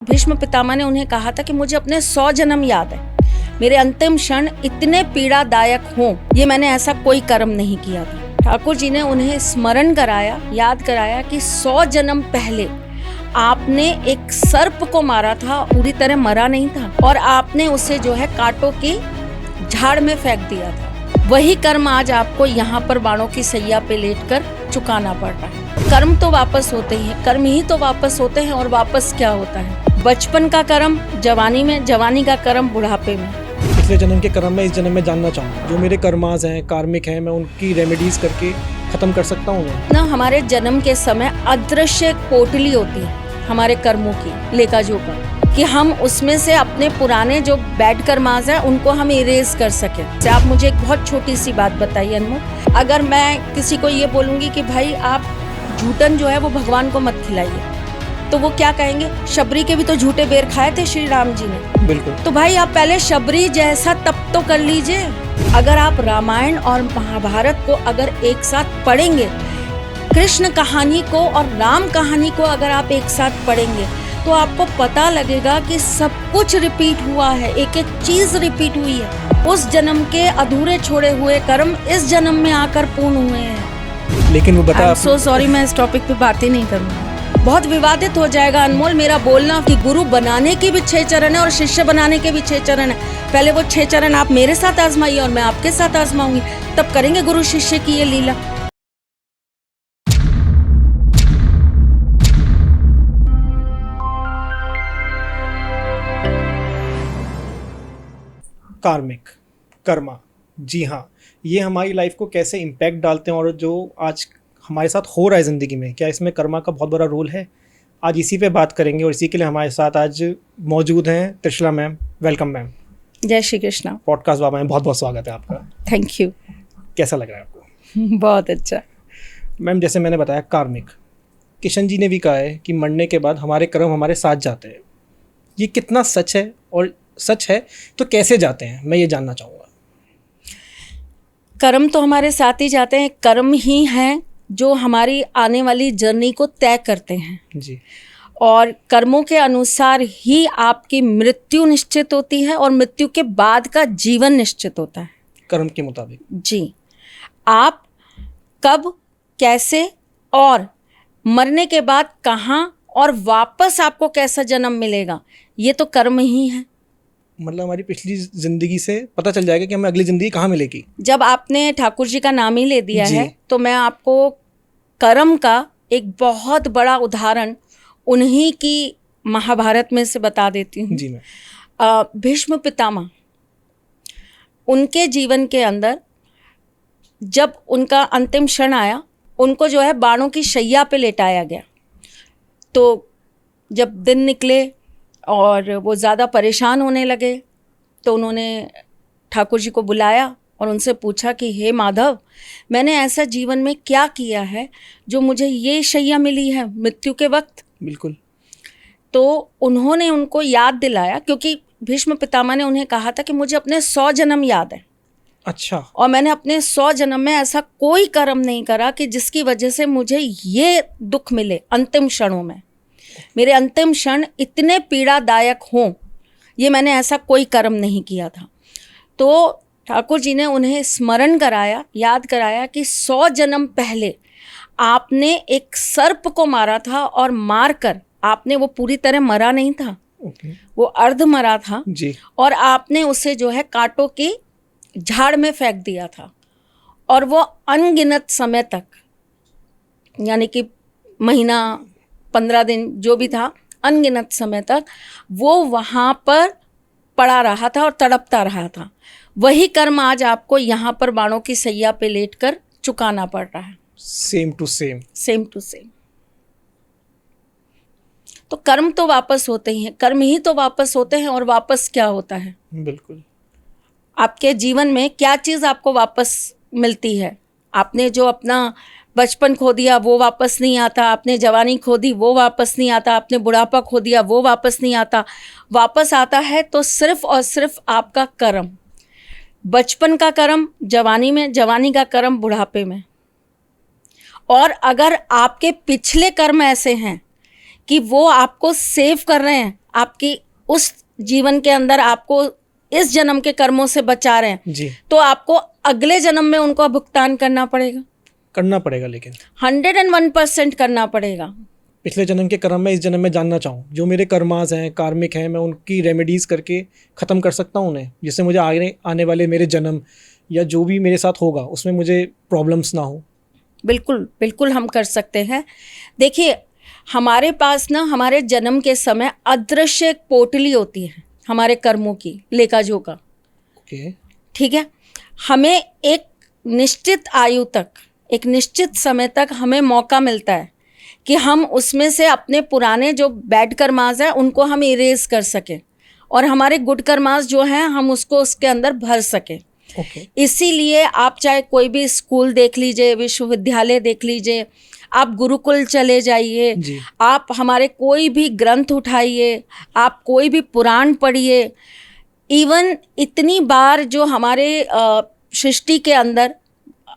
भीष्म पितामह ने उन्हें कहा था कि मुझे अपने 100 जन्म याद है, मेरे अंतिम क्षण इतने पीड़ादायक हों, ये मैंने ऐसा कोई कर्म नहीं किया था। ठाकुर जी ने उन्हें स्मरण कराया, याद कराया कि 100 जन्म पहले आपने एक सर्प को मारा था, पूरी तरह मरा नहीं था, और आपने उसे जो है कांटों की झाड़ में फेंक दिया था। वही कर्म आज आपको यहाँ पर बाणों की सैया पे लेटकर चुकाना पड़ रहा है। कर्म तो वापस होते ही हैं, कर्म ही तो वापस होते हैं, और वापस क्या होता है? बचपन का कर्म जवानी में, जवानी का कर्म बुढ़ापे में। पिछले जन्म के कर्म मैं इस जन्म में जानना चाहूँगा। जो मेरे कर्मास हैं, कार्मिक हैं, मैं उनकी रेमेडीज करके खत्म कर सकता हूँ ना। हमारे जन्म के समय अदृश्य पोटली होती है हमारे कर्मों की, लेखा जोखा, कि हम उसमें से अपने पुराने जो बैड कर्मास हैं उनको हम इरेज कर सके। आप मुझे एक बहुत छोटी सी बात बताइए अनमोल, अगर मैं किसी को ये बोलूँगी कि भाई आप झूठन जो है वो भगवान को मत खिलाइए, तो वो क्या कहेंगे? शबरी के भी तो झूठे बेर खाए थे श्री राम जी ने। बिल्कुल। तो भाई आप पहले शबरी जैसा तप तो कर लीजिए। अगर आप रामायण और महाभारत को अगर एक साथ पढ़ेंगे, कृष्ण कहानी को और राम कहानी को अगर आप एक साथ पढ़ेंगे, तो आपको पता लगेगा कि सब कुछ रिपीट हुआ है, एक एक चीज रिपीट हुई है। उस जन्म के अधूरे छोड़े हुए कर्म इस जन्म में आकर पूर्ण हुए हैं। लेकिन वो बता, सो सॉरी, मैं इस टॉपिक पे बात ही नहीं करूँगी, बहुत विवादित हो जाएगा अनमोल मेरा बोलना कि गुरु बनाने के भी 6 चरण है और शिष्य बनाने के भी 6 चरण है। पहले वो 6 चरण आप मेरे साथ आजमाइए और मैं आपके साथ आजमाऊंगी, तब करेंगे गुरु शिष्य की ये लीला। कार्मिक कर्मा, जी हाँ, ये हमारी लाइफ को कैसे इम्पैक्ट डालते हैं और जो आज हमारे साथ हो रहा है ज़िंदगी में, क्या इसमें कर्मा का बहुत बड़ा रोल है? आज इसी पे बात करेंगे और इसी के लिए हमारे साथ आज मौजूद हैं त्रिशला मैम। Welcome ma'am. जय श्री कृष्णा। पॉडकास्ट बाबा में बहुत बहुत स्वागत है आपका। Thank you. कैसा लग रहा है आपको? बहुत अच्छा मैम, जैसे मैंने बताया, कार्मिक, किशन जी ने भी कहा है कि मरने के बाद हमारे कर्म हमारे साथ जाते हैं। ये कितना सच है, और सच है तो कैसे जाते हैं, मैं ये जानना चाहूँगा। कर्म तो हमारे साथ ही जाते हैं, कर्म ही हैं जो हमारी आने वाली जर्नी को तय करते हैं जी। और कर्मों के अनुसार ही आपकी मृत्यु निश्चित होती है और मृत्यु के बाद का जीवन निश्चित होता है, कर्म के मुताबिक। जी। आप कब, कैसे और मरने के बाद कहाँ और वापस आपको कैसा जन्म मिलेगा, ये तो कर्म ही है। मतलब हमारी पिछली जिंदगी से पता चल जाएगा कि हमें अगली जिंदगी कहाँ मिलेगी। जब आपने ठाकुर जी का नाम ही ले दिया जी। है, तो मैं आपको कर्म का एक बहुत बड़ा उदाहरण उन्हीं की महाभारत में से बता देती हूँ। जी मैम। भीष्म पितामह, उनके जीवन के अंदर जब उनका अंतिम क्षण आया, उनको जो है बाणों की शैया पे लेटाया गया। तो जब दिन निकले और वो ज़्यादा परेशान होने लगे, तो उन्होंने ठाकुर जी को बुलाया और उनसे पूछा कि हे माधव, मैंने ऐसा जीवन में क्या किया है जो मुझे ये शैया मिली है मृत्यु के वक्त। बिल्कुल। तो उन्होंने उनको याद दिलाया, क्योंकि भीष्म पितामह ने उन्हें कहा था कि मुझे अपने 100 जन्म याद है। अच्छा। और मैंने अपने 100 जन्म में ऐसा कोई कर्म नहीं करा कि जिसकी वजह से मुझे ये दुख मिले अंतिम क्षणों में। मेरे अंतिम क्षण इतने पीड़ादायक हों, ये मैंने ऐसा कोई कर्म नहीं किया था। तो ठाकुर जी ने उन्हें स्मरण कराया, याद कराया कि 100 जन्म पहले आपने एक सर्प को मारा था, और मार कर आपने, वो पूरी तरह मरा नहीं था, वो अर्ध मरा था जी। और आपने उसे जो है कांटों की झाड़ में फेंक दिया था। और वो अनगिनत समय तक, यानी कि महीना 15 दिन जो भी था, अनगिनत समय तक वो वहाँ पर पड़ा रहा था और तड़पता रहा था। वही कर्म आज आपको यहाँ पर बाणों की सैया पे लेटकर चुकाना पड़ रहा है। Same to same. Same to same. तो कर्म तो वापस होते ही हैं, कर्म ही तो वापस होते हैं, और वापस क्या होता है? बिल्कुल। आपके जीवन में क्या चीज़ आपको वापस मिलती है? आपने जो अपना बचपन खो दिया वो वापस नहीं आता, आपने जवानी खो दी वो वापस नहीं आता, आपने बुढ़ापा खो दिया वो वापस नहीं आता। वापस आता है तो सिर्फ और सिर्फ आपका कर्म। बचपन का कर्म जवानी में, जवानी का कर्म बुढ़ापे में। और अगर आपके पिछले कर्म ऐसे हैं कि वो आपको सेव कर रहे हैं, आपकी उस जीवन के अंदर आपको इस जन्म के कर्मों से बचा रहे हैं जी, तो आपको अगले जन्म में उनको भुगतान करना पड़ेगा, लेकिन 101% करना पड़ेगा। पिछले जन्म के कर्म मैं इस जन्म में जानना चाहूँ, जो मेरे कर्मास हैं, कार्मिक हैं, मैं उनकी रेमेडीज करके ख़त्म कर सकता हूँ उन्हें, जिससे मुझे आने वाले मेरे जन्म या जो भी मेरे साथ होगा उसमें मुझे प्रॉब्लम्स ना हो। बिल्कुल बिल्कुल हम कर सकते हैं। देखिए, हमारे पास ना हमारे जन्म के समय अदृश्य एक पोटली होती है हमारे कर्मों की, लेखा जोखा। ओके, ठीक है, हमें एक निश्चित आयु तक, एक निश्चित समय तक हमें मौका मिलता है कि हम उसमें से अपने पुराने जो बैड कर्मास हैं उनको हम इरेज कर सकें और हमारे गुड कर्मास जो हैं हम उसको उसके अंदर भर सकें। ओके, इसीलिए आप चाहे कोई भी स्कूल देख लीजिए, विश्वविद्यालय देख लीजिए, आप गुरुकुल चले जाइए, जी, आप हमारे कोई भी ग्रंथ उठाइए, आप कोई भी पुराण पढ़िए, इवन इतनी बार जो हमारे सृष्टि के अंदर,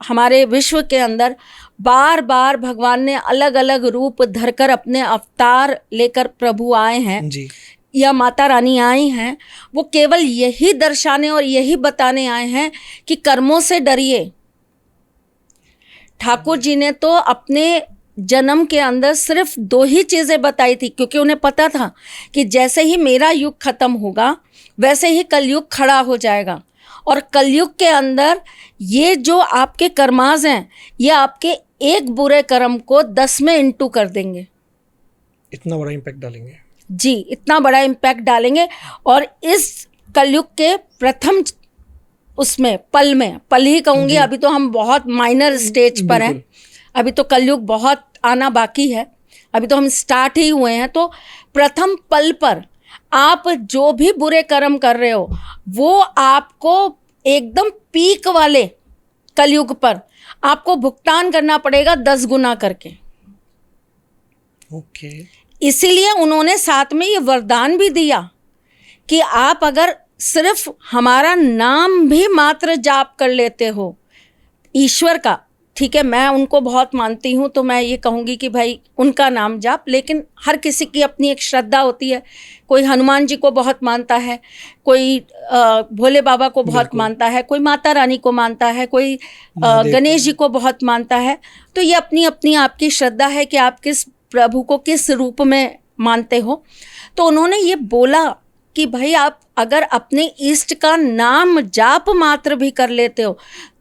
हमारे विश्व के अंदर बार बार भगवान ने अलग अलग रूप धरकर अपने अवतार लेकर प्रभु आए हैं जी, या माता रानी आई हैं, वो केवल यही दर्शाने और यही बताने आए हैं कि कर्मों से डरिए। ठाकुर जी ने तो अपने जन्म के अंदर सिर्फ 2 ही चीज़ें बताई थी, क्योंकि उन्हें पता था कि जैसे ही मेरा युग खत्म होगा वैसे ही कलयुग खड़ा हो जाएगा और कलयुग के अंदर ये जो आपके कर्मास हैं ये आपके एक बुरे कर्म को 10 में इंटू कर देंगे। इतना बड़ा इम्पैक्ट डालेंगे। जी, इतना बड़ा इम्पैक्ट डालेंगे। और इस कलयुग के प्रथम उसमें पल ही कहूँगी, अभी तो हम बहुत माइनर स्टेज पर हैं, अभी तो कलयुग बहुत आना बाकी है, अभी तो हम स्टार्ट ही हुए हैं। तो प्रथम पल पर आप जो भी बुरे कर्म कर रहे हो वो आपको एकदम पीक वाले कलयुग पर आपको भुगतान करना पड़ेगा 10 गुना करके। ओके, इसीलिए उन्होंने साथ में ये वरदान भी दिया कि आप अगर सिर्फ हमारा नाम भी मात्र जाप कर लेते हो ईश्वर का, ठीक है, मैं उनको बहुत मानती हूँ तो मैं ये कहूँगी कि भाई उनका नाम जाप, लेकिन हर किसी की अपनी एक श्रद्धा होती है। कोई हनुमान जी को बहुत मानता है, कोई भोले बाबा को बहुत मानता है, कोई माता रानी को मानता है, कोई गणेश जी को बहुत मानता है। तो ये अपनी अपनी आपकी श्रद्धा है कि आप किस प्रभु को किस रूप में मानते हो। तो उन्होंने ये बोला कि भाई आप अगर अपने इष्ट का नाम जाप मात्र भी कर लेते हो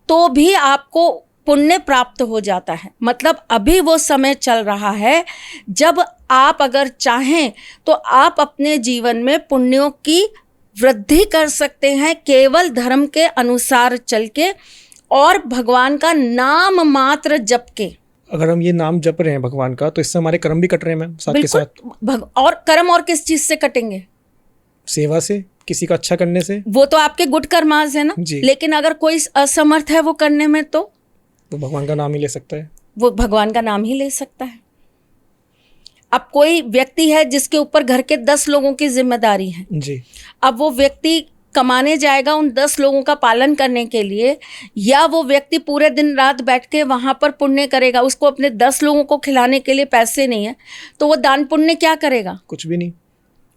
तो भी आपको पुण्य प्राप्त हो जाता है। मतलब अभी वो समय चल रहा है जब आप अगर चाहें तो आप अपने जीवन में पुण्यों की वृद्धि कर सकते हैं केवल धर्म के अनुसार चल के और भगवान का नाम मात्र जप के। अगर हम ये नाम जप रहे हैं भगवान का तो इससे हमारे कर्म भी कट रहे हैं मैम साथ के साथ। और कर्म और किस चीज से कटेंगे? सेवा से, किसी का अच्छा करने से। वो तो आपके गुड कर्मास है ना। लेकिन अगर कोई असमर्थ है वो करने में तो भगवान का नाम ही ले सकता है, वो भगवान का नाम ही ले सकता है। अब कोई व्यक्ति है जिसके ऊपर घर के 10 लोगों की जिम्मेदारी है जी, अब वो व्यक्ति कमाने जाएगा उन 10 लोगों का पालन करने के लिए, या वो व्यक्ति पूरे दिन रात बैठ के वहाँ पर पुण्य करेगा, उसको अपने 10 लोगों को खिलाने के लिए पैसे नहीं है तो वो दान पुण्य क्या करेगा? कुछ भी नहीं,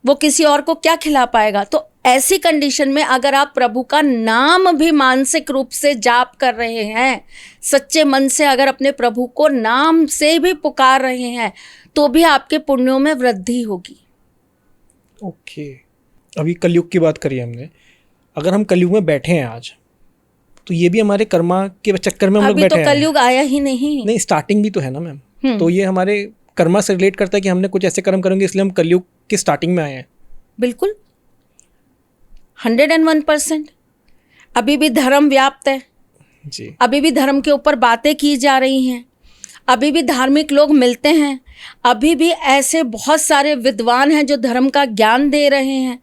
वो किसी और को क्या खिला पाएगा? तो ऐसी कंडीशन में अगर आप प्रभु का नाम भी मानसिक रूप से जाप कर रहे हैं, सच्चे मन से अगर अपने प्रभु को नाम से भी पुकार रहे हैं तो भी आपके पुण्यों में वृद्धि होगी। ओके, अभी कलयुग की बात करी हमने, अगर हम कलयुग में बैठे हैं आज तो ये भी हमारे कर्मा के चक्कर में हम लोग बैठे हैं। अभी तो कलयुग आया ही नहीं, स्टार्टिंग भी तो है ना मैम। तो ये हमारे कर्मा से रिलेट करता है कि हमने कुछ ऐसे कर्म करेंगे इसलिए हम कलयुग की स्टार्टिंग में आए हैं। बिल्कुल 101%। अभी भी धर्म व्याप्त है जी, अभी भी धर्म के ऊपर बातें की जा रही हैं, अभी भी धार्मिक लोग मिलते हैं, अभी भी ऐसे बहुत सारे विद्वान हैं जो धर्म का ज्ञान दे रहे हैं,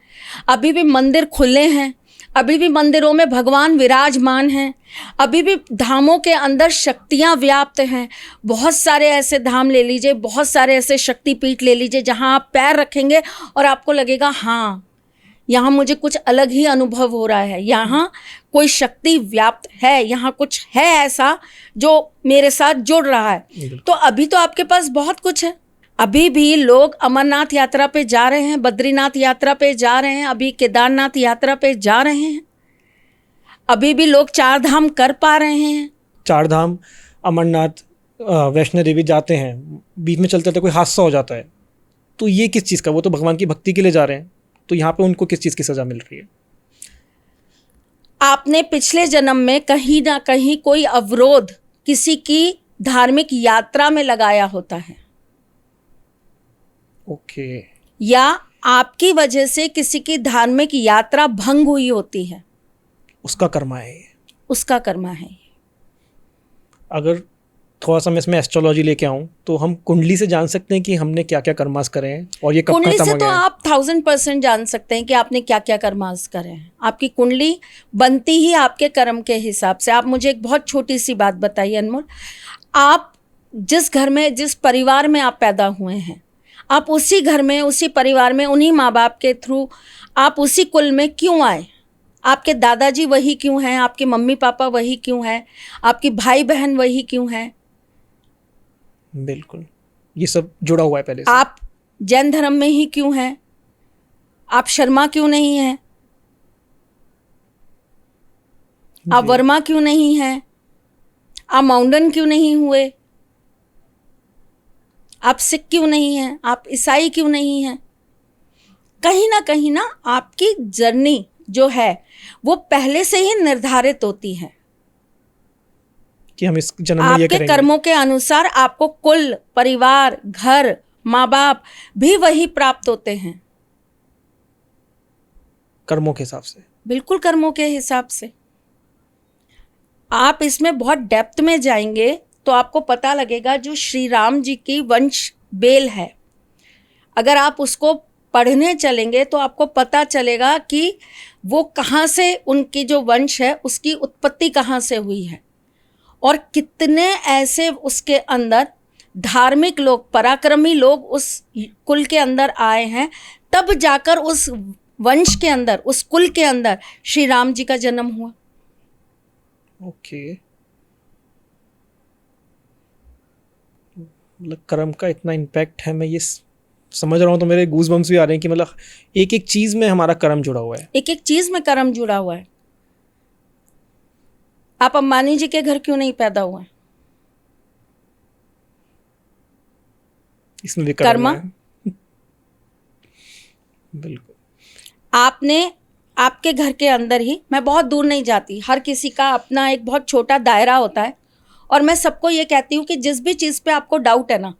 अभी भी मंदिर खुले हैं, अभी भी मंदिरों में भगवान विराजमान हैं, अभी भी धामों के अंदर शक्तियाँ व्याप्त हैं। बहुत सारे ऐसे धाम ले लीजिए, बहुत सारे ऐसे शक्तिपीठ ले लीजिए जहाँ आप पैर रखेंगे और आपको लगेगा हाँ यहाँ मुझे कुछ अलग ही अनुभव हो रहा है, यहाँ कोई शक्ति व्याप्त है, यहाँ कुछ है ऐसा जो मेरे साथ जुड़ रहा है। तो अभी तो आपके पास बहुत कुछ है, अभी भी लोग अमरनाथ यात्रा पे जा रहे हैं, बद्रीनाथ यात्रा पे जा रहे हैं, अभी केदारनाथ यात्रा पे जा रहे हैं, अभी भी लोग चार धाम कर पा रहे हैं। चार धाम, अमरनाथ, वैष्णो देवी जाते हैं, बीच में चलते चलते कोई हादसा हो जाता है, तो ये किस चीज़ का? वो तो भगवान की भक्ति के लिए जा रहे हैं, तो यहाँ पे उनको किस चीज़ की सज़ा मिल रही है? आपने पिछले जन्म में कहीं ना कहीं कोई अवरोध किसी की धार्मिक यात्रा में लगाया होता है, ओके। या आपकी वजह से किसी की धार्मिक यात्रा भंग हुई होती है, उसका कर्मा है ये। उसका कर्मा है। अगर थोड़ा सा मैं इसमें एस्ट्रोलॉजी लेके आऊँ तो हम कुंडली से जान सकते हैं कि हमने क्या क्या कर्मास करे हैं और ये कब कुंडली खत्म से हो तो गया है? आप 1000% जान सकते हैं कि आपने क्या क्या कर्मास करे हैं। आपकी कुंडली बनती ही आपके कर्म के हिसाब से। आप मुझे एक बहुत छोटी सी बात बताइए अनमोल, आप जिस घर में, जिस परिवार में आप पैदा हुए हैं, आप उसी घर में, उसी परिवार में, उन्हीं माँ बाप के थ्रू आप उसी कुल में क्यों आए? आपके दादाजी वही क्यों हैं? आपके मम्मी पापा वही क्यों हैं? आपके भाई बहन वही क्यों हैं? बिल्कुल, ये सब जुड़ा हुआ है पहले से। आप जैन धर्म में ही क्यों हैं? आप शर्मा क्यों नहीं हैं? आप जी। वर्मा क्यों नहीं हैं? आप माउंडन क्यों नहीं हुए? आप सिख क्यों नहीं हैं? आप ईसाई क्यों नहीं हैं? कहीं ना आपकी जर्नी जो है वो पहले से ही निर्धारित होती है। कि हम इस जन्म में ये आपके करेंगे। कर्मों के अनुसार आपको कुल, परिवार, घर, माँ बाप भी वही प्राप्त होते हैं। कर्मों के हिसाब से। बिल्कुल कर्मों के हिसाब से। आप इसमें बहुत डेप्थ में जाएंगे तो आपको पता लगेगा जो श्री राम जी की वंश बेल है, अगर आप उसको पढ़ने चलेंगे तो आपको पता चलेगा कि वो कहाँ से, उनकी जो वंश है उसकी उत्पत्ति कहाँ से हुई है, और कितने ऐसे उसके अंदर धार्मिक लोग, पराक्रमी लोग उस कुल के अंदर आए हैं, तब जाकर उस वंश के अंदर, उस कुल के अंदर श्री राम जी का जन्म हुआ। ओके, मतलब कर्म का इतना इम्पैक्ट है, मैं ये समझ रहा हूँ तो मेरे गूज बम्स भी आ रहे हैं कि मतलब एक एक चीज़ में हमारा कर्म जुड़ा हुआ है। एक एक चीज में कर्म जुड़ा हुआ है। आप अंबानी जी के घर क्यों नहीं पैदा हुए? इसमें भी कर्म। है। बिल्कुल। आपने, आपके घर के अंदर ही, मैं बहुत दूर नहीं जाती, हर किसी का अपना एक बहुत छोटा दायरा होता है, और मैं सबको ये कहती हूँ कि जिस भी चीज़ पे आपको डाउट है ना,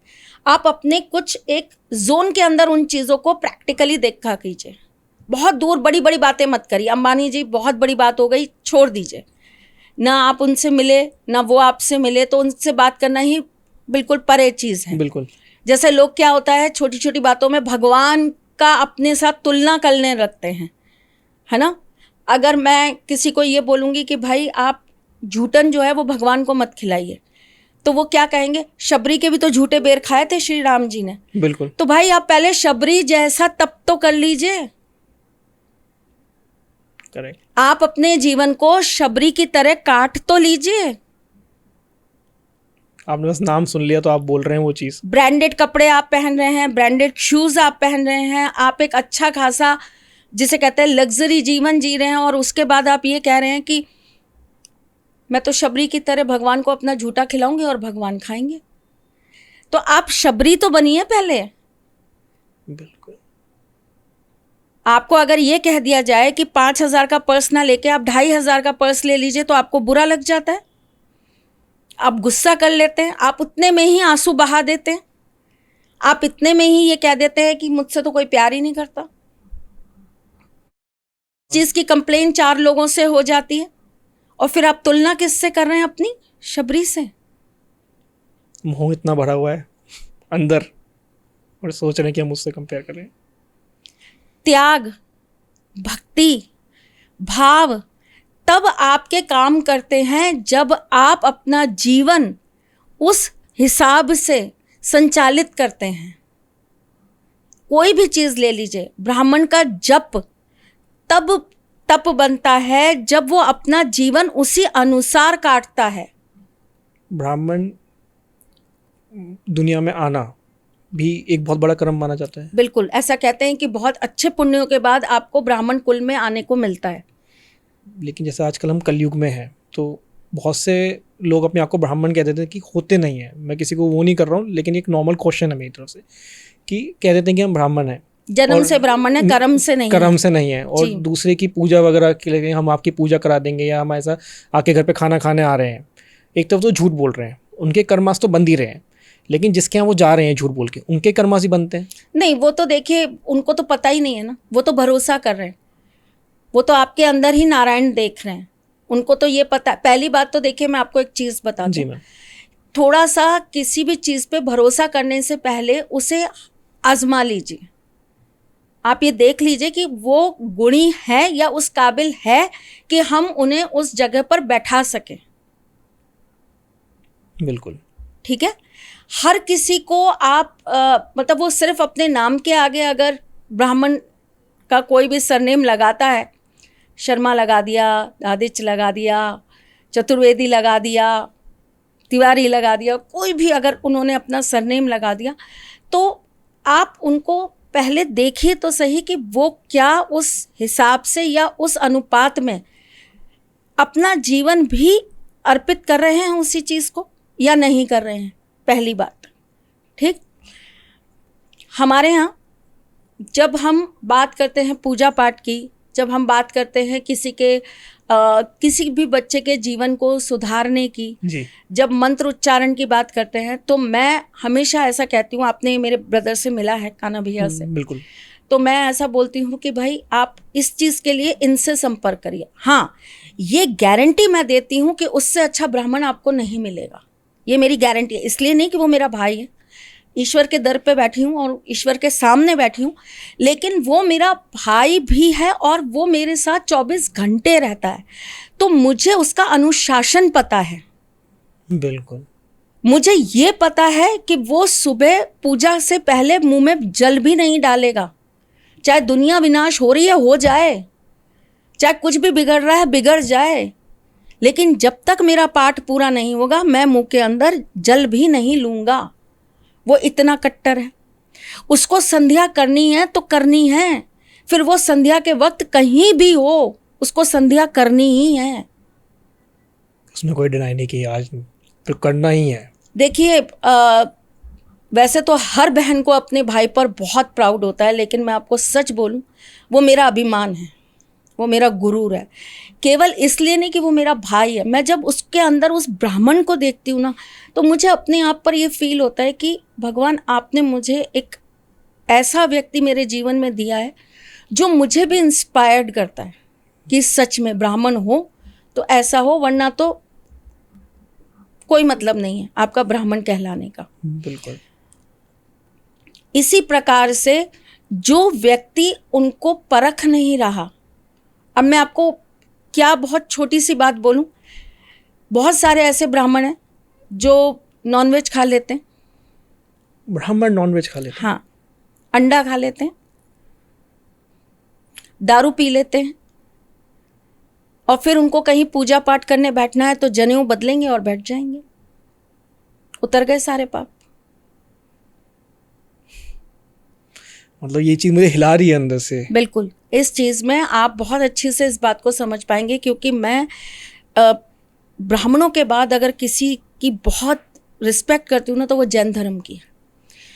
आप अपने कुछ एक जोन के अंदर उन चीज़ों को प्रैक्टिकली देखा कीजिए। बहुत दूर बड़ी बड़ी बातें मत करिए। अंबानी जी बहुत बड़ी बात हो गई, छोड़ दीजिए। ना आप उनसे मिले, ना वो आपसे मिले, तो उनसे बात करना ही बिल्कुल परे चीज़ है। बिल्कुल। जैसे लोग, क्या होता है, छोटी छोटी बातों में भगवान का अपने साथ तुलना करने लगते हैं, है ना। अगर मैं किसी को ये बोलूँगी कि भाई आप झूठन जो है वो भगवान को मत खिलाइए, तो वो क्या कहेंगे, शबरी के भी तो झूठे बेर खाए थे श्री राम जी ने। बिल्कुल। तो भाई आप पहले शबरी जैसा तप तो कर लीजिए। करेक्ट। आप अपने जीवन को शबरी की तरह काट तो लीजिए। आपने बस नाम सुन लिया तो आप बोल रहे हैं वो चीज़। ब्रांडेड कपड़े आप पहन रहे हैं, ब्रांडेड शूज आप पहन रहे हैं, आप एक अच्छा खासा, जिसे कहते हैं लग्जरी जीवन जी रहे हैं, और उसके बाद आप ये कह रहे हैं कि मैं तो शबरी की तरह भगवान को अपना झूठा खिलाऊंगी और भगवान खाएंगे। तो आप शबरी तो बनिए पहले। बिल्कुल। आपको अगर ये कह दिया जाए कि 5000 का पर्स ना लेके आप 2500 का पर्स ले लीजिए, तो आपको बुरा लग जाता है, आप गुस्सा कर लेते हैं, आप उतने में ही आंसू बहा देते हैं, आप इतने में ही ये कह देते हैं कि मुझसे तो कोई प्यार ही नहीं करता। चीज़ की कंप्लेन 4 लोगों से हो जाती है, और फिर आप तुलना किससे कर रहे हैं? अपनी शबरी से। मोह इतना भरा हुआ है अंदर, और सोच रहे हैं कि हम उससे कंपेयर करें। त्याग, भक्ति, भाव तब आपके काम करते हैं जब आप अपना जीवन उस हिसाब से संचालित करते हैं। कोई भी चीज़ ले लीजिए, ब्राह्मण का जप तब तप बनता है जब वो अपना जीवन उसी अनुसार काटता है। ब्राह्मण दुनिया में आना भी एक बहुत बड़ा कर्म माना जाता है। बिल्कुल, ऐसा कहते हैं कि बहुत अच्छे पुण्यों के बाद आपको ब्राह्मण कुल में आने को मिलता है। लेकिन जैसे आजकल हम कलयुग में हैं तो बहुत से लोग अपने आप को ब्राह्मण कह देते हैं कि होते नहीं हैं। मैं किसी को वो नहीं कर रहा हूँ, लेकिन एक नॉर्मल क्वेश्चन है मेरी तरफ से कि कह देते हैं कि हम ब्राह्मण हैं, जन्म और से ब्राह्मण है, कर्म से नहीं कर्म है। से नहीं है, और जी। दूसरे की पूजा वगैरह के लिए हम आपकी पूजा करा देंगे, या हम ऐसा आके घर पे खाना खाने आ रहे हैं। एक तरफ तो झूठ बोल रहे हैं, उनके कर्मास तो बंद ही रहे हैं, लेकिन जिसके यहाँ वो जा रहे हैं झूठ बोल के, उनके कर्मास ही बनते हैं। नहीं, वो तो देखिए उनको तो पता ही नहीं है ना, वो तो भरोसा कर रहे हैं, वो तो आपके अंदर ही नारायण देख रहे हैं, उनको तो ये पता। पहली बात तो देखिए मैं आपको एक चीज़ बता जी दूं, मैम। थोड़ा सा किसी भी चीज़ पे भरोसा करने से पहले उसे आजमा लीजिए। आप ये देख लीजिए कि वो गुणी है या उस काबिल है कि हम उन्हें उस जगह पर बैठा सकें। बिल्कुल। ठीक है, हर किसी को आप मतलब वो सिर्फ अपने नाम के आगे अगर ब्राह्मण का कोई भी सरनेम लगाता है, शर्मा लगा दिया, आदित्य लगा दिया, चतुर्वेदी लगा दिया, तिवारी लगा दिया, कोई भी अगर उन्होंने अपना सरनेम लगा दिया, तो आप उनको पहले देखिए तो सही कि वो क्या उस हिसाब से या उस अनुपात में अपना जीवन भी अर्पित कर रहे हैं उसी चीज़ को या नहीं कर रहे हैं। पहली बात, ठीक। हमारे यहाँ जब हम बात करते हैं पूजा पाठ की, जब हम बात करते हैं किसी भी बच्चे के जीवन को सुधारने की, जी। जब मंत्र उच्चारण की बात करते हैं, तो मैं हमेशा ऐसा कहती हूँ, आपने मेरे ब्रदर से मिला है, कान्हा भैया से, बिल्कुल। तो मैं ऐसा बोलती हूँ कि भाई आप इस चीज़ के लिए इनसे संपर्क करिए। हाँ, ये गारंटी मैं देती हूँ कि उससे अच्छा ब्राह्मण आपको नहीं मिलेगा, ये मेरी गारंटी है। इसलिए नहीं कि वो मेरा भाई है, ईश्वर के दर पे बैठी हूँ और ईश्वर के सामने बैठी हूँ, लेकिन वो मेरा भाई भी है और वो मेरे साथ 24 घंटे रहता है, तो मुझे उसका अनुशासन पता है। बिल्कुल। मुझे ये पता है कि वो सुबह पूजा से पहले मुंह में जल भी नहीं डालेगा, चाहे दुनिया विनाश हो रही है हो जाए, चाहे कुछ भी बिगड़ रहा है बिगड़ जाए, लेकिन जब तक मेरा पाठ पूरा नहीं होगा मैं मुंह के अंदर जल भी नहीं लूँगा। वो इतना कट्टर है। उसको संध्या करनी है तो करनी है, फिर वो संध्या के वक्त कहीं भी हो उसको संध्या करनी ही है। उसमें कोई डिनाई नहीं कि आज फिर करना ही है। देखिए वैसे तो हर बहन को अपने भाई पर बहुत प्राउड होता है, लेकिन मैं आपको सच बोलूं, वो मेरा अभिमान है, वो मेरा गुरूर है। केवल इसलिए नहीं कि वो मेरा भाई है, मैं जब उसके अंदर उस ब्राह्मण को देखती हूँ ना, तो मुझे अपने आप पर ये फील होता है कि भगवान आपने मुझे एक ऐसा व्यक्ति मेरे जीवन में दिया है जो मुझे भी इंस्पायर्ड करता है कि सच में ब्राह्मण हो तो ऐसा हो, वरना तो कोई मतलब नहीं है आपका ब्राह्मण कहलाने का। बिल्कुल। इसी प्रकार से जो व्यक्ति उनको परख नहीं रहा, अब मैं आपको क्या बहुत छोटी सी बात बोलूं, बहुत सारे ऐसे ब्राह्मण हैं जो नॉनवेज खा लेते हैं। ब्राह्मण नॉनवेज खा लेते हैं? हाँ, अंडा खा लेते हैं, दारू पी लेते हैं, और फिर उनको कहीं पूजा पाठ करने बैठना है तो जनेऊ बदलेंगे और बैठ जाएंगे, उतर गए सारे पाप। मतलब ये चीज़ मुझे हिला रही है अंदर से। बिल्कुल, इस चीज़ में आप बहुत अच्छे से इस बात को समझ पाएंगे, क्योंकि मैं ब्राह्मणों के बाद अगर किसी की बहुत रिस्पेक्ट करती हूँ ना, तो वो जैन धर्म की है,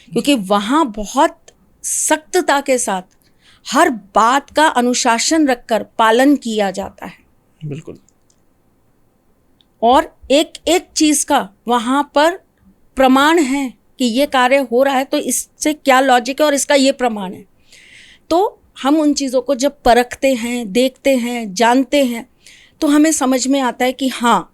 क्योंकि वहाँ बहुत सख्तता के साथ हर बात का अनुशासन रखकर पालन किया जाता है। बिल्कुल। और एक एक चीज़ का वहाँ पर प्रमाण है कि ये कार्य हो रहा है तो इससे क्या लॉजिक है और इसका ये प्रमाण है। तो हम उन चीज़ों को जब परखते हैं, देखते हैं, जानते हैं, तो हमें समझ में आता है कि हाँ,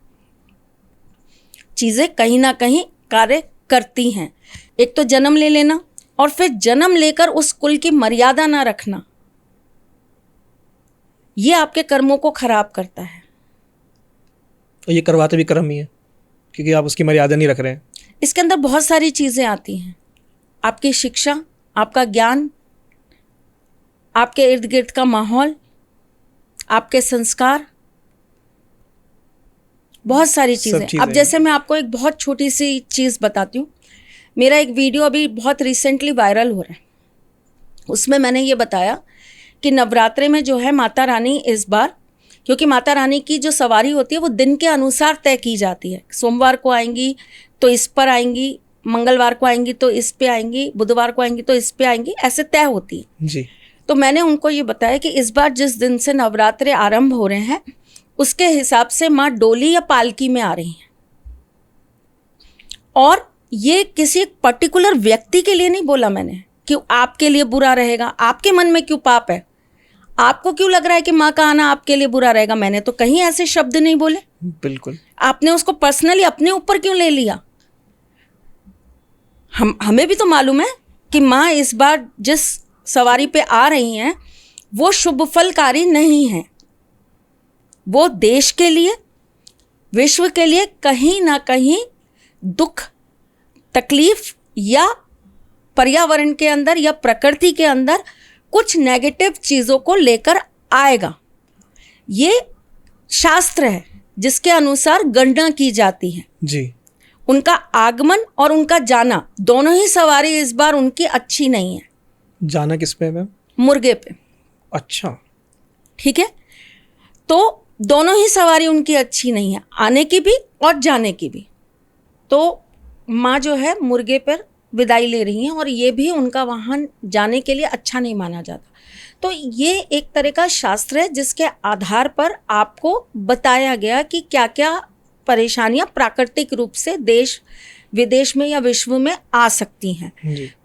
चीज़ें कहीं ना कहीं कार्य करती हैं। एक तो जन्म ले लेना, और फिर जन्म लेकर उस कुल की मर्यादा ना रखना, ये आपके कर्मों को खराब करता है। और ये करवाते भी कर्म ही है, क्योंकि आप उसकी मर्यादा नहीं रख रहे हैं। इसके अंदर बहुत सारी चीज़ें आती हैं, आपकी शिक्षा, आपका ज्ञान, आपके इर्द गिर्द का माहौल, आपके संस्कार, बहुत सारी चीज़ें। अब जैसे मैं आपको एक बहुत छोटी सी चीज़ बताती हूँ। मेरा एक वीडियो अभी बहुत रिसेंटली वायरल हो रहा है, उसमें मैंने ये बताया कि नवरात्रे में जो है माता रानी इस बार, क्योंकि माता रानी की जो सवारी होती है वो दिन के अनुसार तय की जाती है, सोमवार को आएंगी तो इस पर आएंगी, मंगलवार को आएंगी तो इस पे आएंगी, बुधवार को आएंगी तो इस पे आएंगी, ऐसे तय होती है जी। तो मैंने उनको ये बताया कि इस बार जिस दिन से नवरात्रे आरंभ हो रहे हैं उसके हिसाब से माँ डोली या पालकी में आ रही हैं, और ये किसी पर्टिकुलर व्यक्ति के लिए नहीं बोला मैंने कि आपके लिए बुरा रहेगा, आपके मन में क्यों पाप है, आपको क्यों लग रहा है कि माँ का आना आपके लिए बुरा रहेगा, मैंने तो कहीं ऐसे शब्द नहीं बोले। बिल्कुल। आपने उसको पर्सनली अपने ऊपर क्यों ले लिया? हमें भी तो मालूम है कि माँ इस बार जिस सवारी पे आ रही हैं वो शुभ फलकारी नहीं है, वो देश के लिए, विश्व के लिए कहीं ना कहीं दुख, तकलीफ या पर्यावरण के अंदर या प्रकृति के अंदर कुछ नेगेटिव चीज़ों को लेकर आएगा। ये शास्त्र है जिसके अनुसार गणना की जाती है जी। उनका आगमन और उनका जाना, दोनों ही सवारी इस बार उनकी अच्छी नहीं है। जाना किस पे है मैम? मुर्गे पे। अच्छा, ठीक है, तो दोनों ही सवारी उनकी अच्छी नहीं है, आने की भी और जाने की भी। तो माँ जो है मुर्गे पर विदाई ले रही हैं और ये भी उनका वाहन जाने के लिए अच्छा नहीं माना जाता। तो ये एक तरह का शास्त्र है जिसके आधार पर आपको बताया गया कि क्या क्या परेशानियां प्राकृतिक रूप से देश विदेश में या विश्व में आ सकती हैं।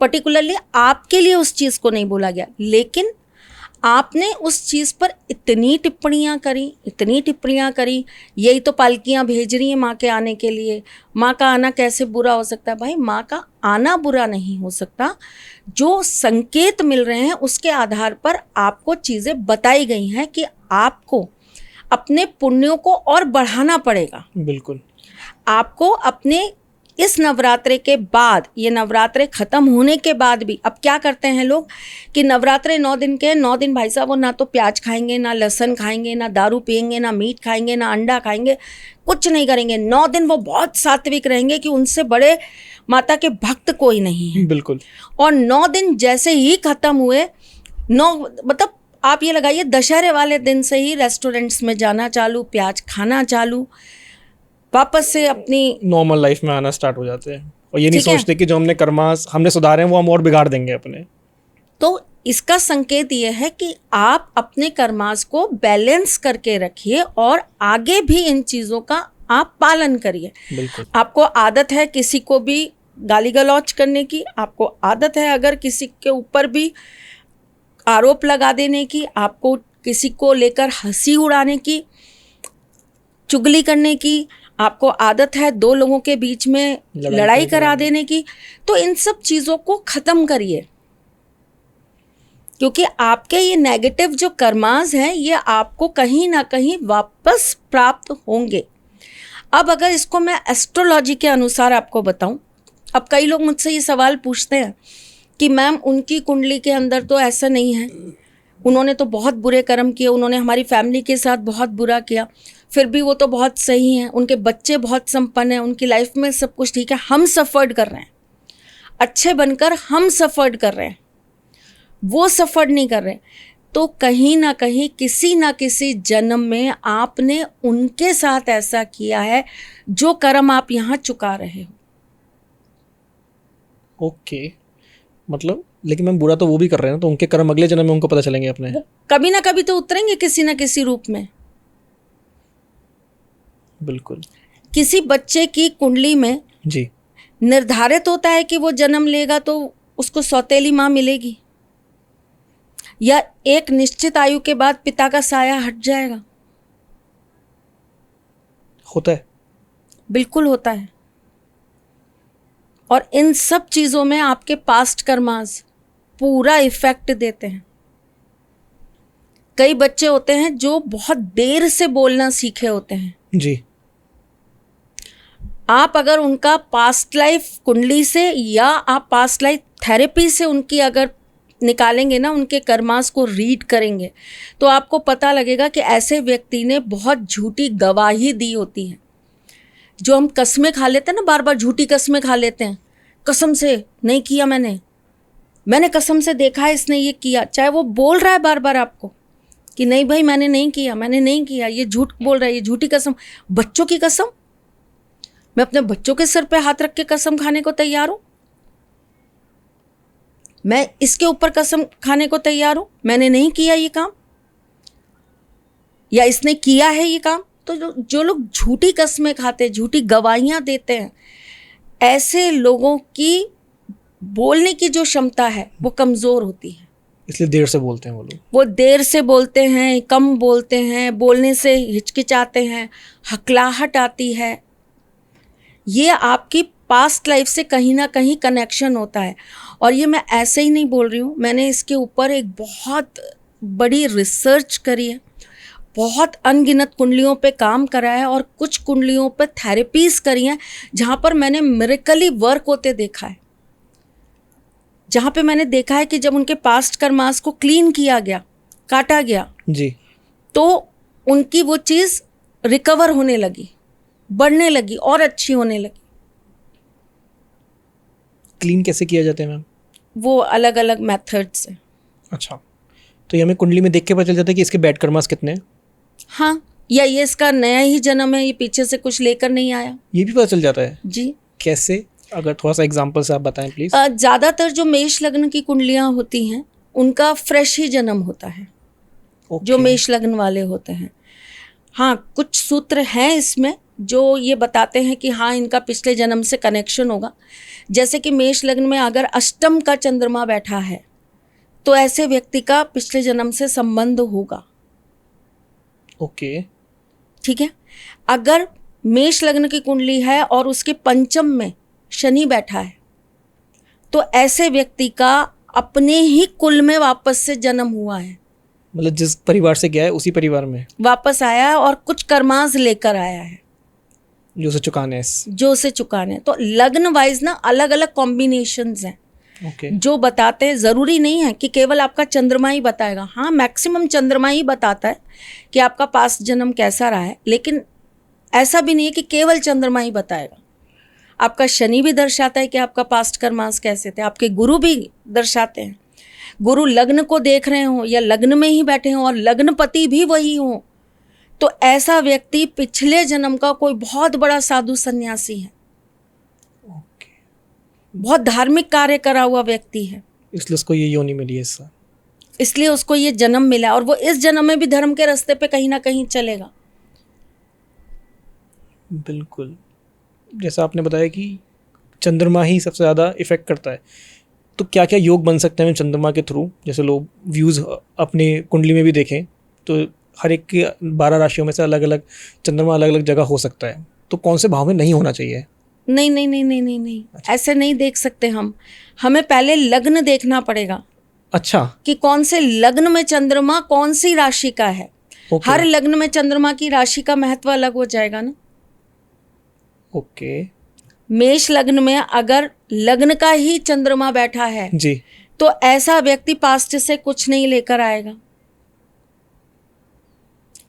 पर्टिकुलरली आपके लिए उस चीज़ को नहीं बोला गया, लेकिन आपने उस चीज़ पर इतनी टिप्पणियां करी, यही तो पालकियां भेज रही हैं माँ के आने के लिए, माँ का आना कैसे बुरा हो सकता है? भाई, माँ का आना बुरा नहीं हो सकता, जो संकेत मिल रहे हैं उसके आधार पर आपको चीज़ें बताई गई हैं कि आपको अपने पुण्यों को और बढ़ाना पड़ेगा। बिल्कुल। आपको अपने इस नवरात्रे के बाद, ये नवरात्रे ख़त्म होने के बाद भी, अब क्या करते हैं लोग कि नवरात्रे 9 दिन के 9 दिन भाई साहब वो ना तो प्याज खाएंगे, ना लहसुन खाएंगे, ना दारू पिएंगे, ना मीट खाएंगे, ना अंडा खाएंगे, कुछ नहीं करेंगे। 9 दिन वो बहुत सात्विक रहेंगे कि उनसे बड़े माता के भक्त कोई नहीं है। बिल्कुल। और 9 दिन जैसे ही ख़त्म हुए, 9 मतलब आप ये लगाइए दशहरे वाले दिन से ही रेस्टोरेंट्स में जाना चालू, प्याज खाना चालू, वापस से अपनी नॉर्मल लाइफ में आना स्टार्ट हो जाते हैं और ये नहीं ठीक है। सोचते कि जो हमने कर्मास हमने सुधारे हैं वो हम और बिगाड़ देंगे अपने। तो इसका संकेत ये है कि आप अपने कर्मास को बैलेंस करके रखिए और आगे भी इन चीज़ों का आप पालन करिए। बिल्कुल। आपको आदत है किसी को भी गाली गलौज करने की, आपको आदत है अगर किसी के ऊपर भी आरोप लगा देने की, आपको किसी को लेकर हंसी उड़ाने की, चुगली करने की, आपको आदत है 2 लोगों के बीच में लड़ाई करा देने की, तो इन सब चीज़ों को ख़त्म करिए, क्योंकि आपके ये नेगेटिव जो कर्मास हैं ये आपको कहीं ना कहीं वापस प्राप्त होंगे। अब अगर इसको मैं एस्ट्रोलॉजी के अनुसार आपको बताऊं, अब कई लोग मुझसे ये सवाल पूछते हैं कि मैम उनकी कुंडली के अंदर तो ऐसा नहीं है, उन्होंने तो बहुत बुरे कर्म किए, उन्होंने हमारी फैमिली के साथ बहुत बुरा किया, फिर भी वो तो बहुत सही हैं, उनके बच्चे बहुत संपन्न हैं, उनकी लाइफ में सब कुछ ठीक है, हम सफ़र्ड कर रहे हैं, अच्छे बनकर हम सफ़र्ड कर रहे हैं, वो सफ़र्ड नहीं कर रहे। तो कहीं ना कहीं किसी ना किसी जन्म में आपने उनके साथ ऐसा किया है जो कर्म आप यहाँ चुका रहे हो। ओके, मतलब लेकिन मैम बुरा तो वो भी कर रहे हैं ना, तो उनके कर्म अगले जन्म में उनको पता चलेंगे अपने। कभी ना कभी तो उतरेंगे किसी ना किसी रूप में। बिल्कुल। किसी बच्चे की कुंडली में जी। निर्धारित होता है कि वो जन्म लेगा तो उसको सौतेली माँ मिलेगी, या एक निश्चित आयु के बाद पिता का साया हट जाएगा। होता है। बिल्कुल होता है। और इन सब चीज़ों में आपके पास्ट कर्मास पूरा इफेक्ट देते हैं। कई बच्चे होते हैं जो बहुत देर से बोलना सीखे होते हैं जी। आप अगर उनका पास्ट लाइफ कुंडली से या आप पास्ट लाइफ थेरेपी से उनकी अगर निकालेंगे ना, उनके कर्मास को रीड करेंगे, तो आपको पता लगेगा कि ऐसे व्यक्ति ने बहुत झूठी गवाही दी होती है। जो हम कस्में खा लेते हैं ना, बार बार झूठी कस्में खा लेते हैं, कसम से नहीं किया मैंने कसम से देखा है इसने ये किया, चाहे वो बोल रहा है बार बार आपको कि नहीं भाई मैंने नहीं किया, ये झूठ बोल रहा है, ये झूठी कसम। बच्चों की कसम, मैं अपने बच्चों के सर पे हाथ रख के कसम खाने को तैयार हूं, मैं इसके ऊपर कसम खाने को तैयार हूं, मैंने नहीं किया ये काम या इसने किया है ये काम। तो जो लोग झूठी कस्में खाते, झूठी गवाहियां देते हैं, ऐसे लोगों की बोलने की जो क्षमता है वो कमज़ोर होती है, इसलिए देर से बोलते हैं वो लोग। वो देर से बोलते हैं, कम बोलते हैं, बोलने से हिचकिचाते हैं, हकलाहट आती है। ये आपकी पास्ट लाइफ से कहीं ना कहीं कनेक्शन होता है। और ये मैं ऐसे ही नहीं बोल रही हूँ, मैंने इसके ऊपर एक बहुत बड़ी रिसर्च करी है, बहुत अनगिनत कुंडलियों पे काम करा है और कुछ कुंडलियों पे थेरेपीज करी हैं जहाँ पर मैंने मिरेकली वर्क होते देखा है, जहाँ पे मैंने देखा है कि जब उनके पास्ट कर्मास को क्लीन किया गया, काटा गया जी, तो उनकी वो चीज़ रिकवर होने लगी, बढ़ने लगी और अच्छी होने लगी। क्लीन कैसे किया जाता है मैम? वो अलग अलग मेथड्स हैं। अच्छा, तो ये हमें कुंडली में देख के पता चल जाता है कि इसके बैड कर्मास कितने हैं? हाँ, या ये इसका नया ही जन्म है, ये पीछे से कुछ लेकर नहीं आया, ये भी पता चल जाता है? जी। कैसे? अगर थोड़ा सा एग्जांपल से आप बताएं प्लीज। ज़्यादातर जो मेष लग्न की कुंडलियाँ होती हैं उनका फ्रेश ही जन्म होता है, जो मेष लग्न वाले होते हैं। हाँ, कुछ सूत्र हैं इसमें जो ये बताते हैं कि हाँ इनका पिछले जन्म से कनेक्शन होगा। जैसे कि मेष लग्न में अगर अष्टम का चंद्रमा बैठा है तो ऐसे व्यक्ति का पिछले जन्म से संबंध होगा। ओके, ठीक है। अगर मेष लग्न की कुंडली है और उसके पंचम में शनि बैठा है तो ऐसे व्यक्ति का अपने ही कुल में वापस से जन्म हुआ है, मतलब जिस परिवार से गया है उसी परिवार में वापस आया है और कुछ कर्मांश लेकर आया है जो उसे चुकाने हैं। जो उसे चुकाने हैं। तो लग्न वाइज ना अलग अलग कॉम्बिनेशंस हैं ओके, जो बताते हैं। ज़रूरी नहीं है कि केवल आपका चंद्रमा ही बताएगा, हाँ मैक्सिमम चंद्रमा ही बताता है कि आपका पास्ट जन्म कैसा रहा है, लेकिन ऐसा भी नहीं है कि केवल चंद्रमा ही बताएगा। आपका शनि भी दर्शाता है कि आपका पास्ट कर्मांश कैसे थे, आपके गुरु भी दर्शाते हैं। गुरु लग्न को देख रहे हों या लग्न में ही बैठे हों और लग्नपति भी वही हों तो ऐसा व्यक्ति पिछले जन्म का कोई बहुत बड़ा साधु सन्यासी है, बहुत धार्मिक कार्य करा हुआ व्यक्ति है, इसलिए उसको ये योनि मिली है इससे, इसलिए उसको ये जन्म मिला और वो इस जन्म में भी धर्म के रास्ते पे कहीं ना कहीं चलेगा। बिल्कुल। जैसा आपने बताया कि चंद्रमा ही सबसे ज़्यादा इफेक्ट करता है, तो क्या क्या योग बन सकते हैं चंद्रमा के थ्रू? जैसे लोग व्यूज़ अपने कुंडली में भी देखें तो हर एक के 12 राशियों में से अलग अलग चंद्रमा अलग अलग जगह हो सकता है, तो कौन से भाव में नहीं होना चाहिए? नहीं नहीं नहीं नहीं नहीं नहीं, ऐसे नहीं देख सकते हम। हमें पहले लग्न देखना पड़ेगा। अच्छा, कि कौन से लग्न में चंद्रमा कौन सी राशि का है। ओके, हर लग्न में चंद्रमा की राशि का महत्व अलग हो जाएगा ना। ओके मेष लग्न में अगर लग्न का ही चंद्रमा बैठा है जी, तो ऐसा व्यक्ति पास्ट से कुछ नहीं लेकर आएगा,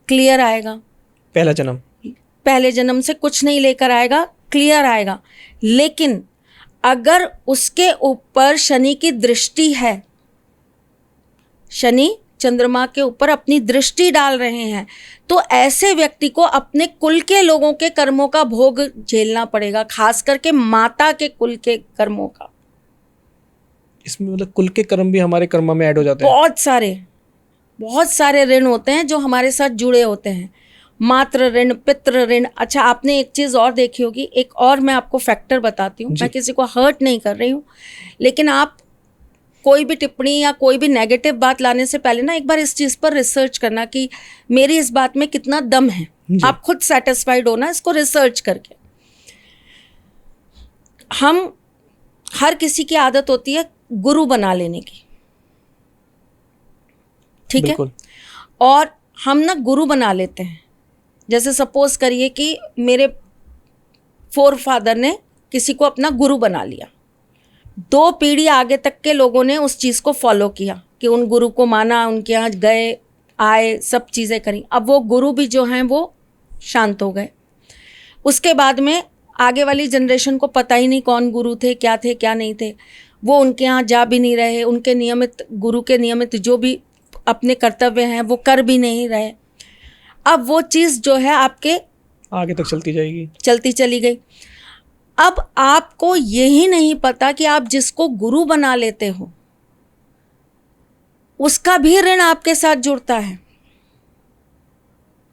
क्लियर आएगा। पहले जन्म से कुछ नहीं लेकर आएगा, क्लियर आएगा। लेकिन अगर उसके ऊपर शनि की दृष्टि है, शनि चंद्रमा के ऊपर अपनी दृष्टि डाल रहे हैं तो ऐसे व्यक्ति को अपने कुल के लोगों के कर्मों का भोग झेलना पड़ेगा, खास करके माता के कुल के कर्मों का। इसमें मतलब कुल के कर्म भी हमारे कर्म में ऐड हो जाते हैं। बहुत सारे ऋण होते हैं जो हमारे साथ जुड़े होते हैं, मातृ ऋण, पितृ ऋण। अच्छा, आपने एक चीज़ और देखी होगी, एक और मैं आपको फैक्टर बताती हूँ। मैं किसी को हर्ट नहीं कर रही हूँ, लेकिन आप कोई भी टिप्पणी या कोई भी नेगेटिव बात लाने से पहले ना एक बार इस चीज़ पर रिसर्च करना कि मेरी इस बात में कितना दम है। आप खुद सेटिस्फाइड होना इसको रिसर्च करके। हम हर किसी की आदत होती है गुरु बना लेने की, ठीक है। और हम ना गुरु बना लेते हैं। जैसे सपोज करिए कि मेरे फोरफादर ने किसी को अपना गुरु बना लिया, 2 पीढ़ी आगे तक के लोगों ने उस चीज़ को फॉलो किया कि उन गुरु को माना, उनके यहाँ गए आए, सब चीज़ें करी। अब वो गुरु भी जो हैं वो शांत हो गए। उसके बाद में आगे वाली जनरेशन को पता ही नहीं कौन गुरु थे क्या नहीं थे, वो उनके यहाँ जा भी नहीं रहे, उनके नियमित गुरु के नियमित जो भी अपने कर्तव्य हैं वो कर भी नहीं रहे। अब वो चीज़ जो है आपके आगे तक चलती चली गई। अब आपको यही नहीं पता कि आप जिसको गुरु बना लेते हो उसका भी ऋण आपके साथ जुड़ता है।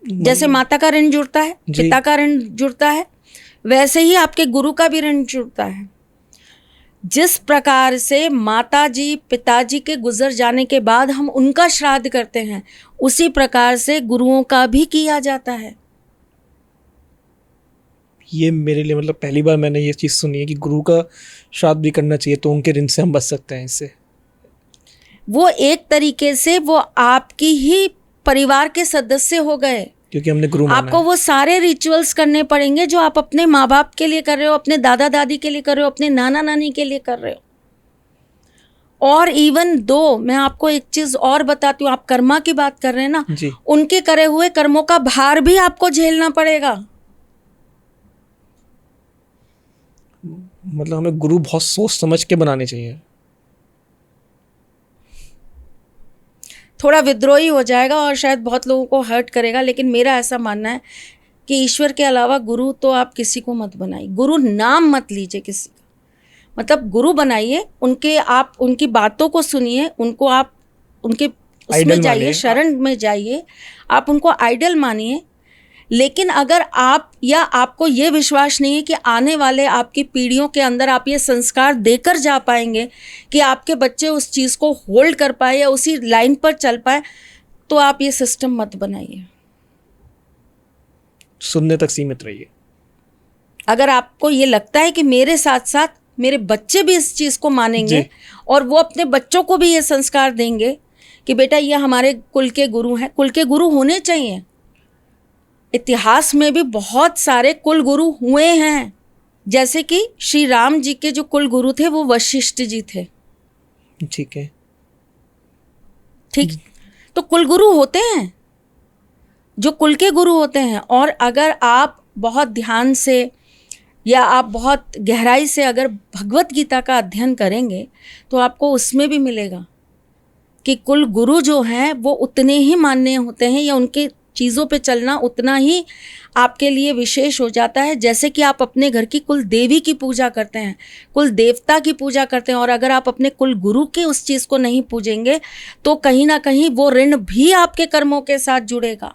जैसे माता का ऋण जुड़ता है, पिता का ऋण जुड़ता है, वैसे ही आपके गुरु का भी ऋण जुड़ता है। जिस प्रकार से माताजी पिताजी के गुजर जाने के बाद हम उनका श्राद्ध करते हैं, उसी प्रकार से गुरुओं का भी किया जाता है। ये मेरे लिए मतलब पहली बार मैंने ये चीज़ सुनी है कि गुरु का श्राद्ध भी करना चाहिए, तो उनके ऋण से हम बच सकते हैं इससे। वो एक तरीके से वो आपकी ही परिवार के सदस्य हो गए, क्योंकि हमने गुरु माना आपको है। वो सारे रिचुअल्स करने पड़ेंगे जो आप अपने माँ बाप के लिए कर रहे हो, अपने दादा दादी के लिए कर रहे हो, अपने नाना नानी के लिए कर रहे हो। और इवन दो मैं आपको एक चीज और बताती हूँ, आप कर्मा की बात कर रहे हैं ना जी। उनके करे हुए कर्मों का भार भी आपको झेलना पड़ेगा। मतलब हमें गुरु बहुत सोच समझ के बनाने चाहिए। थोड़ा विद्रोही हो जाएगा और शायद बहुत लोगों को हर्ट करेगा, लेकिन मेरा ऐसा मानना है कि ईश्वर के अलावा गुरु तो आप किसी को मत बनाइए। गुरु नाम मत लीजिए किसी का, मतलब गुरु बनाइए, आप उनकी बातों को सुनिए, उनको आप उनके उसमें जाइए, शरण में जाइए, आप उनको आइडल मानिए। लेकिन अगर आप या आपको ये विश्वास नहीं है कि आने वाले आपकी पीढ़ियों के अंदर आप ये संस्कार देकर जा पाएंगे कि आपके बच्चे उस चीज़ को होल्ड कर पाए या उसी लाइन पर चल पाए, तो आप ये सिस्टम मत बनाइए। सुनने तक सीमित रहिए। अगर आपको ये लगता है कि मेरे साथ साथ मेरे बच्चे भी इस चीज़ को मानेंगे और वो अपने बच्चों को भी ये संस्कार देंगे कि बेटा ये हमारे कुल के गुरु हैं, कुल के गुरु होने चाहिए। इतिहास में भी बहुत सारे कुल गुरु हुए हैं, जैसे कि श्री राम जी के जो कुल गुरु थे वो वशिष्ठ जी थे। ठीक है, ठीक, तो कुल गुरु होते हैं जो कुल के गुरु होते हैं। और अगर आप बहुत ध्यान से या आप बहुत गहराई से अगर भगवत गीता का अध्ययन करेंगे तो आपको उसमें भी मिलेगा कि कुल गुरु जो हैं वो उतने ही मान्य होते हैं या उनके चीज़ों पे चलना उतना ही आपके लिए विशेष हो जाता है। जैसे कि आप अपने घर की कुल देवी की पूजा करते हैं, कुल देवता की पूजा करते हैं, और अगर आप अपने कुल गुरु के उस चीज़ को नहीं पूजेंगे तो कहीं ना कहीं वो ऋण भी आपके कर्मों के साथ जुड़ेगा।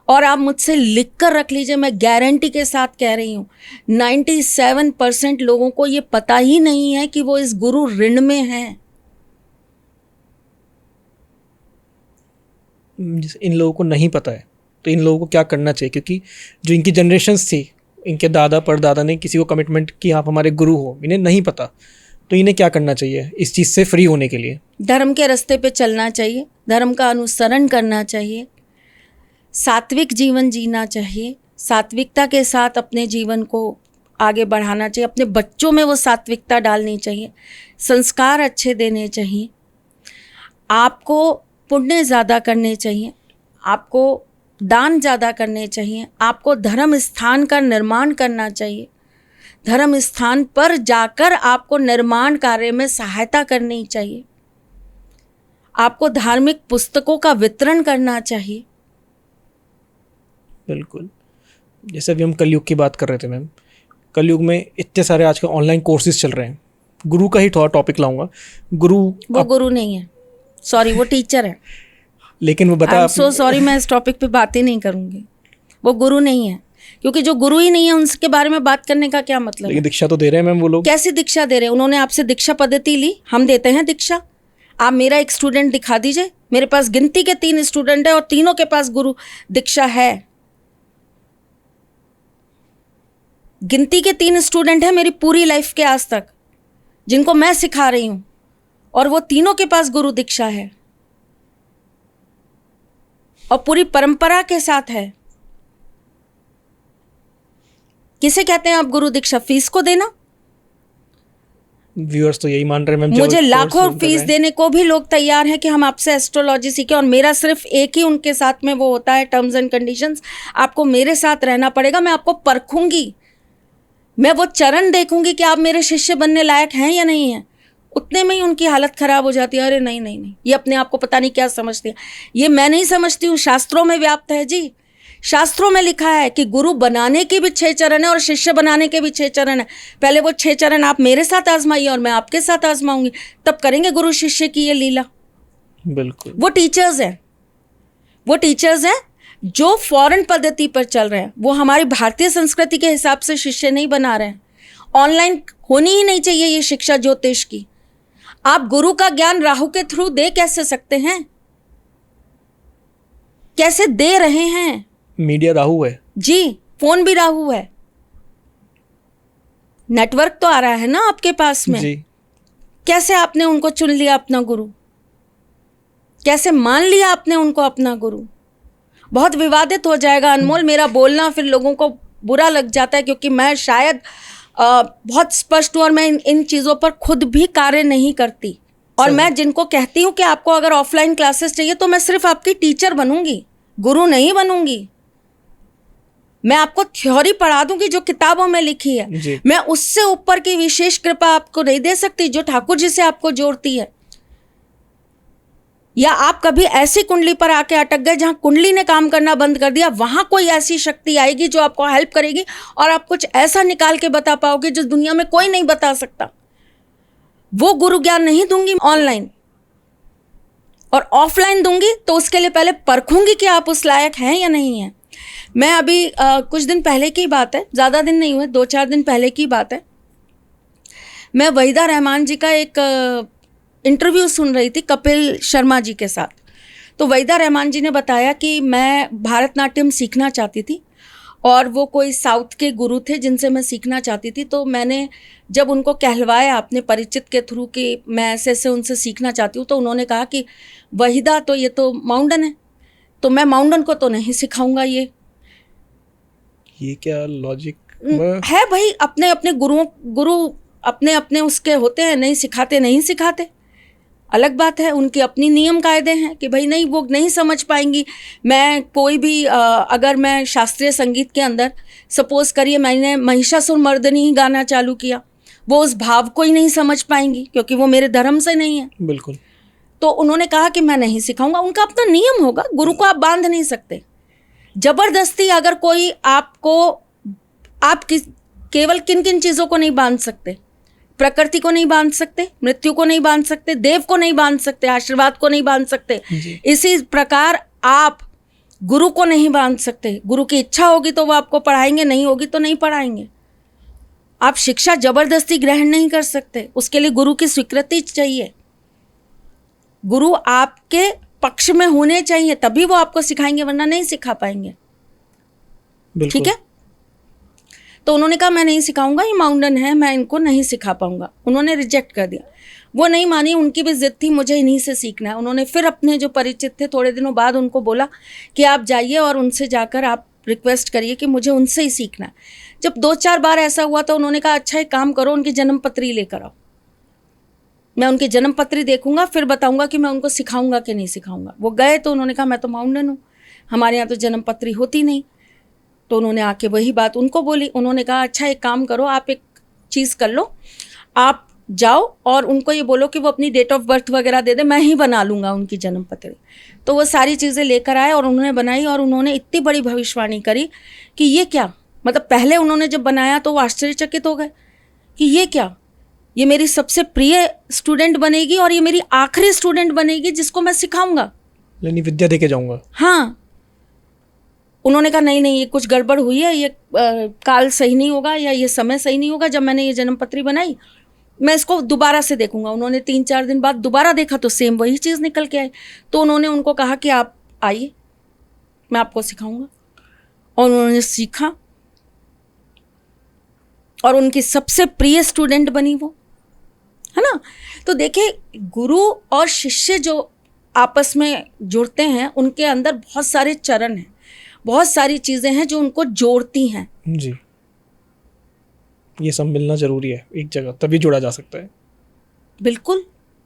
और आप मुझसे लिख कर रख लीजिए, मैं गारंटी के साथ कह रही हूँ 97% लोगों को ये पता ही नहीं है कि वो इस गुरु ऋण में हैं। इन लोगों को नहीं पता है तो इन लोगों को क्या करना चाहिए? क्योंकि जो इनकी जनरेशन्स थी, इनके दादा परदादा ने किसी को कमिटमेंट की आप हमारे गुरु हो, इन्हें नहीं पता, तो इन्हें क्या करना चाहिए इस चीज़ से फ्री होने के लिए? धर्म के रास्ते पे चलना चाहिए, धर्म का अनुसरण करना चाहिए, सात्विक जीवन जीना चाहिए, सात्विकता के साथ अपने जीवन को आगे बढ़ाना चाहिए, अपने बच्चों में वो सात्विकता डालनी चाहिए, संस्कार अच्छे देने चाहिए, आपको पुण्य ज़्यादा करने चाहिए, आपको दान ज़्यादा करने चाहिए, आपको धर्म स्थान का निर्माण करना चाहिए, धर्म स्थान पर जाकर आपको निर्माण कार्य में सहायता करनी चाहिए, आपको धार्मिक पुस्तकों का वितरण करना चाहिए। बिल्कुल, जैसे अभी हम कलयुग की बात कर रहे थे मैम, कलयुग में इतने सारे आजकल ऑनलाइन कोर्सेज चल रहे हैं। गुरु का ही थोड़ा टॉपिक लाऊंगा। गुरु गुरु नहीं है, सॉरी, वो टीचर है। लेकिन वो बता, सो सॉरी, मैं इस टॉपिक पे बात ही नहीं करूंगी। वो गुरु नहीं है, क्योंकि जो गुरु ही नहीं है उनके बारे में बात करने का क्या मतलब? लेकिन दीक्षा तो दे रहे हैं मैम वो लोग। कैसी दीक्षा दे रहे हैं? उन्होंने आपसे दीक्षा पद्धति ली, हम देते हैं दीक्षा। आप मेरा एक स्टूडेंट दिखा दीजिए, मेरे पास गिनती के 3 स्टूडेंट है और तीनों के पास गुरु दीक्षा है। गिनती के 3 स्टूडेंट है मेरी पूरी लाइफ के आज तक, जिनको मैं सिखा रही हूँ, और वो तीनों के पास गुरु दीक्षा है और पूरी परंपरा के साथ है। किसे कहते हैं आप गुरु दीक्षा? फीस को देना? व्यूअर्स तो यही मान रहे हैं मैम। मुझे लाखों फीस देने को भी लोग तैयार हैं कि हम आपसे एस्ट्रोलॉजी सीखें, और मेरा सिर्फ एक ही उनके साथ में वो होता है टर्म्स एंड कंडीशंस। आपको मेरे साथ रहना पड़ेगा, मैं आपको परखूंगी मैं वो चरण देखूंगी कि आप मेरे शिष्य बनने लायक हैं या नहीं हैं, उतने में ही उनकी हालत खराब हो जाती है। अरे नहीं नहीं नहीं, ये अपने आप को पता नहीं क्या समझती है। ये मैं नहीं समझती हूँ, शास्त्रों में व्याप्त है जी। शास्त्रों में लिखा है कि गुरु बनाने के भी 6 चरण है और शिष्य बनाने के भी 6 चरण है। पहले वो 6 चरण आप मेरे साथ आजमाइए और मैं आपके साथ आजमाऊंगी, तब करेंगे गुरु शिष्य की ये लीला। बिल्कुल। वो टीचर्स हैं, वो टीचर्स हैं जो फॉरेन पद्धति पर चल रहे हैं। वो हमारी भारतीय संस्कृति के हिसाब से शिष्य नहीं बना रहे हैं। ऑनलाइन होनी ही नहीं चाहिए ये शिक्षा ज्योतिष की। आप गुरु का ज्ञान राहु के थ्रू दे कैसे सकते हैं? कैसे दे रहे हैं? मीडिया राहु है जी, फोन भी राहु है। नेटवर्क तो आ रहा है ना आपके पास में जी। कैसे आपने उनको चुन लिया अपना गुरु? कैसे मान लिया आपने उनको अपना गुरु? बहुत विवादित हो जाएगा अनमोल मेरा बोलना, फिर लोगों को बुरा लग जाता है क्योंकि मैं शायद बहुत स्पष्ट हूँ और मैं इन चीज़ों पर खुद भी कार्य नहीं करती। और मैं जिनको कहती हूँ कि आपको अगर ऑफलाइन क्लासेस चाहिए तो मैं सिर्फ आपकी टीचर बनूंगी, गुरु नहीं बनूंगी। मैं आपको थ्योरी पढ़ा दूंगी जो किताबों में लिखी है। मैं उससे ऊपर की विशेष कृपा आपको नहीं दे सकती जो ठाकुर जी से आपको जोड़ती है। या आप कभी ऐसी कुंडली पर आके अटक गए जहां कुंडली ने काम करना बंद कर दिया, वहां कोई ऐसी शक्ति आएगी जो आपको हेल्प करेगी और आप कुछ ऐसा निकाल के बता पाओगे जो दुनिया में कोई नहीं बता सकता। वो गुरु ज्ञान नहीं दूंगी ऑनलाइन, और ऑफलाइन दूंगी तो उसके लिए पहले परखूंगी कि आप उस लायक हैं या नहीं हैं। मैं अभी कुछ दिन पहले की बात है, ज़्यादा दिन नहीं हुए, 2-4 दिन पहले की बात है, मैं वहीदा रहमान जी का एक इंटरव्यू सुन रही थी कपिल शर्मा जी के साथ। तो वहीदा रहमान जी ने बताया कि मैं भरतनाट्यम सीखना चाहती थी और वो कोई साउथ के गुरु थे जिनसे मैं सीखना चाहती थी। तो मैंने जब उनको कहलवाया अपने परिचित के थ्रू कि मैं ऐसे ऐसे उनसे सीखना चाहती हूँ, तो उन्होंने कहा कि वहीदा तो ये तो माउंडन है, तो मैं माउंडन को तो नहीं सिखाऊंगा। ये क्या लॉजिक है भाई? अपने अपने गुरु अपने अपने उसके होते हैं, नहीं सिखाते नहीं सिखाते, अलग बात है। उनके अपनी नियम कायदे हैं कि भाई नहीं, वो नहीं समझ पाएंगी। मैं कोई भी अगर मैं शास्त्रीय संगीत के अंदर सपोज करिए मैंने महिषासुर मर्दनी ही गाना चालू किया, वो उस भाव को ही नहीं समझ पाएंगी क्योंकि वो मेरे धर्म से नहीं है। बिल्कुल। तो उन्होंने कहा कि मैं नहीं सिखाऊंगा। उनका अपना नियम होगा, गुरु को आप बांध नहीं सकते। जबरदस्ती अगर कोई आपको, आप केवल किन किन चीज़ों को नहीं बांध सकते? प्रकृति को नहीं बांध सकते, मृत्यु को नहीं बांध सकते, देव को नहीं बांध सकते, आशीर्वाद को नहीं बांध सकते। इसी प्रकार आप गुरु को नहीं बांध सकते। गुरु की इच्छा होगी तो वो आपको पढ़ाएंगे, नहीं होगी तो नहीं पढ़ाएंगे। आप शिक्षा जबरदस्ती ग्रहण नहीं कर सकते, उसके लिए गुरु की स्वीकृति चाहिए। गुरु आपके पक्ष में होने चाहिए, तभी वो आपको सिखाएंगे, वरना नहीं सिखा पाएंगे। ठीक है? तो उन्होंने कहा मैं नहीं सिखाऊंगा, ये माउंडन है, मैं इनको नहीं सिखा पाऊंगा। उन्होंने रिजेक्ट कर दिया, वो नहीं मानी। उनकी भी जिद थी मुझे इन्हीं से सीखना है। उन्होंने फिर अपने जो परिचित थे थोड़े दिनों बाद उनको बोला कि आप जाइए और उनसे जाकर आप रिक्वेस्ट करिए कि मुझे उनसे ही सीखना है। जब 2-4 बार ऐसा हुआ तो उन्होंने कहा अच्छा एक काम करो, उनकी जन्म पत्री लेकर आओ, मैं उनकी जन्म पत्री देखूंगा, फिर बताऊंगा कि मैं उनको सिखाऊंगा कि नहीं सिखाऊंगा। वो गए तो उन्होंने कहा मैं तो माउंडन हूँ, हमारे यहाँ तो जन्म पत्री होती नहीं। तो उन्होंने आके वही बात उनको बोली। उन्होंने कहा अच्छा एक काम करो, आप एक चीज़ कर लो, आप जाओ और उनको ये बोलो कि वो अपनी डेट ऑफ बर्थ वगैरह दे दे, मैं ही बना लूँगा उनकी जन्म पत्री। तो वो सारी चीज़ें लेकर आए और उन्होंने बनाई और उन्होंने इतनी बड़ी भविष्यवाणी करी कि ये क्या, मतलब पहले उन्होंने जब बनाया तो वो आश्चर्यचकित हो गए कि ये क्या, ये मेरी सबसे प्रिय स्टूडेंट बनेगी और ये मेरी आखिरी स्टूडेंट बनेगी जिसको मैं सिखाऊंगा, यानी विद्या दे के जाऊँगा। हाँ। उन्होंने कहा नहीं नहीं, ये कुछ गड़बड़ हुई है, ये काल सही नहीं होगा या ये समय सही नहीं होगा। जब मैंने ये जन्म पत्री बनाई मैं इसको दोबारा से देखूंगा। उन्होंने 3-4 दिन बाद दोबारा देखा तो सेम वही चीज़ निकल के आई। तो उन्होंने उनको कहा कि आप आइए, मैं आपको सिखाऊंगा। और उन्होंने सीखा और उनकी सबसे प्रिय स्टूडेंट बनी वो, है ना। तो देखिए, गुरु और शिष्य जो आपस में जुड़ते हैं उनके अंदर बहुत सारे चरण हैं, बहुत सारी चीज़ें हैं जो उनको जोड़ती हैं। जी, ये सब मिलना जरूरी है एक जगह, तभी जोड़ा जा सकता है। बिल्कुल।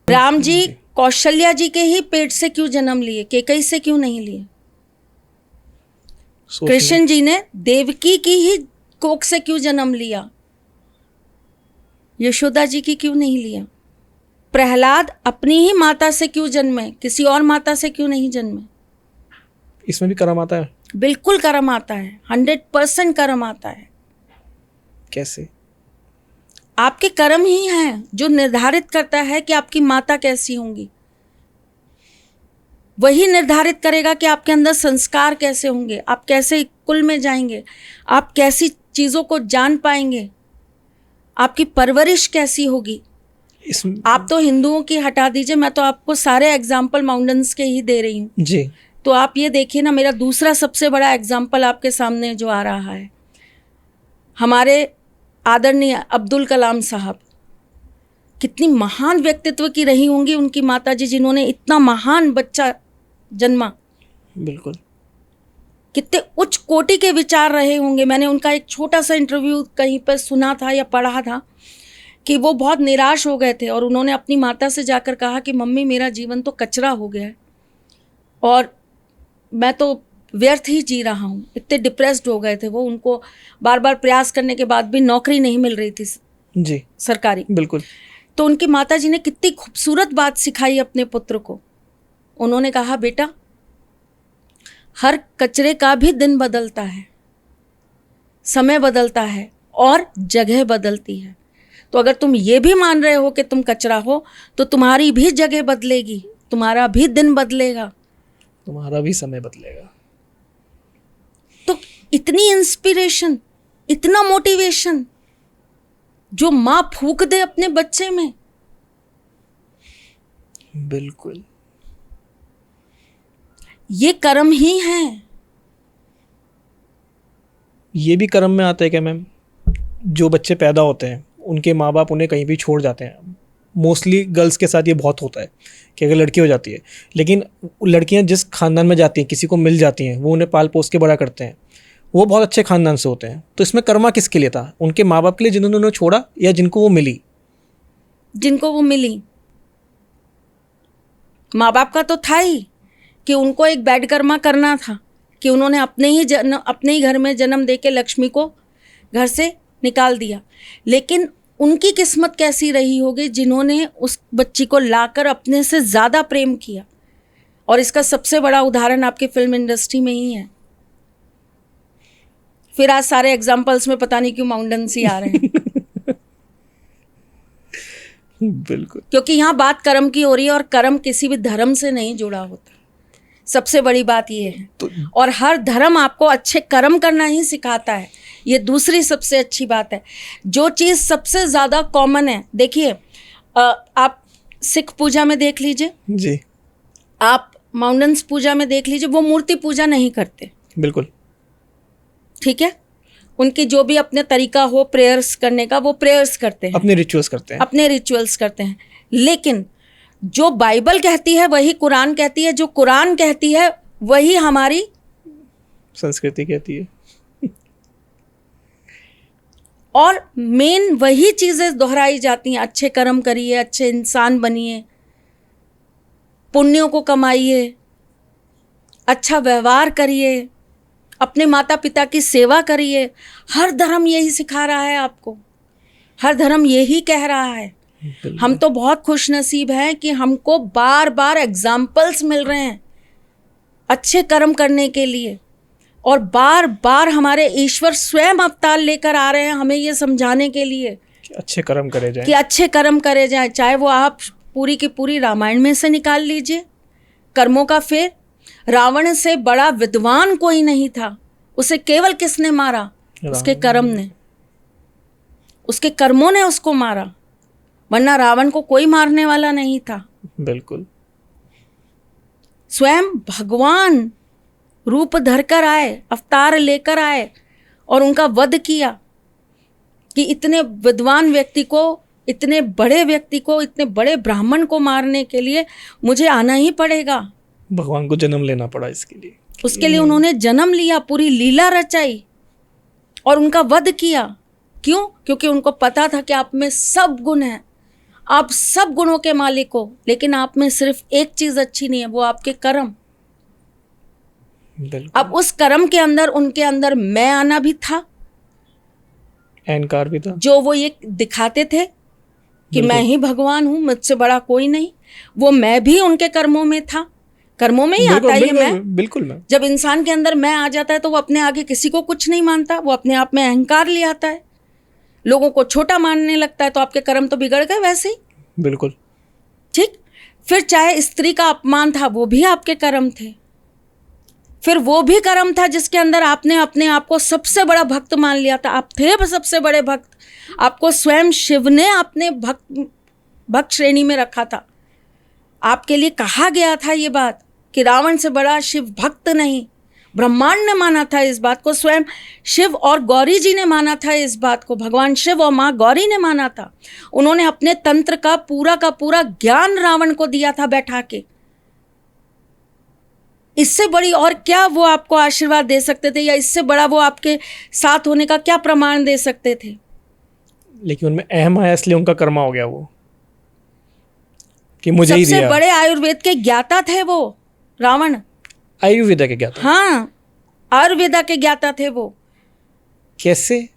राम जी कौशल्या जी के ही पेट से क्यों जन्म लिए, कैकेयी से क्यों नहीं लिए? कृष्ण जी ने देवकी की ही कोख से क्यों जन्म लिया? यशोदा जी की क्यों नहीं लिया? प्रहलाद अपनी ही माता से क्यों जन्मे, किसी और माता से क्यों नहीं जन्मे? इसमें भी कर्म आता है? बिल्कुल कर्म आता है, 100% कर्म आता है। कैसे? आपके कर्म ही हैं जो निर्धारित करता है कि आपकी माता कैसी होंगी। वही निर्धारित करेगा कि आपके अंदर संस्कार कैसे होंगे, आप कैसे कुल में जाएंगे, आप कैसी चीज़ों को जान पाएंगे, आपकी परवरिश कैसी होगी। आप तो हिंदुओं की हटा दीजिए, मैं तो आपको सारे एग्जाम्पल माउंटेन्स के ही दे रही हूँ जी। तो आप ये देखिए ना, मेरा दूसरा सबसे बड़ा एग्जाम्पल आपके सामने जो आ रहा है, हमारे आदरणीय अब्दुल कलाम साहब, कितनी महान व्यक्तित्व की रही होंगी उनकी माताजी, जिन्होंने इतना महान बच्चा जन्मा। बिल्कुल। कितने उच्च कोटि के विचार रहे होंगे। मैंने उनका एक छोटा सा इंटरव्यू कहीं पर सुना था या पढ़ा था कि वो बहुत निराश हो गए थे और उन्होंने अपनी माता से जाकर कहा कि मम्मी मेरा जीवन तो कचरा हो गया है और मैं तो व्यर्थ ही जी रहा हूँ। इतने डिप्रेस्ड हो गए थे वो, उनको बार बार प्रयास करने के बाद भी नौकरी नहीं मिल रही थी जी सरकारी। बिल्कुल। तो उनकी माता जी ने कितनी खूबसूरत बात सिखाई अपने पुत्र को। उन्होंने कहा, बेटा हर कचरे का भी दिन बदलता है, समय बदलता है और जगह बदलती है। तो अगर तुम ये भी मान रहे हो कि तुम कचरा हो तो तुम्हारी भी जगह बदलेगी, तुम्हारा भी दिन बदलेगा, तुम्हारा भी समय बदलेगा। तो इतनी इंस्पिरेशन, इतना मोटिवेशन जो माँ फूंक दे अपने बच्चे में। बिल्कुल। ये कर्म ही हैं। ये भी कर्म में आता है क्या मैम? जो बच्चे पैदा होते हैं उनके माँ बाप उन्हें कहीं भी छोड़ जाते हैं। मोस्टली गर्ल्स के साथ ये बहुत होता है कि अगर लड़की हो जाती है, लेकिन लड़कियां जिस खानदान में जाती हैं, किसी को मिल जाती हैं, वो उन्हें पाल पोस के बड़ा करते हैं, वो बहुत अच्छे खानदान से होते हैं। तो इसमें कर्मा किसके लिए था? उनके माँ बाप के लिए जिन्होंने उन्हें छोड़ा या जिनको वो मिली? जिनको वो मिली। माँ बाप का तो था ही कि उनको एक बैड कर्मा करना था कि उन्होंने अपने ही घर में जन्म देके लक्ष्मी को घर से निकाल दिया। लेकिन उनकी किस्मत कैसी रही होगी जिन्होंने उस बच्ची को लाकर अपने से ज़्यादा प्रेम किया। और इसका सबसे बड़ा उदाहरण आपकी फिल्म इंडस्ट्री में ही है। फिर आज सारे एग्जाम्पल्स में पता नहीं क्यों माउंटेन्स ही आ रहे हैं। बिल्कुल। क्योंकि यहाँ बात कर्म की हो रही है और कर्म किसी भी धर्म से नहीं जुड़ा होता। सबसे बड़ी बात ये है। और हर धर्म आपको अच्छे कर्म करना ही सिखाता है, ये दूसरी सबसे अच्छी बात है। जो चीज़ सबसे ज़्यादा कॉमन है, देखिए आप सिख पूजा में देख लीजिए जी, आप माउंटेन्स पूजा में देख लीजिए, वो मूर्ति पूजा नहीं करते। बिल्कुल। ठीक है, उनकी जो भी अपने तरीका हो प्रेयर्स करने का, वो प्रेयर्स करते हैं, अपने रिचुअल्स करते हैं, अपने रिचुअल्स करते हैं। लेकिन जो बाइबल कहती है वही कुरान कहती है, जो कुरान कहती है वही हमारी संस्कृति कहती है। और मेन वही चीज़ें दोहराई जाती हैं। अच्छे कर्म करिए, अच्छे इंसान बनिए, पुण्यों को कमाइए, अच्छा व्यवहार करिए, अपने माता पिता की सेवा करिए। हर धर्म यही सिखा रहा है आपको, हर धर्म यही कह रहा है। हम तो बहुत खुशनसीब हैं कि हमको बार बार एग्जाम्पल्स मिल रहे हैं अच्छे कर्म करने के लिए, और बार बार हमारे ईश्वर स्वयं अवतार लेकर आ रहे हैं हमें ये समझाने के लिए कि अच्छे कर्म करे जाएं, कि अच्छे कर्म करे जाएं। चाहे वो आप पूरी की पूरी रामायण में से निकाल लीजिए कर्मों का फेर। रावण से बड़ा विद्वान कोई नहीं था, उसे केवल किसने मारा? उसके कर्म ने, उसके कर्मों ने उसको मारा, वरना रावण को कोई मारने वाला नहीं था। बिल्कुल। स्वयं भगवान रूप धरकर आए, अवतार लेकर आए और उनका वध किया कि इतने विद्वान व्यक्ति को, इतने बड़े व्यक्ति को, इतने बड़े ब्राह्मण को मारने के लिए मुझे आना ही पड़ेगा। भगवान को जन्म लेना पड़ा इसके लिए। उसके लिए उन्होंने जन्म लिया, पूरी लीला रचाई और उनका वध किया। क्यों? क्योंकि उनको पता था कि आप में सब गुण हैं, आप सब गुणों के मालिक हो, लेकिन आप में सिर्फ एक चीज़ अच्छी नहीं है, वो आपके कर्म। अब उस कर्म के अंदर उनके अंदर मैं आना भी था, अहंकार भी था, जो वो ये दिखाते थे कि मैं ही भगवान हूँ, मुझसे बड़ा कोई नहीं। वो मैं भी उनके कर्मों में था, कर्मों में ही आता है ये मैं। बिल्कुल मैम। जब इंसान के अंदर मैं आ जाता है तो वो अपने आगे किसी को कुछ नहीं मानता, वो अपने आप में अहंकार ले आता है, लोगों को छोटा मानने लगता है, तो आपके कर्म तो बिगड़ गए वैसे ही। बिल्कुल ठीक। फिर चाहे स्त्री का अपमान था, वो भी आपके कर्म थे। फिर वो भी कर्म था जिसके अंदर आपने अपने आप को सबसे बड़ा भक्त मान लिया था। आप थे सबसे बड़े भक्त, आपको स्वयं शिव ने अपने भक्त श्रेणी में रखा था। आपके लिए कहा गया था ये बात कि रावण से बड़ा शिव भक्त नहीं। ब्रह्मांड ने माना था इस बात को, स्वयं शिव और गौरी जी ने माना था इस बात को, भगवान शिव और माँ गौरी ने माना था। उन्होंने अपने तंत्र का पूरा ज्ञान रावण को दिया था बैठा के। इससे बड़ी और क्या वो आपको आशीर्वाद दे सकते थे, या इससे बड़ा वो आपके साथ होने का क्या प्रमाण दे सकते थे? लेकिन उनमें अहम आया इसलिए उनका कर्मा हो गया वो, कि मुझे ही दिया। सबसे बड़े आयुर्वेद के ज्ञाता थे वो रावण। आयुर्वेदा के ज्ञाता? हाँ, आयुर्वेदा के ज्ञाता थे वो। कैसे?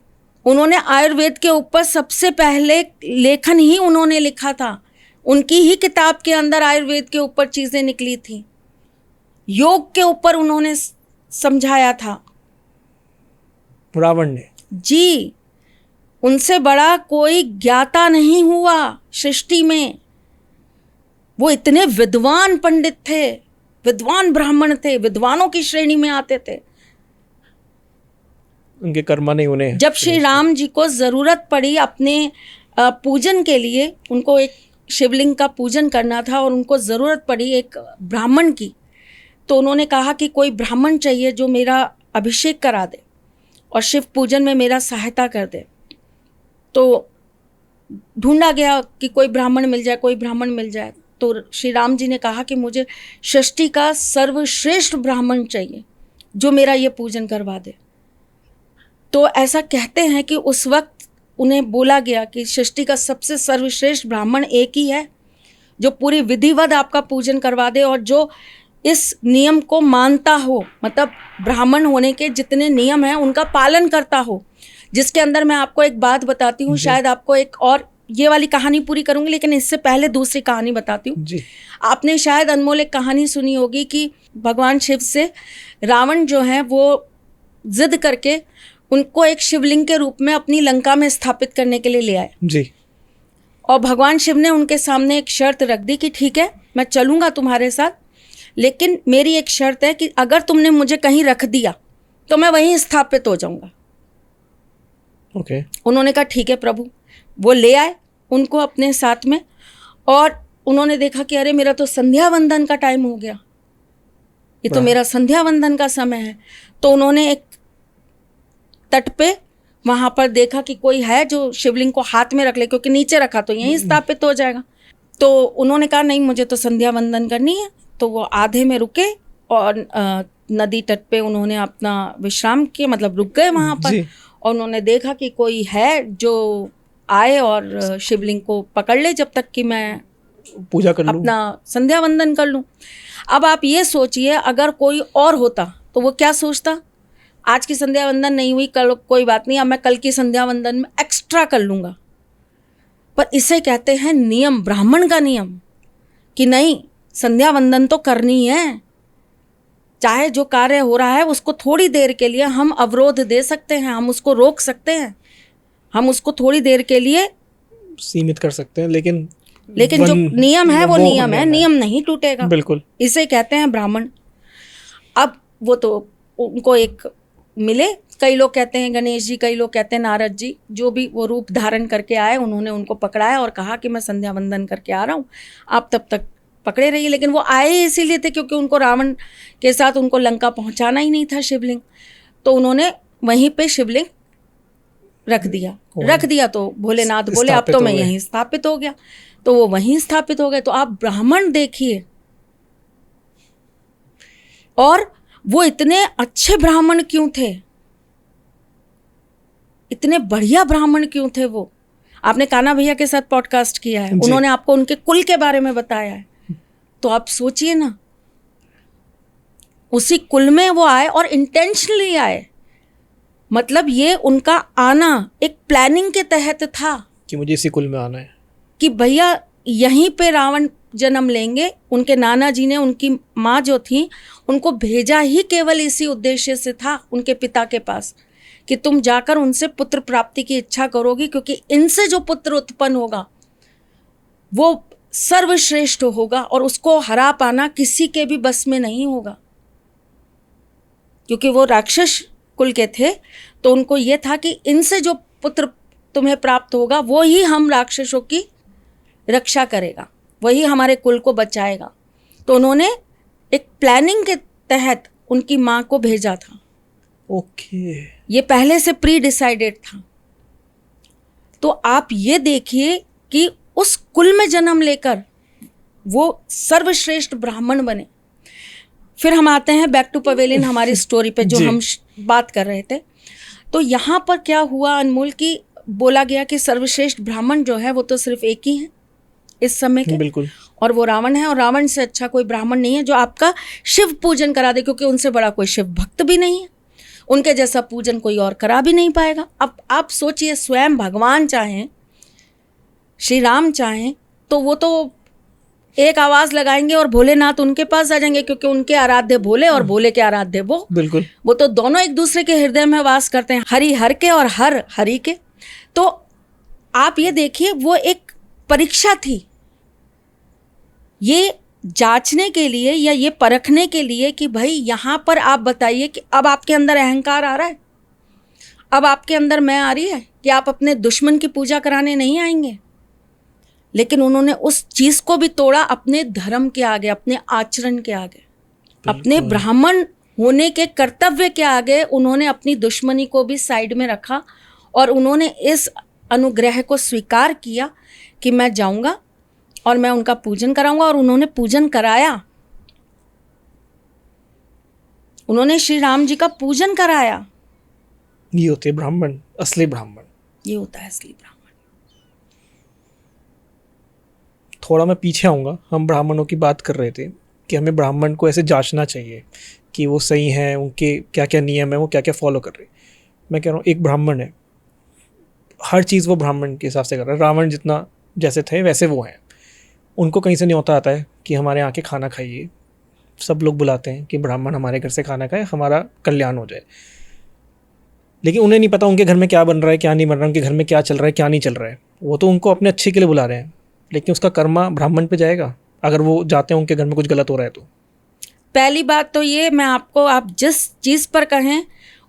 उन्होंने आयुर्वेद के ऊपर सबसे पहले लेखन ही उन्होंने लिखा था। उनकी ही किताब के अंदर आयुर्वेद के ऊपर चीजें निकली थी। योग के ऊपर उन्होंने समझाया था रावण ने। जी, उनसे बड़ा कोई ज्ञाता नहीं हुआ सृष्टि में। वो इतने विद्वान पंडित थे, विद्वान ब्राह्मण थे, विद्वानों की श्रेणी में आते थे। उनके कर्मा नहीं उन्हें। जब श्री राम जी को जरूरत पड़ी अपने पूजन के लिए, उनको एक शिवलिंग का पूजन करना था और उनको जरूरत पड़ी एक ब्राह्मण की, तो उन्होंने कहा कि कोई ब्राह्मण चाहिए जो मेरा अभिषेक करा दे और शिव पूजन में मेरा सहायता कर दे। तो ढूंढा गया कि कोई ब्राह्मण मिल जाए, कोई ब्राह्मण मिल जाए। तो श्री राम जी ने कहा कि मुझे सृष्टि का सर्वश्रेष्ठ ब्राह्मण चाहिए जो मेरा ये पूजन करवा दे। तो ऐसा कहते हैं कि उस वक्त उन्हें बोला गया कि सृष्टि का सबसे सर्वश्रेष्ठ ब्राह्मण एक ही है जो पूरी विधिवत आपका पूजन करवा दे और जो इस नियम को मानता हो, मतलब ब्राह्मण होने के जितने नियम हैं उनका पालन करता हो। जिसके अंदर मैं आपको एक बात बताती हूँ, शायद आपको एक और, ये वाली कहानी पूरी करूंगी लेकिन इससे पहले दूसरी कहानी बताती हूँ। आपने शायद अनमोल एक कहानी सुनी होगी कि भगवान शिव से रावण जो है वो जिद करके उनको एक शिवलिंग के रूप में अपनी लंका में स्थापित करने के लिए ले आए जी। और भगवान शिव ने उनके सामने एक शर्त रख दी कि ठीक है, मैं चलूंगा तुम्हारे साथ, लेकिन मेरी एक शर्त है कि अगर तुमने मुझे कहीं रख दिया तो मैं वहीं स्थापित हो जाऊंगा। ओके। उन्होंने कहा ठीक है प्रभु। वो ले आए उनको अपने साथ में और उन्होंने देखा कि अरे मेरा तो संध्या वंदन का टाइम हो गया, ये तो मेरा संध्या वंदन का समय है। तो उन्होंने एक तट पे वहां पर देखा कि कोई है जो शिवलिंग को हाथ में रख ले, क्योंकि नीचे रखा तो यहीं स्थापित हो जाएगा। तो उन्होंने कहा नहीं, मुझे तो संध्या वंदन करनी है। तो वो आधे में रुके और नदी तट पे उन्होंने अपना विश्राम किया, मतलब रुक गए वहां पर। और उन्होंने देखा कि कोई है जो आए और शिवलिंग को पकड़ ले जब तक कि मैं पूजा कर लूं, अपना संध्या वंदन कर लूं। अब आप ये सोचिए अगर कोई और होता तो वो क्या सोचता, आज की संध्या वंदन नहीं हुई, कल कोई बात नहीं, अब मैं कल की संध्या वंदन में एक्स्ट्रा कर लूंगा। पर इसे कहते हैं नियम, ब्राह्मण का नियम, कि नहीं, संध्या वंदन तो करनी है। चाहे जो कार्य हो रहा है उसको थोड़ी देर के लिए हम अवरोध दे सकते हैं, हम उसको रोक सकते हैं, हम उसको थोड़ी देर के लिए सीमित कर सकते हैं, लेकिन जो नियम है वो नियम है, नियम नहीं टूटेगा। बिल्कुल, इसे कहते हैं ब्राह्मण। अब वो तो उनको एक मिले, कई लोग कहते हैं गणेश जी, कई लोग कहते हैं नारद जी, जो भी वो रूप धारण करके आए, उन्होंने उनको पकड़ाया और कहा कि मैं संध्या वंदन करके आ रहा हूँ, आप तब तक पकड़े रहिए। लेकिन वो आए इसीलिए थे क्योंकि उनको रावण के साथ उनको लंका पहुंचाना ही नहीं था शिवलिंग। तो उन्होंने वहीं पे शिवलिंग रख दिया तो भोलेनाथ बोले अब तो मैं यहीं स्थापित हो गया। तो वो वहीं स्थापित हो गए। तो आप ब्राह्मण देखिए, और वो इतने अच्छे ब्राह्मण क्यों थे, इतने बढ़िया ब्राह्मण क्यों थे वो। आपने कान्हा भैया के साथ पॉडकास्ट किया है, उन्होंने आपको उनके कुल के बारे में बताया है। तो आप सोचिए ना, उसी कुल में वो आए और इंटेंशनली आए, मतलब ये उनका आना एक प्लानिंग के तहत था कि मुझे इसी कुल में आना है, कि भैया यहीं पे रावण जन्म लेंगे। उनके नाना जी ने, उनकी माँ जो थी, उनको भेजा ही केवल इसी उद्देश्य से था उनके पिता के पास कि तुम जाकर उनसे पुत्र प्राप्ति की इच्छा करोगी, क्योंकि इनसे जो पुत्र उत्पन्न होगा वो सर्वश्रेष्ठ होगा और उसको हरा पाना किसी के भी बस में नहीं होगा। क्योंकि वो राक्षस कुल के थे, तो उनको ये था कि इनसे जो पुत्र तुम्हें प्राप्त होगा वो ही हम राक्षसों की रक्षा करेगा, वही हमारे कुल को बचाएगा। तो उन्होंने एक प्लानिंग के तहत उनकी माँ को भेजा था। ओके। ये पहले से प्री डिसाइडेड था। तो आप ये देखिए कि उस कुल में जन्म लेकर वो सर्वश्रेष्ठ ब्राह्मण बने। फिर हम आते हैं बैक टू पवेलियन, हमारी स्टोरी पे जो हम बात कर रहे थे। तो यहाँ पर क्या हुआ अनमोल, कि बोला गया कि सर्वश्रेष्ठ ब्राह्मण जो है वो तो सिर्फ एक ही है इस समय के, बिल्कुल, और वो रावण है। और रावण से अच्छा कोई ब्राह्मण नहीं है जो आपका शिव पूजन करा दे, क्योंकि उनसे बड़ा कोई शिव भक्त भी नहीं है, उनके जैसा पूजन कोई और करा भी नहीं पाएगा। अब आप सोचिए, स्वयं भगवान चाहें, श्री राम चाहें, तो वो तो एक आवाज लगाएंगे और भोलेनाथ उनके पास आ जाएंगे, क्योंकि उनके आराध्य भोले और भोले के आराध्य वो। बिल्कुल, वो तो दोनों एक दूसरे के हृदय में वास करते हैं, हरि हर के और हर हरि के। तो आप ये देखिए, वो एक परीक्षा थी, ये जांचने के लिए या ये परखने के लिए कि भाई यहाँ पर आप बताइए कि अब आपके अंदर अहंकार आ रहा है, अब आपके अंदर मैं आ रही है कि आप अपने दुश्मन की पूजा कराने नहीं आएंगे। लेकिन उन्होंने उस चीज को भी तोड़ा अपने धर्म के आगे, अपने आचरण के आगे, अपने ब्राह्मण होने के कर्तव्य के आगे उन्होंने अपनी दुश्मनी को भी साइड में रखा और उन्होंने इस अनुग्रह को स्वीकार किया कि मैं जाऊंगा और मैं उनका पूजन कराऊंगा। और उन्होंने पूजन कराया, उन्होंने श्री राम जी का पूजन कराया। ये होते हैं ब्राह्मण, असली ब्राह्मण। ये होता है असली ब्राह्मण। थोड़ा मैं पीछे आऊँगा, हम ब्राह्मणों की बात कर रहे थे कि हमें ब्राह्मण को ऐसे जांचना चाहिए कि वो सही हैं, उनके क्या क्या नियम है, वो क्या क्या फॉलो कर रहे हैं। मैं कह रहा हूँ एक ब्राह्मण है, हर चीज़ वो ब्राह्मण के हिसाब से कर रहा है। रावण जितना जैसे थे वैसे वो हैं, उनको कहीं से न्योता आता है कि हमारे यहाँ के खाना खाइए। सब लोग बुलाते हैं कि ब्राह्मण हमारे घर से खाना खाए, हमारा कल्याण हो जाए। लेकिन उन्हें नहीं पता उनके घर में क्या बन रहा है, क्या नहीं बन रहा है, उनके घर में क्या चल रहा है, क्या नहीं चल रहा है। वो तो उनको अपने अच्छे के लिए बुला रहे हैं, लेकिन उसका कर्मा ब्राह्मण पे जाएगा अगर वो जाते हैं उनके घर में कुछ गलत हो रहा है। तो पहली बात तो ये, मैं आपको, आप जिस चीज़ पर कहें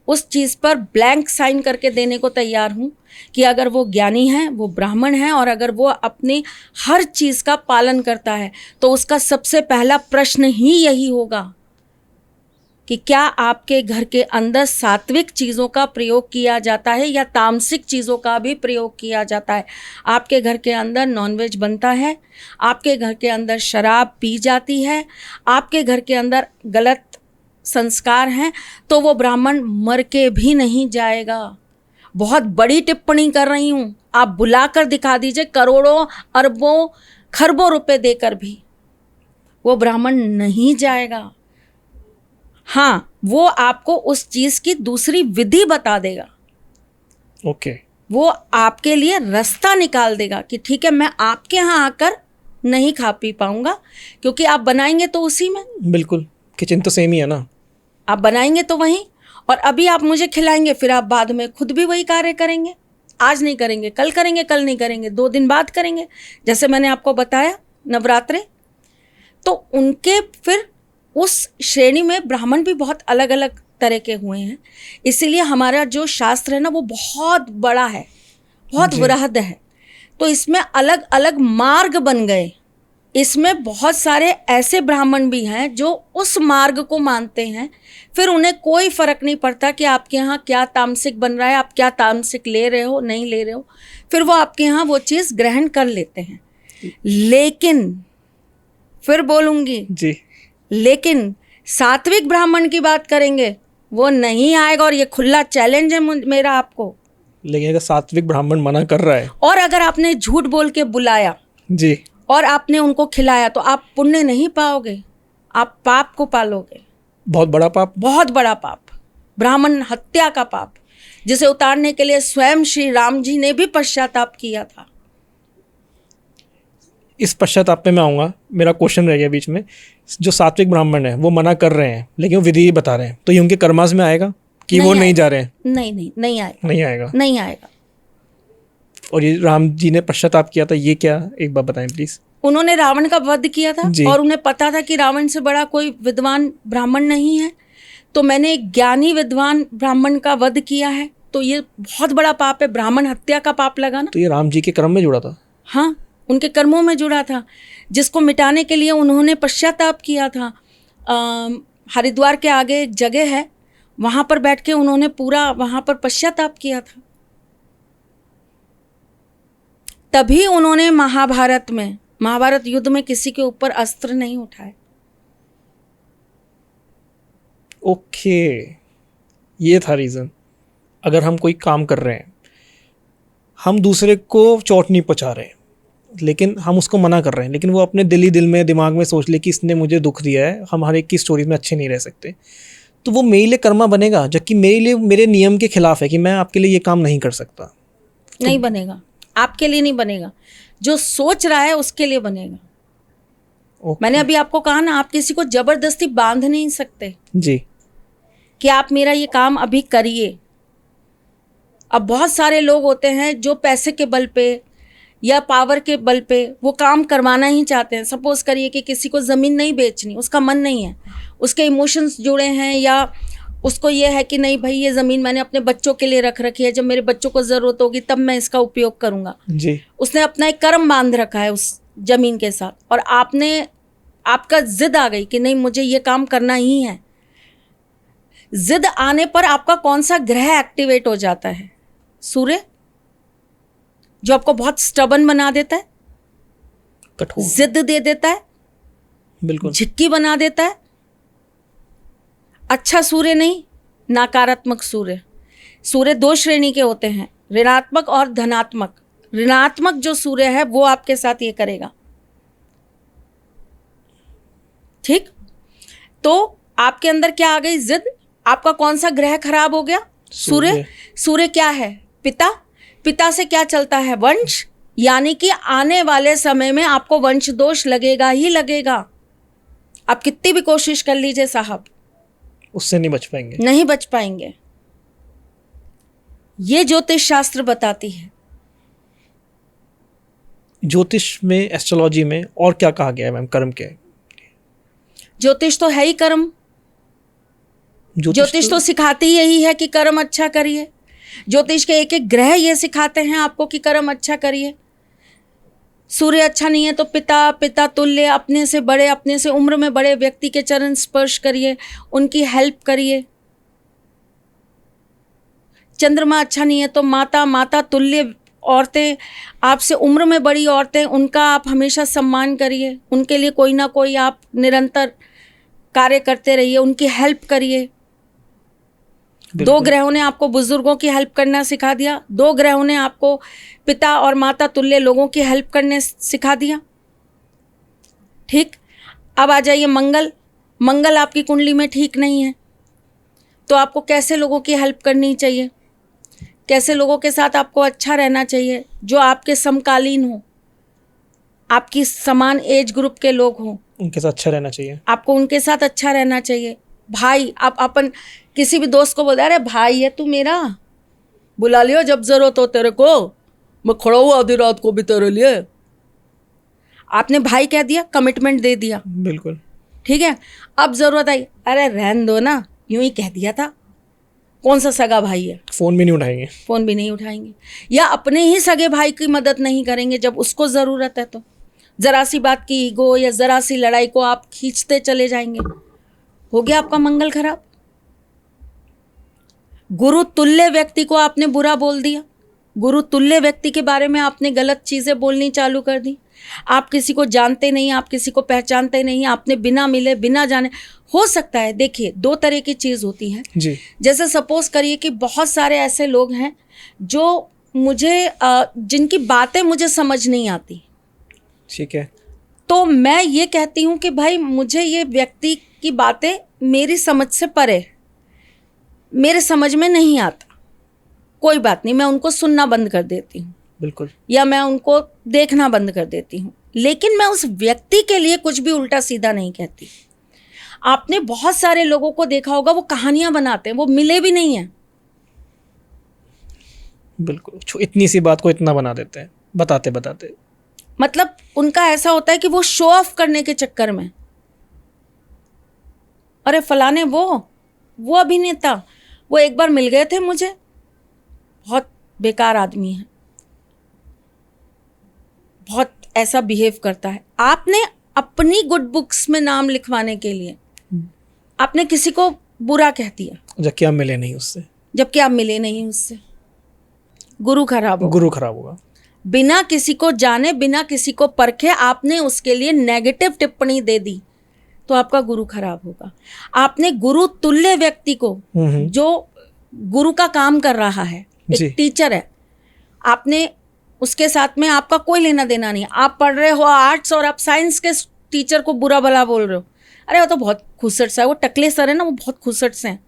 उस चीज़ पर ब्लैंक साइन करके देने को तैयार हूँ कि अगर वो ज्ञानी है, वो ब्राह्मण है और अगर वो अपनी हर चीज़ का पालन करता है तो उसका सबसे पहला प्रश्न ही यही होगा कि क्या आपके घर के अंदर सात्विक चीज़ों का प्रयोग किया जाता है या तामसिक चीज़ों का भी प्रयोग किया जाता है। आपके घर के अंदर नॉनवेज बनता है, आपके घर के अंदर शराब पी जाती है, आपके घर के अंदर गलत संस्कार हैं, तो वो ब्राह्मण मर के भी नहीं जाएगा। बहुत बड़ी टिप्पणी कर रही हूँ, आप बुलाकर दिखा दीजिए, करोड़ों अरबों खरबों रुपए देकर भी वो ब्राह्मण नहीं जाएगा। हाँ, वो आपको उस चीज़ की दूसरी विधि बता देगा। ओके, वो आपके लिए रास्ता निकाल देगा कि ठीक है, मैं आपके यहाँ आकर नहीं खा पी पाऊंगा, क्योंकि आप बनाएंगे तो उसी में। बिल्कुल, किचन तो सेम ही है ना, आप बनाएंगे तो वहीं, और अभी आप मुझे खिलाएंगे, फिर आप बाद में खुद भी वही कार्य करेंगे। आज नहीं करेंगे, कल करेंगे, कल नहीं करेंगे, 2 दिन बाद करेंगे, जैसे मैंने आपको बताया नवरात्रे। तो उनके फिर उस श्रेणी में ब्राह्मण भी बहुत अलग अलग तरह के हुए हैं। इसीलिए हमारा जो शास्त्र है ना, वो बहुत बड़ा है, बहुत वृहद है। तो इसमें अलग अलग मार्ग बन गए। इसमें बहुत सारे ऐसे ब्राह्मण भी हैं जो उस मार्ग को मानते हैं, फिर उन्हें कोई फर्क नहीं पड़ता कि आपके यहाँ क्या तामसिक बन रहा है, आप क्या तामसिक ले रहे हो, नहीं ले रहे हो, फिर वो आपके यहाँ वो चीज़ ग्रहण कर लेते हैं। लेकिन फिर बोलूँगी जी, लेकिन सात्विक ब्राह्मण की बात करेंगे, वो नहीं आएगा। और ये खुला चैलेंज है मेरा आपको। लेकिन अगर सात्विक ब्राह्मण मना कर रहा है और अगर आपने झूठ बोल के बुलाया जी और आपने उनको खिलाया, तो आप पुण्य नहीं पाओगे, आप पाप को पालोगे। बहुत बड़ा पाप, बहुत बड़ा पाप, ब्राह्मण हत्या का पाप, जिसे उतारने के लिए स्वयं श्री राम जी ने भी पश्चाताप किया था। इस पश्चाताप पे मैं आऊँगा, मेरा क्वेश्चन रह गया बीच में। जो सात्विक ब्राह्मण है वो मना कर रहे हैं लेकिन वो विधि बता रहे हैं, तो ये उनके कर्मास में आएगा कि वो नहीं जा रहे हैं? नहीं आएगा, नहीं आएगा, नहीं आएगा। और ये राम जी ने पश्चाताप किया था, ये क्या, एक बार बताएं प्लीज। उन्होंने रावण का वध किया था जी। और उन्हें पता था कि रावण से बड़ा कोई विद्वान ब्राह्मण नहीं है, तो मैंने एक ज्ञानी विद्वान ब्राह्मण का वध किया है, तो ये बहुत बड़ा पाप है, ब्राह्मण हत्या का पाप लगा ना। तो ये राम जी के कर्म में जुड़ा था? हाँ, उनके कर्मों में जुड़ा था, जिसको मिटाने के लिए उन्होंने पश्चाताप किया था। हरिद्वार के आगे एक जगह है, वहाँ पर बैठ के उन्होंने पूरा वहाँ पर पश्चाताप किया था। तभी उन्होंने महाभारत युद्ध में किसी के ऊपर अस्त्र नहीं उठाए। ओके, ये था रीज़न। अगर हम कोई काम कर रहे हैं, हम दूसरे को चोट नहीं पहुंचा रहे, लेकिन हम उसको मना कर रहे हैं, लेकिन वो अपने दिल में दिमाग में सोच ले कि इसने मुझे दुख दिया है, हम हर एक की स्टोरीज में अच्छे नहीं रह सकते, तो वो मेरे लिए कर्मा बनेगा, जबकि मेरे लिए मेरे नियम के खिलाफ है कि मैं आपके लिए ये काम नहीं कर सकता। नहीं बनेगा, आपके लिए नहीं बनेगा, जो सोच रहा है उसके लिए बनेगा। मैंने अभी आपको कहा ना, आप किसी को जबरदस्ती बांध नहीं सकते जी कि आप मेरा ये काम अभी करिए। अब बहुत सारे लोग होते हैं जो पैसे के बल पे या पावर के बल पे वो काम करवाना ही चाहते हैं। सपोज करिए कि किसी को ज़मीन नहीं बेचनी, उसका मन नहीं है, उसके इमोशंस जुड़े हैं, या उसको ये है कि नहीं भाई ये ज़मीन मैंने अपने बच्चों के लिए रख रखी है, जब मेरे बच्चों को ज़रूरत होगी तब मैं इसका उपयोग करूँगा जी। उसने अपना एक कर्म बांध रखा है उस ज़मीन के साथ, और आपका जिद आ गई कि नहीं मुझे ये काम करना ही है। जिद आने पर आपका कौन सा ग्रह एक्टिवेट हो जाता है? सूर्य, जो आपको बहुत स्टबन बना देता है, कठोर, जिद दे देता है, बिल्कुल झिक्की बना देता है। अच्छा सूर्य नहीं, नकारात्मक सूर्य। सूर्य दो श्रेणी के होते हैं, ऋणात्मक और धनात्मक। ऋणात्मक जो सूर्य है वो आपके साथ ये करेगा, ठीक? तो आपके अंदर क्या आ गई? जिद। आपका कौन सा ग्रह खराब हो गया? सूर्य। सूर्य क्या है? पिता। पिता से क्या चलता है? वंश। यानी कि आने वाले समय में आपको वंश दोष लगेगा ही लगेगा। आप कितनी भी कोशिश कर लीजिए साहब, उससे नहीं बच पाएंगे, नहीं बच पाएंगे। ये ज्योतिष शास्त्र बताती है। ज्योतिष में, एस्ट्रोलॉजी में और क्या कहा गया है मैम कर्म के? ज्योतिष तो है ही कर्म। ज्योतिष तो सिखाती यही है कि कर्म अच्छा करिए। ज्योतिष के एक एक ग्रह ये सिखाते हैं आपको कि कर्म अच्छा करिए। सूर्य अच्छा नहीं है तो पिता तुल्य, अपने से बड़े, अपने से उम्र में बड़े व्यक्ति के चरण स्पर्श करिए, उनकी हेल्प करिए। चंद्रमा अच्छा नहीं है तो माता तुल्य औरतें, आपसे उम्र में बड़ी औरतें, उनका आप हमेशा सम्मान करिए, उनके लिए कोई ना कोई आप निरंतर कार्य करते रहिए, उनकी हेल्प करिए। दो ग्रहों ने आपको बुजुर्गों की हेल्प करना सिखा दिया, दो ग्रहों ने आपको पिता और माता तुल्य लोगों की हेल्प करने सिखा दिया, ठीक? अब आ जाइए मंगल आपकी कुंडली में ठीक नहीं है, तो आपको कैसे लोगों की हेल्प करनी चाहिए, कैसे लोगों के साथ आपको अच्छा रहना चाहिए, जो आपके समकालीन हो, आपकी समान एज ग्रुप के लोग हों, उनके साथ अच्छा रहना चाहिए। आपको उनके साथ अच्छा रहना चाहिए। भाई, आप अपन किसी भी दोस्त को बोल अरे भाई है तू मेरा, बुला लियो जब जरूरत हो तेरे को, मैं खड़ा हूँ आधी रात को भी तेरे लिए। आपने भाई कह दिया, कमिटमेंट दे दिया, बिल्कुल ठीक है। अब जरूरत आई, अरे रहन दो ना, यूं ही कह दिया था। कौन सा सगा भाई है? फोन भी नहीं उठाएंगे, फोन भी नहीं उठाएंगे, या अपने ही सगे भाई की मदद नहीं करेंगे जब उसको ज़रूरत है। तो ज़रा सी बात की ईगो या ज़रा सी लड़ाई को आप खींचते चले जाएंगे, हो गया आपका मंगल खराब। गुरु तुल्य व्यक्ति को आपने बुरा बोल दिया, गुरु तुल्य व्यक्ति के बारे में आपने गलत चीज़ें बोलनी चालू कर दी। आप किसी को जानते नहीं, आप किसी को पहचानते नहीं, आपने बिना मिले बिना जाने, हो सकता है, देखिए दो तरह की चीज़ होती है जी। जैसे सपोज करिए कि बहुत सारे ऐसे लोग हैं जो मुझे जिनकी बातें मुझे समझ नहीं आती, ठीक है, तो मैं ये कहती हूँ कि भाई मुझे ये व्यक्ति की बातें मेरी समझ से परे, मेरे समझ में नहीं आता, कोई बात नहीं, मैं उनको सुनना बंद कर देती हूँ। बिल्कुल। या मैं उनको देखना बंद कर देती हूँ, लेकिन मैं उस व्यक्ति के लिए कुछ भी उल्टा सीधा नहीं कहती। आपने बहुत सारे लोगों को देखा होगा, वो कहानियां बनाते हैं, वो मिले भी नहीं है। बिल्कुल, इतनी सी बात को इतना बना देते हैं बताते बताते। मतलब उनका ऐसा होता है कि वो शो ऑफ करने के चक्कर में, अरे फलाने वो अभिनेता, वो एक बार मिल गए थे मुझे, बहुत बेकार आदमी है, बहुत ऐसा बिहेव करता है। आपने अपनी गुड बुक्स में नाम लिखवाने के लिए आपने किसी को बुरा कह दिया, जबकि आप मिले नहीं उससे, उससे गुरु खराब होगा। बिना किसी को जाने, बिना किसी को परखे आपने उसके लिए नेगेटिव टिप्पणी दे दी तो आपका गुरु खराब होगा। आपने गुरु तुल्य व्यक्ति को, जो गुरु का काम कर रहा है, एक टीचर है, आपने उसके साथ में आपका कोई लेना देना नहीं। आप पढ़ रहे हो आर्ट्स और आप साइंस के टीचर को बुरा भला बोल रहे हो, अरे वो तो बहुत खुसट सा है, वो टकले सर है ना, वो बहुत खुसट से हैं।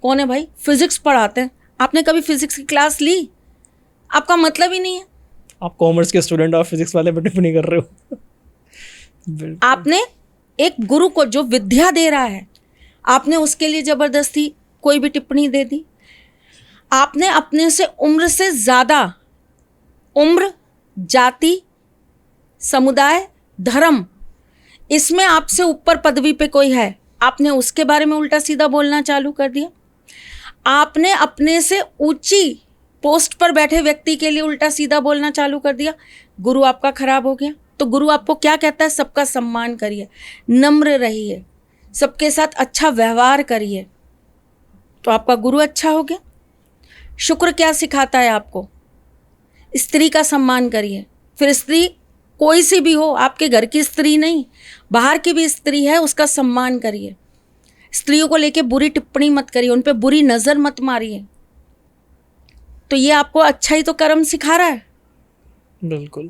कौन है भाई? फिजिक्स पढ़ाते हैं, आपने कभी फिजिक्स की क्लास ली? आपका मतलब ही नहीं है। आप कॉमर्स के स्टूडेंट, आप फिजिक्स वाले पे टिप्पणी कर रहे हो। आपने एक गुरु को जो विद्या दे रहा है, आपने उसके लिए जबरदस्ती कोई भी टिप्पणी दे दी। आपने अपने से उम्र से ज्यादा, उम्र, जाति, समुदाय, धर्म, इसमें आपसे ऊपर पदवी पे कोई है, आपने उसके बारे में उल्टा सीधा बोलना चालू कर दिया। आपने अपने से ऊंची पोस्ट पर बैठे व्यक्ति के लिए उल्टा सीधा बोलना चालू कर दिया। गुरु आपका खराब हो गया। तो गुरु आपको क्या कहता है? सबका सम्मान करिए, नम्र रहिए, सबके साथ अच्छा व्यवहार करिए, तो आपका गुरु अच्छा हो गया। शुक्र क्या सिखाता है आपको? स्त्री का सम्मान करिए। फिर स्त्री कोई सी भी हो, आपके घर की स्त्री नहीं, बाहर की भी स्त्री है, उसका सम्मान करिए। स्त्रियों को लेके बुरी टिप्पणी मत करिए, उन पे बुरी नज़र मत मारिए। तो ये आपको अच्छा ही तो कर्म सिखा रहा है। बिल्कुल,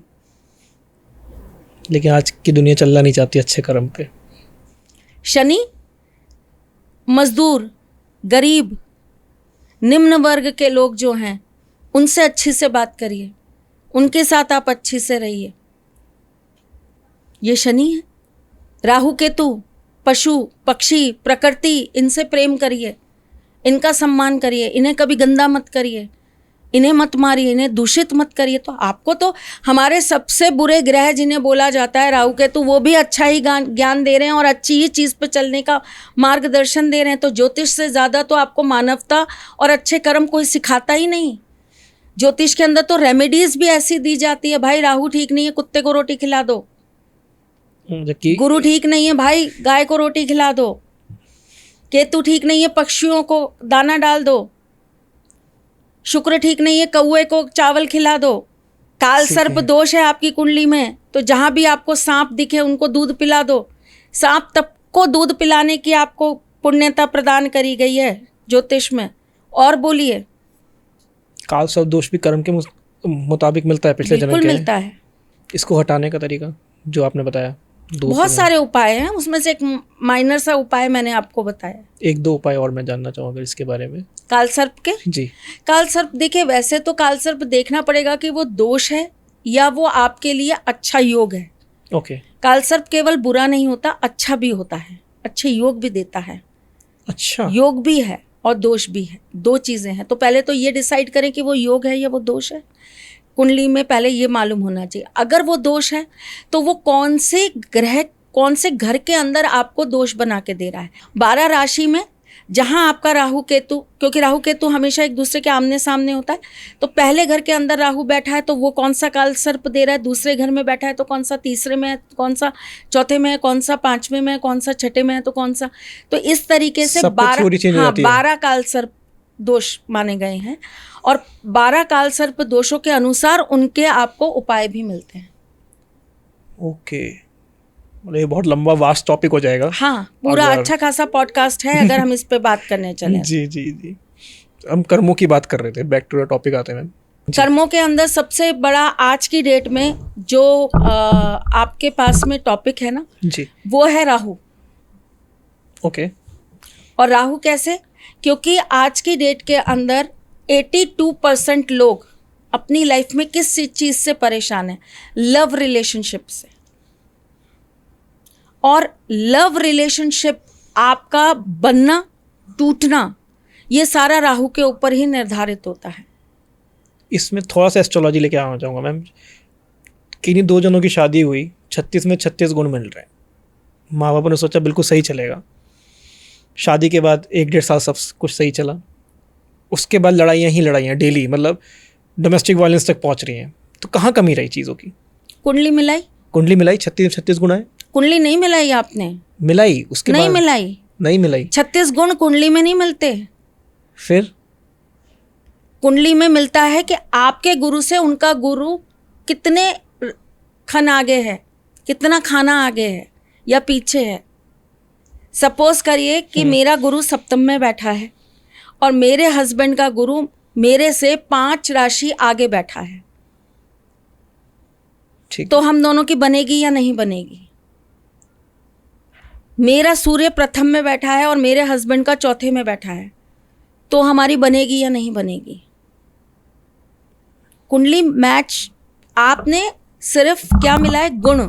लेकिन आज की दुनिया चलना नहीं चाहती अच्छे कर्म पे। शनि मजदूर, गरीब, निम्न वर्ग के लोग जो हैं, उनसे अच्छी से बात करिए, उनके साथ आप अच्छी से रहिए। ये शनि है। राहु केतु, पशु पक्षी, प्रकृति, इनसे प्रेम करिए, इनका सम्मान करिए, इन्हें कभी गंदा मत करिए, इन्हें मत मारिए, इन्हें दूषित मत करिए। तो आपको तो हमारे सबसे बुरे ग्रह जिन्हें बोला जाता है राहु केतु, वो भी अच्छा ही ज्ञान दे रहे हैं और अच्छी ही चीज़ पे चलने का मार्गदर्शन दे रहे हैं। तो ज्योतिष से ज़्यादा तो आपको मानवता और अच्छे कर्म कोई सिखाता ही नहीं। ज्योतिष के अंदर तो रेमेडीज भी ऐसी दी जाती है, भाई राहु ठीक नहीं है, कुत्ते को रोटी खिला दो। गुरु ठीक नहीं है, भाई गाय को रोटी खिला दो। केतु ठीक नहीं है, पक्षियों को दाना डाल दो। शुक्र ठीक नहीं है, कौए को चावल खिला दो। काल सर्प दोष है आपकी कुंडली में, तो जहां भी आपको सांप दिखे उनको दूध पिला दो। सांप तब को दूध पिलाने की आपको पुण्यता प्रदान करी गई है ज्योतिष में। और बोलिए। काल सर्प दोष भी कर्म के मुताबिक मिलता है, पिछले जन्म के। बिल्कुल मिलता है। इसको हटाने का तरीका जो आपने बताया, बहुत सारे उपाय हैं, उसमें से एक माइनर सा उपाय मैंने आपको बताया। एक दो उपाय और मैं जानना चाहूँगा इसके बारे में। काल सर्प के? जी। काल सर्प देखिए, वैसे तो काल सर्प देखना पड़ेगा कि वो दोष है या वो आपके लिए अच्छा योग है। ओके। काल सर्प केवल बुरा नहीं होता, अच्छा भी होता है, अच्छे योग भी देता है। अच्छा। योग भी है और दोष भी है, दो चीज़ें हैं। तो पहले तो ये डिसाइड करें कि वो योग है या वो दोष है। कुंडली में पहले ये मालूम होना चाहिए। अगर वो दोष है तो वो कौन से ग्रह, कौन से घर के अंदर आपको दोष बना के दे रहा है। 12 राशि में जहां आपका राहु केतु, क्योंकि राहु केतु हमेशा एक दूसरे के आमने सामने होता है, तो पहले घर के अंदर राहु बैठा है तो वो कौन सा काल सर्प दे रहा है। दूसरे घर में बैठा है तो कौन सा, तीसरे में है कौन सा, चौथे में है कौन सा, पांचवें में है कौन सा, छठे में है तो कौन सा। तो इस तरीके से 12 काल सर्प दोष माने गए हैं और 12 काल सर्प दोषों के अनुसार उनके आपको उपाय भी मिलते हैं। ओके, ये बहुत लंबा वास्ट टॉपिक हो जाएगा। हाँ, पूरा अच्छा खासा पॉडकास्ट है अगर हम इस पे बात करने चले। जी जी जी, हम कर्मों की बात कर रहे थे, बैक टू द टॉपिक आते हैं। कर्मों के अंदर सबसे बड़ा आज की डेट में जो आपके पास में टॉपिक है ना जी, वो है राहु। ओके। और राहु कैसे? क्योंकि आज की डेट के अंदर 82% लोग अपनी लाइफ में किस चीज़ से परेशान है? लव रिलेशनशिप से। और लव रिलेशनशिप आपका बनना टूटना ये सारा राहु के ऊपर ही निर्धारित होता है। इसमें थोड़ा सा एस्ट्रोलॉजी लेके आना चाहूँगा मैम। किन्हीं दो जनों की शादी हुई, 36 में 36 गुण मिल रहे हैं। माँ बाप ने सोचा बिल्कुल सही चलेगा। शादी के बाद 1-1.5 साल सब कुछ सही चला, उसके बाद लड़ाइयाँ ही लड़ाइयाँ डेली, मतलब डोमेस्टिक वायलेंस तक पहुँच रही हैं। तो कहाँ कमी रही चीज़ों की? कुंडली मिलाई? कुंडली मिलाई, 36 गुण आए। कुंडली नहीं मिलाई आपने? मिलाई, उसके नहीं बाद मिलाई। नहीं मिलाई। 36 गुण कुंडली में नहीं मिलते। फिर कुंडली में मिलता है कि आपके गुरु से उनका गुरु कितने खन आगे है, कितना खाना आगे है या पीछे है। सपोज करिए कि मेरा गुरु सप्तम में बैठा है और मेरे हस्बैंड का गुरु मेरे से 5 राशि आगे बैठा है, ठीक। तो हम दोनों की बनेगी या नहीं बनेगी? मेरा सूर्य प्रथम में बैठा है और मेरे हस्बैंड का चौथे में बैठा है, तो हमारी बनेगी या नहीं बनेगी? कुंडली मैच। आपने सिर्फ क्या मिला है? गुण।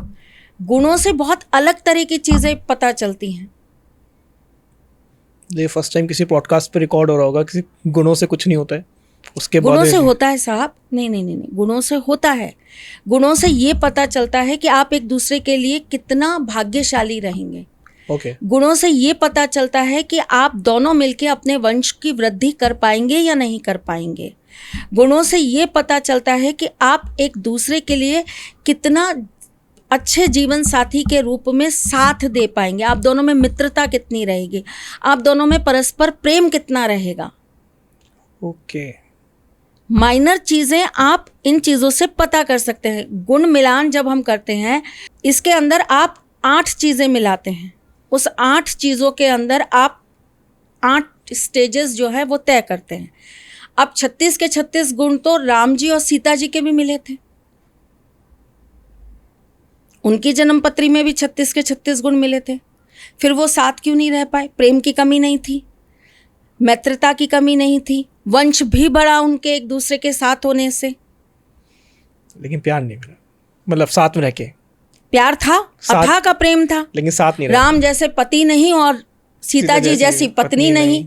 गुणों से बहुत अलग तरह की चीजें पता चलती हैं। ये फर्स्ट टाइम किसी पॉडकास्ट पे रिकॉर्ड हो रहा होगा, किसी गुणों से कुछ नहीं होता है। उसके बाद गुणों से होता है साहब। नहीं नहीं नहीं नहीं, गुणों से होता है। गुणों से ये पता चलता है कि आप एक दूसरे के लिए कितना भाग्यशाली रहेंगे। ओके। गुणों से ये पता चलता है कि आप दोनों मिलके अपने वंश की वृद्धि कर पाएंगे या नहीं कर पाएंगे। गुणों से ये पता चलता है कि आप एक दूसरे के लिए कितना अच्छे जीवन साथी के रूप में साथ दे पाएंगे। आप दोनों में मित्रता कितनी रहेगी, आप दोनों में परस्पर प्रेम कितना रहेगा। ओके। माइनर चीज़ें आप इन चीज़ों से पता कर सकते हैं। गुण मिलान जब हम करते हैं, इसके अंदर आप 8 चीज़ें मिलाते हैं। उस 8 चीज़ों के अंदर आप 8 स्टेजेस जो है वो तय करते हैं। अब 36 के 36 गुण तो राम जी और सीता जी के भी मिले थे। उनकी जन्मपत्री में भी 36 के 36 गुण मिले थे। फिर वो साथ क्यों नहीं रह पाए? प्रेम की कमी नहीं थी, मित्रता की कमी नहीं थी, वंश भी बढ़ा उनके एक दूसरे के साथ होने से। लेकिन प्यार नहीं मिला, मतलब साथ में रह के प्यार था, अथाह का प्रेम था, लेकिन साथ नहीं रहे। राम जैसे पति नहीं और सीता जी जैसी पत्नी नहीं।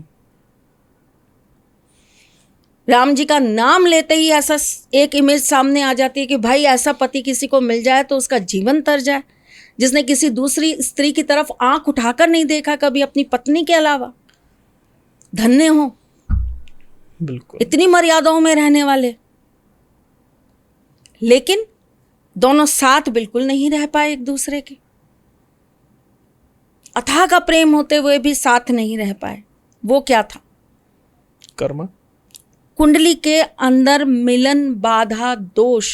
राम जी का नाम लेते ही ऐसा एक इमेज सामने आ जाती है कि भाई ऐसा पति किसी को मिल जाए तो उसका जीवन तर जाए, जिसने किसी दूसरी स्त्री की तरफ आंख उठाकर नहीं देखा कभी अपनी पत्नी के अलावा। धन्य हो, बिल्कुल। इतनी मर्यादाओं में रहने वाले। लेकिन दोनों साथ बिल्कुल नहीं रह पाए एक दूसरे के। अथाह का प्रेम होते हुए भी साथ नहीं रह पाए। वो क्या था? कर्म। कुंडली के अंदर मिलन बाधा दोष,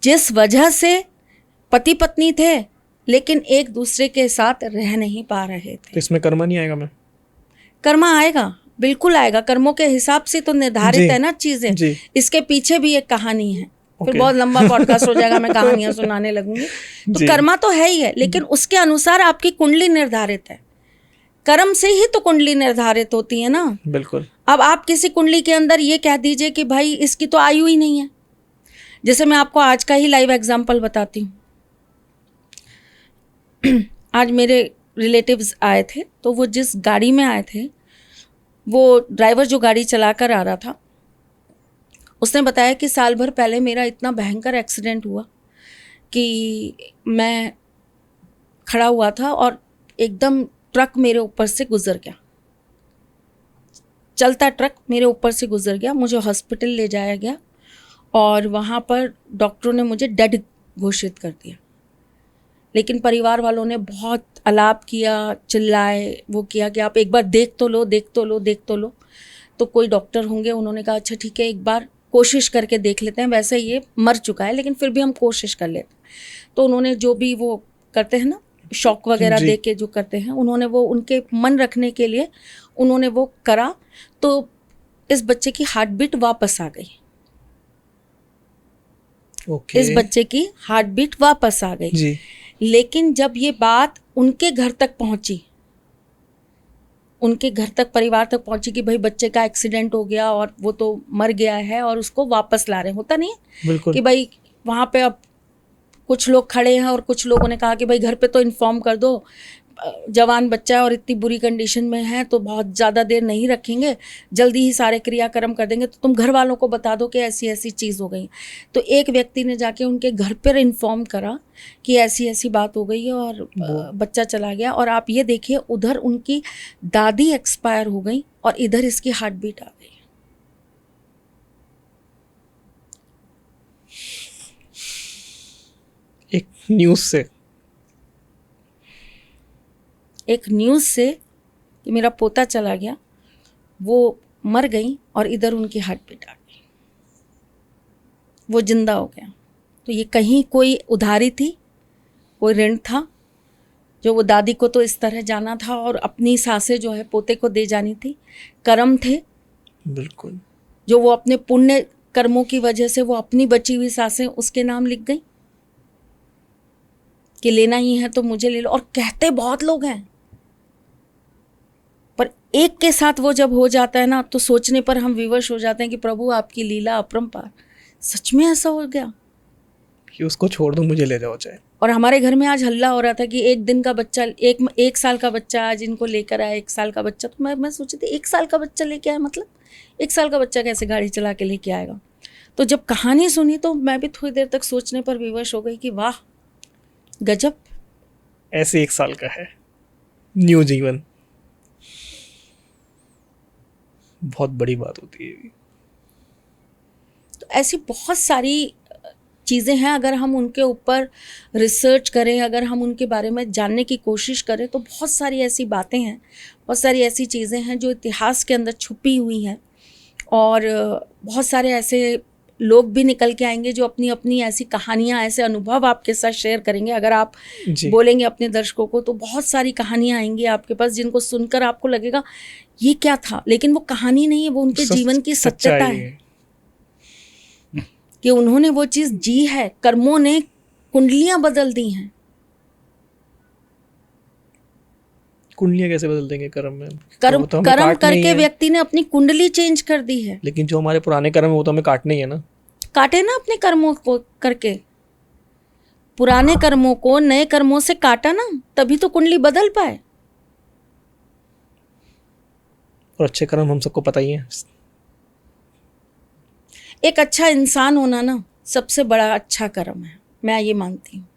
जिस वजह से पति पत्नी थे लेकिन एक दूसरे के साथ रह नहीं पा रहे थे। तो इसमें कर्म नहीं आएगा मैम? कर्मा आएगा, बिल्कुल आएगा। कर्मों के हिसाब से तो निर्धारित है ना चीजें। इसके पीछे भी एक कहानी है। फिर बहुत लंबा पॉडकास्ट हो जाएगा, मैं कहानियां सुनाने लगूंगी। तो कर्मा तो है ही है, लेकिन उसके अनुसार आपकी कुंडली निर्धारित है। कर्म से ही तो कुंडली निर्धारित होती है ना। बिल्कुल। अब आप किसी कुंडली के अंदर ये कह दीजिए कि भाई इसकी तो आयु ही नहीं है। जैसे मैं आपको आज का ही लाइव एग्जांपल बताती हूँ। आज मेरे रिलेटिव्स आए थे, तो वो जिस गाड़ी में आए थे, वो ड्राइवर जो गाड़ी चला कर आ रहा था, उसने बताया कि साल भर पहले मेरा इतना भयंकर एक्सीडेंट हुआ कि मैं खड़ा हुआ था और एकदम ट्रक मेरे ऊपर से गुजर गया। चलता ट्रक मेरे ऊपर से गुजर गया। मुझे हॉस्पिटल ले जाया गया और वहाँ पर डॉक्टरों ने मुझे डेड घोषित कर दिया। लेकिन परिवार वालों ने बहुत अलाप किया, चिल्लाए, वो किया कि आप एक बार देख तो लो, देख तो लो, देख तो लो। तो कोई डॉक्टर होंगे, उन्होंने कहा अच्छा ठीक है, एक बार कोशिश करके देख लेते हैं। वैसे ये मर चुका है लेकिन फिर भी हम कोशिश कर लेते हैं। तो उन्होंने जो भी वो करते हैं ना, शॉक वगैरह दे के जो करते हैं, उन्होंने वो उनके मन रखने के लिए उन्होंने वो करा। तो इस बच्चे की हार्ट बीट वापस आ गई। इस बच्चे की हार्ट बीट वापस आ गई जी। लेकिन जब ये बात उनके घर तक पहुंची, उनके घर तक, परिवार तक पहुंची कि भाई बच्चे का एक्सीडेंट हो गया और वो तो मर गया है और उसको वापस ला रहे हैं। होता नहीं है बिल्कुल। कि भाई वहाँ पे अब कुछ लोग खड़े हैं और कुछ लोगों ने कहा कि भाई घर पे तो इन्फॉर्म कर दो, जवान बच्चा है और इतनी बुरी कंडीशन में है तो बहुत ज़्यादा देर नहीं रखेंगे, जल्दी ही सारे क्रियाक्रम कर देंगे, तो तुम घर वालों को बता दो कि ऐसी ऐसी चीज़ हो गई। तो एक व्यक्ति ने जाके उनके घर पर इन्फॉर्म करा कि ऐसी ऐसी बात हो गई है और बच्चा चला गया। और आप ये देखिए, उधर उनकी दादी एक्सपायर हो गई और इधर इसकी हार्ट बीट आ गई। एक न्यूज़ से कि मेरा पोता चला गया, वो मर गई और इधर उनकी हार्ट बीट आ गई, वो जिंदा हो गया। तो ये कहीं कोई उधारी थी, कोई ऋण था जो वो दादी को तो इस तरह जाना था और अपनी सांसें जो है पोते को दे जानी थी। कर्म थे बिल्कुल, जो वो अपने पुण्य कर्मों की वजह से वो अपनी बची हुई सांसें उसके नाम लिख गई कि लेना ही है तो मुझे ले लो। और कहते बहुत लोग हैं, पर एक के साथ वो जब हो जाता है ना तो सोचने पर हम विवश हो जाते हैं कि प्रभु आपकी लीला अपरंपार, सच में ऐसा हो गया कि उसको छोड़ दो, मुझे ले जाओ चाहे। और हमारे घर में आज हल्ला हो रहा था कि एक दिन का बच्चा, एक साल का बच्चा आज इनको लेकर आया, 1 साल का बच्चा। तो मैं सोची थी 1 साल का बच्चा लेके आया, मतलब 1 साल का बच्चा कैसे गाड़ी चला के लेके आएगा। तो जब कहानी सुनी तो मैं भी थोड़ी देर तक सोचने पर विवश हो गई कि वाह गजब, ऐसे 1 साल का है, न्यू जीवन, बहुत बड़ी बात होती है। तो ऐसी बहुत सारी चीज़ें हैं, अगर हम उनके ऊपर रिसर्च करें, अगर हम उनके बारे में जानने की कोशिश करें तो बहुत सारी ऐसी बातें हैं, बहुत सारी ऐसी चीज़ें हैं जो इतिहास के अंदर छुपी हुई हैं। और बहुत सारे ऐसे लोग भी निकल के आएंगे जो अपनी अपनी ऐसी कहानियाँ, ऐसे अनुभव आपके साथ शेयर करेंगे। अगर आप बोलेंगे अपने दर्शकों को तो बहुत सारी कहानियाँ आएंगी आपके पास जिनको सुनकर आपको लगेगा ये क्या था, लेकिन वो कहानी नहीं है, वो उनके जीवन की सत्यता है कि उन्होंने वो चीज़ जी है। कर्मों ने कुंडलियाँ बदल दी हैं। कुंडलियाँ कैसे बदल देंगे कर्म में? कर्म करके व्यक्ति ने अपनी कुंडली चेंज कर दी है। लेकिन जो हमारे पुराने कर्म है वो तो हमें काटने ही है ना। काटे ना अपने कर्मों को करके, पुराने कर्मों को नए कर्मों से काटा ना, तभी तो कुंडली बदल पाए। और अच्छे कर्म हम सबको पता ही है। एक अच्छा इंसान होना ना सबसे बड़ा अच्छा कर्म है, मैं ये मानती हूँ।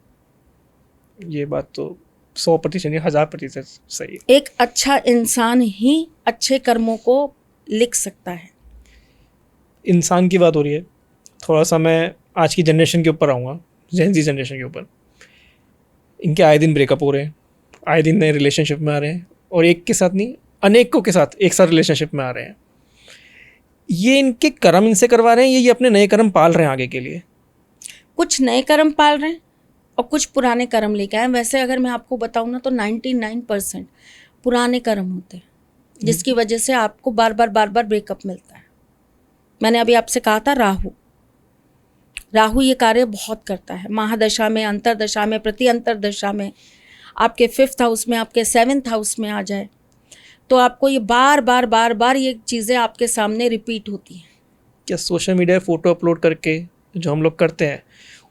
ये बात तो 100% नहीं, 1000% सही है। एक अच्छा इंसान ही अच्छे कर्मों को लिख सकता है। इंसान की बात हो रही है, थोड़ा सा मैं आज की जनरेशन के ऊपर आऊँगा, जेन ज़ी जनरेशन के ऊपर। इनके आए दिन ब्रेकअप हो रहे हैं, आए दिन नए रिलेशनशिप में आ रहे हैं, और एक के साथ नहीं अनेकों के साथ एक साथ रिलेशनशिप में आ रहे हैं। ये इनके कर्म इनसे करवा रहे हैं, ये अपने नए कर्म पाल रहे हैं आगे के लिए। कुछ नए कर्म पाल रहे हैं और कुछ पुराने कर्म लेके आए। वैसे अगर मैं आपको बताऊँ ना तो 99% पुराने कर्म होते हैं जिसकी वजह से आपको बार बार ब्रेकअप मिलता है। मैंने अभी आपसे कहा था राहु ये कार्य बहुत करता है। महादशा में, अंतरदशा में, प्रति अंतरदशा में, आपके 5th हाउस में, आपके 7th हाउस में आ जाए तो आपको ये बार बार ये चीज़ें आपके सामने रिपीट होती हैं। क्या सोशल मीडिया फ़ोटो अपलोड करके जो हम लोग करते हैं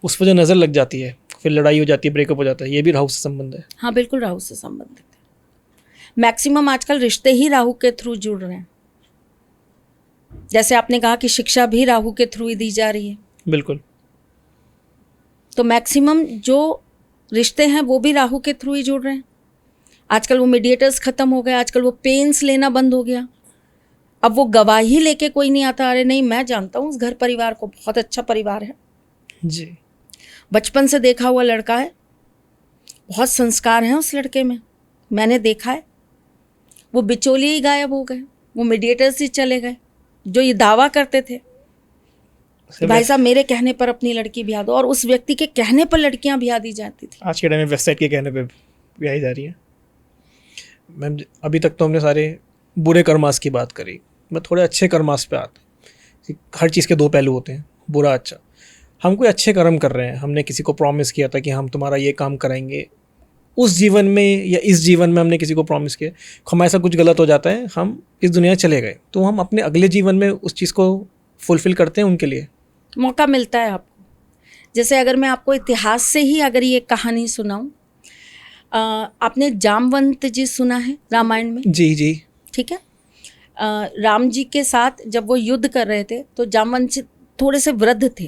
उस पर जो नज़र लग जाती है, फिर लड़ाई हो जाती है, ब्रेकअप हो जाता है, ये भी राहु से संबंध है? हाँ बिल्कुल, राहु से संबंधित है। मैक्सिमम आजकल रिश्ते ही राहु के थ्रू जुड़ रहे हैं। जैसे आपने कहा कि शिक्षा भी राहु के थ्रू ही दी जा रही है। बिल्कुल। तो मैक्सिमम जो रिश्ते हैं वो भी राहु के थ्रू ही जुड़ रहे हैं। आजकल वो मीडिएटर्स ख़त्म हो गए, आजकल वो पेन्स लेना बंद हो गया। अब वो गवाही लेके कोई नहीं आता, अरे नहीं मैं जानता हूँ उस घर परिवार को, बहुत अच्छा परिवार है जी, बचपन से देखा हुआ लड़का है, बहुत संस्कार हैं उस लड़के में, मैंने देखा है। वो बिचौलिए ही गायब हो गए, वो मीडिएटर्स ही चले गए जो ये दावा करते थे कि भाई साहब मेरे कहने पर अपनी लड़की ब्याह दो, और उस व्यक्ति के कहने पर लड़कियां ब्याह दी जाती थी। आज के टाइम में वेबसाइट के कहने पे ब्याही जा रही है। मैम अभी तक तो हमने सारे बुरे कर्मास की बात करी, मैं थोड़े अच्छे कर्मास पे आते। हर चीज़ के 2 पहलू होते हैं, बुरा अच्छा। हम कोई अच्छे कर्म कर रहे हैं, हमने किसी को प्रॉमिस किया था कि हम तुम्हारा ये काम कराएंगे, उस जीवन में या इस जीवन में हमने किसी को प्रॉमिस किया, हमारे साथ कुछ गलत हो जाता है, हम इस दुनिया से चले गए, तो हम अपने अगले जीवन में उस चीज़ को फुलफिल करते हैं उनके लिए। मौका मिलता है आपको। जैसे अगर मैं आपको इतिहास से ही अगर ये कहानी सुनाऊं, आपने जामवंत जी सुना है रामायण में? जी जी। ठीक है। राम जी के साथ जब वो युद्ध कर रहे थे तो जामवंत जी थोड़े से वृद्ध थे,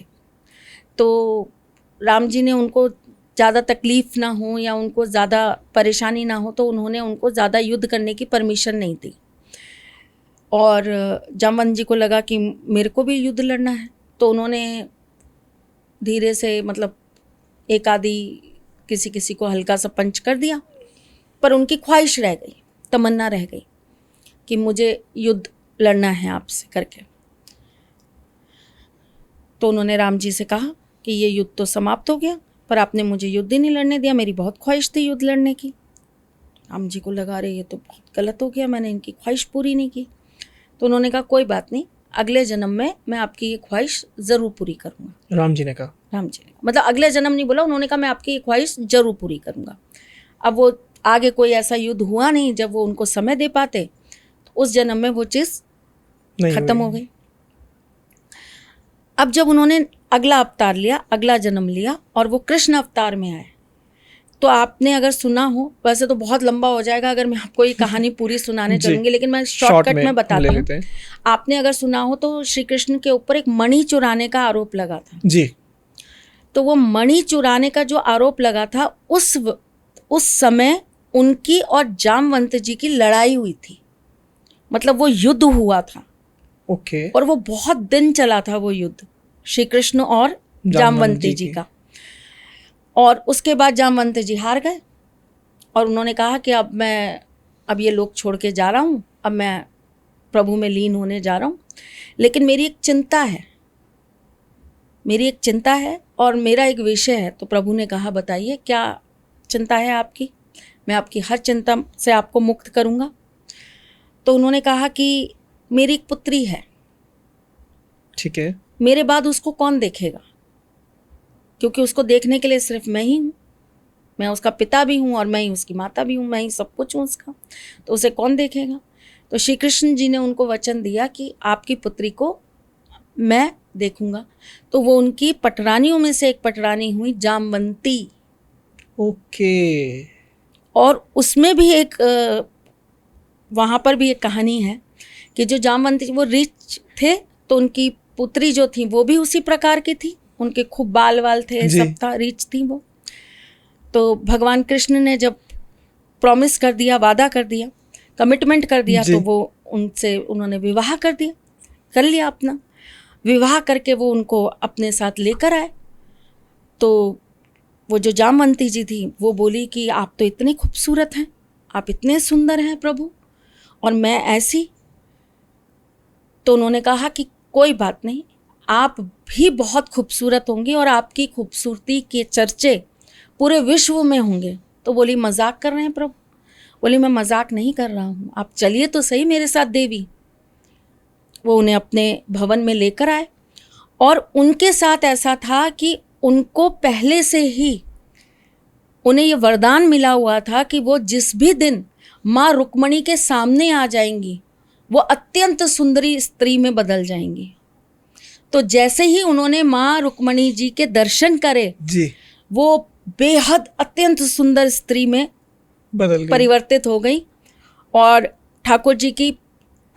तो राम जी ने उनको ज़्यादा तकलीफ़ ना हो या उनको ज़्यादा परेशानी ना हो, तो उन्होंने उनको ज़्यादा युद्ध करने की परमिशन नहीं दी। और जामवंत जी को लगा कि मेरे को भी युद्ध लड़ना है, तो उन्होंने धीरे से मतलब एक आधी किसी किसी को हल्का सा पंच कर दिया, पर उनकी ख्वाहिश रह गई, तमन्ना रह गई कि मुझे युद्ध लड़ना है आपसे करके। तो उन्होंने राम जी से कहा कि ये युद्ध तो समाप्त हो गया, पर आपने मुझे युद्ध ही नहीं लड़ने दिया, मेरी बहुत ख्वाहिश थी युद्ध लड़ने की। राम जी को लगा रहे ये तो बहुत गलत हो गया, मैंने इनकी ख्वाहिश पूरी नहीं की। तो उन्होंने कहा कोई बात नहीं, अगले जन्म में मैं आपकी ये ख्वाहिश ज़रूर पूरी करूँगा। राम जी ने कहा? राम जी ने मतलब अगले जन्म नहीं बोला, उन्होंने कहा मैं आपकी ये ख्वाहिश ज़रूर पूरी करूँगा। अब वो आगे कोई ऐसा युद्ध हुआ नहीं, जब वो उनको समय दे पाते तो उस जन्म में वो चीज़ खत्म हो गई। अब जब उन्होंने अगला अवतार लिया, अगला जन्म लिया और वो कृष्ण अवतार में आए, तो आपने अगर सुना हो, वैसे तो बहुत लंबा हो जाएगा अगर मैं आपको ये कहानी पूरी सुनाने चलूंगी, लेकिन मैं शॉर्टकट में बताती हूँ। आपने अगर सुना हो तो श्री कृष्ण के ऊपर एक मणि चुराने का आरोप लगा था जी। तो वो मणि चुराने का जो आरोप लगा था, उस समय उनकी और जामवंत जी की लड़ाई हुई थी, मतलब वो युद्ध हुआ था। ओके। और वो बहुत दिन चला था वो युद्ध, श्री कृष्ण और जामवंती जी का। और उसके बाद जामवंत जी हार गए और उन्होंने कहा कि अब ये लोग छोड़ के जा रहा हूँ, अब मैं प्रभु में लीन होने जा रहा हूँ, लेकिन मेरी एक चिंता है और मेरा एक विषय है। तो प्रभु ने कहा बताइए क्या चिंता है आपकी, मैं आपकी हर चिंता से आपको मुक्त करूँगा। तो उन्होंने कहा कि मेरी एक पुत्री है, ठीक है, मेरे बाद उसको कौन देखेगा, क्योंकि उसको देखने के लिए सिर्फ मैं ही हूँ, मैं उसका पिता भी हूँ और मैं ही उसकी माता भी हूँ, मैं ही सब कुछ हूँ उसका, तो उसे कौन देखेगा। तो श्री कृष्ण जी ने उनको वचन दिया कि आपकी पुत्री को मैं देखूंगा। तो वो उनकी पटरानियों में से एक पटरानी हुई जामवंती। ओके। और उसमें भी एक वहाँ पर भी एक कहानी है कि जो जामवंती वो रिच थे, तो उनकी पुत्री जो थी वो भी उसी प्रकार की थी, उनके खूब बाल थे, सब था, रिच थी वो। तो भगवान कृष्ण ने जब प्रॉमिस कर दिया, वादा कर दिया, कमिटमेंट कर दिया, तो वो उन्होंने विवाह कर लिया अपना विवाह करके वो उनको अपने साथ लेकर आए। तो वो जो जामवंती जी थी वो बोली कि आप तो इतने खूबसूरत हैं, आप इतने सुंदर हैं प्रभु, और मैं ऐसी। तो उन्होंने कहा कि कोई बात नहीं, आप भी बहुत खूबसूरत होंगी और आपकी खूबसूरती के चर्चे पूरे विश्व में होंगे। तो बोली मजाक कर रहे हैं प्रभु? बोली मैं मजाक नहीं कर रहा हूँ, आप चलिए तो सही मेरे साथ देवी। वो उन्हें अपने भवन में लेकर आए और उनके साथ ऐसा था कि उनको पहले से ही उन्हें ये वरदान मिला हुआ था कि वो जिस भी दिन माँ रुक्मणी के सामने आ जाएंगी वो अत्यंत सुंदरी स्त्री में बदल जाएंगी। तो जैसे ही उन्होंने माँ रुक्मणी जी के दर्शन करे जी, वो बेहद अत्यंत सुंदर स्त्री में परिवर्तित हो गई और ठाकुर जी की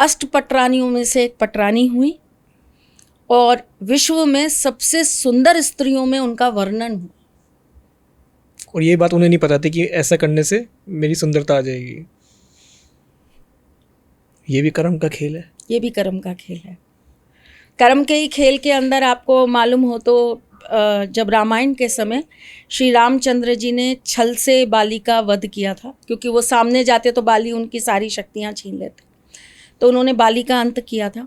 अष्ट पटरानियों में से एक पटरानी हुई और विश्व में सबसे सुंदर स्त्रियों में उनका वर्णन हुआ। और ये बात उन्हें नहीं पता थी कि ऐसा करने से मेरी सुंदरता आ जाएगी। ये भी कर्म का खेल है। ये भी कर्म का खेल है। कर्म के ही खेल के अंदर आपको मालूम हो तो जब रामायण के समय श्री रामचंद्र जी ने छल से बाली का वध किया था, क्योंकि वो सामने जाते तो बाली उनकी सारी शक्तियाँ छीन लेते, तो उन्होंने बाली का अंत किया था।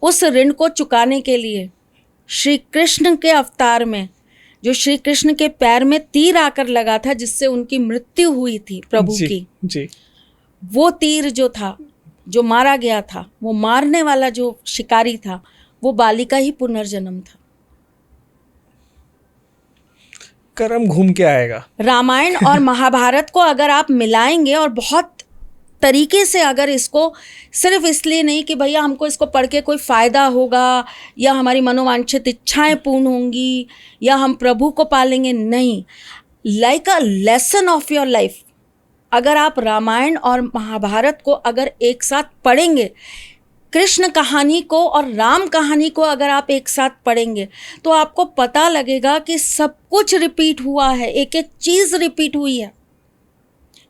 उस ऋण को चुकाने के लिए श्री कृष्ण के अवतार में जो श्री कृष्ण के पैर में तीर आकर लगा था जिससे उनकी मृत्यु हुई थी प्रभु की, वो तीर जो था, जो मारा गया था, वो मारने वाला जो शिकारी था वो बाली का ही पुनर्जन्म था। कर्म घूम के आएगा। रामायण और महाभारत को अगर आप मिलाएंगे और बहुत तरीके से, अगर इसको सिर्फ इसलिए नहीं कि भैया हमको इसको पढ़ के कोई फ़ायदा होगा या हमारी मनोवांछित इच्छाएं पूर्ण होंगी या हम प्रभु को पालेंगे, नहीं, like a lesson of your life, अगर आप रामायण और महाभारत को अगर एक साथ पढ़ेंगे, कृष्ण कहानी को और राम कहानी को अगर आप एक साथ पढ़ेंगे, तो आपको पता लगेगा कि सब कुछ रिपीट हुआ है, एक एक चीज़ रिपीट हुई है,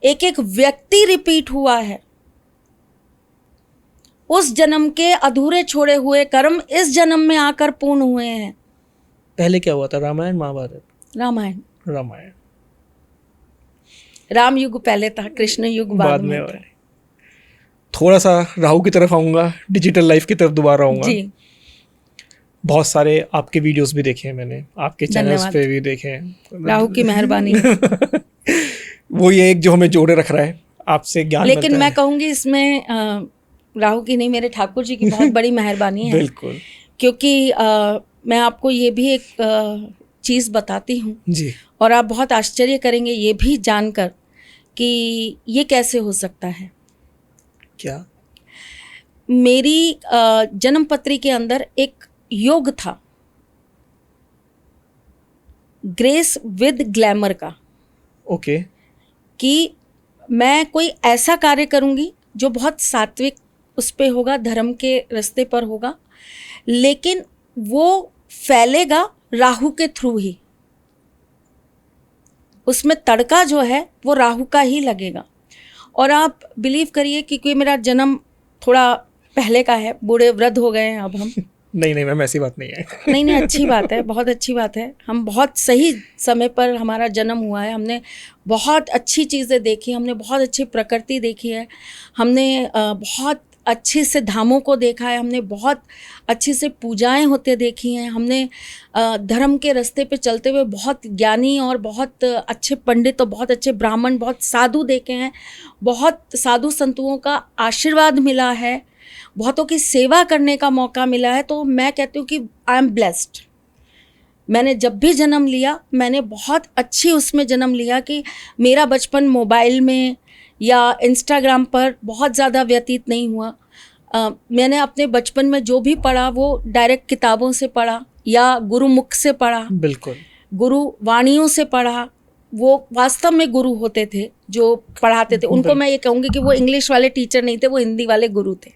एक एक व्यक्ति रिपीट हुआ है। उस जन्म के अधूरे छोड़े हुए कर्म इस जन्म में आकर पूर्ण हुए हैं। पहले क्या हुआ था? रामायण महाभारत? रामायण। रामायण। राम युग पहले था, कृष्ण युग बाद में था। थोड़ा सा राहु की तरफ आऊँगा, डिजिटल लाइफ की तरफ दोबारा आऊँगा जी। बहुत सारे आपके वीडियोस भी देखे हैं मैंने, आपके चैनल्स पे भी देखे हैं। राहु की मेहरबानी। वो ये एक जो हमें जोड़े रख रहा है, आपसे ज्ञान मिलता है। लेकिन मैं कहूँगी इसमें राहु की नहीं, मेरे ठाकुर जी की बहुत बड़ी मेहरबानी है। बिल्कुल। क्योंकि मैं आपको ये भी एक चीज़ बताती हूँ जी, और आप बहुत आश्चर्य करेंगे ये भी जानकर कि ये कैसे हो सकता है। क्या? मेरी जन्म पत्री के अंदर एक योग था, ग्रेस विद ग्लैमर का। ओके। कि मैं कोई ऐसा कार्य करूँगी जो बहुत सात्विक उस पे होगा, धर्म के रास्ते पर होगा, लेकिन वो फैलेगा राहु के थ्रू ही, उसमें तड़का जो है वो राहु का ही लगेगा। और आप बिलीव करिए कि क्योंकि मेरा जन्म थोड़ा पहले का है, बूढ़े वृद्ध हो गए हैं अब हम। नहीं मैम, ऐसी बात नहीं है। नहीं, अच्छी बात है, बहुत अच्छी बात है। हम बहुत सही समय पर हमारा जन्म हुआ है, हमने बहुत अच्छी चीज़ें देखी, हमने बहुत अच्छी प्रकृति देखी है, हमने बहुत अच्छे से धामों को देखा है, हमने बहुत अच्छे से पूजाएं होते देखी हैं, हमने धर्म के रास्ते पे चलते हुए बहुत ज्ञानी और बहुत अच्छे पंडित और बहुत अच्छे ब्राह्मण, बहुत साधु देखे हैं, बहुत साधु संतों का आशीर्वाद मिला है, बहुतों की सेवा करने का मौका मिला है। तो मैं कहती हूँ कि आई एम ब्लेस्ड। मैंने जब भी जन्म लिया, मैंने बहुत अच्छी उसमें जन्म लिया कि मेरा बचपन मोबाइल में या इंस्टाग्राम पर बहुत ज़्यादा व्यतीत नहीं हुआ। मैंने अपने बचपन में जो भी पढ़ा वो डायरेक्ट किताबों से पढ़ा या गुरुमुख से पढ़ा। बिल्कुल। गुरु वाणियों से पढ़ा। वो वास्तव में गुरु होते थे जो पढ़ाते थे। उनको मैं ये कहूँगी कि वो इंग्लिश वाले टीचर नहीं थे, वो हिंदी वाले गुरु थे,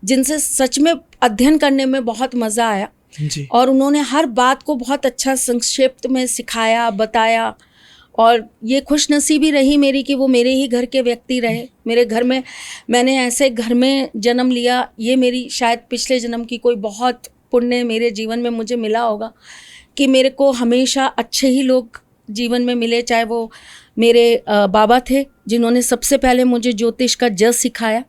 जिनसे सच में अध्ययन करने में बहुत मज़ा आया जी। और उन्होंने हर बात को बहुत अच्छा संक्षिप्त में सिखाया, बताया। और ये खुशनसीबी रही मेरी कि वो मेरे ही घर के व्यक्ति रहे। मेरे घर में, मैंने ऐसे घर में जन्म लिया, ये मेरी शायद पिछले जन्म की कोई बहुत पुण्य मेरे जीवन में मुझे मिला होगा कि मेरे को हमेशा अच्छे ही लोग जीवन में मिले। चाहे वो मेरे बाबा थे जिन्होंने सबसे पहले मुझे ज्योतिष का ज सिखाया,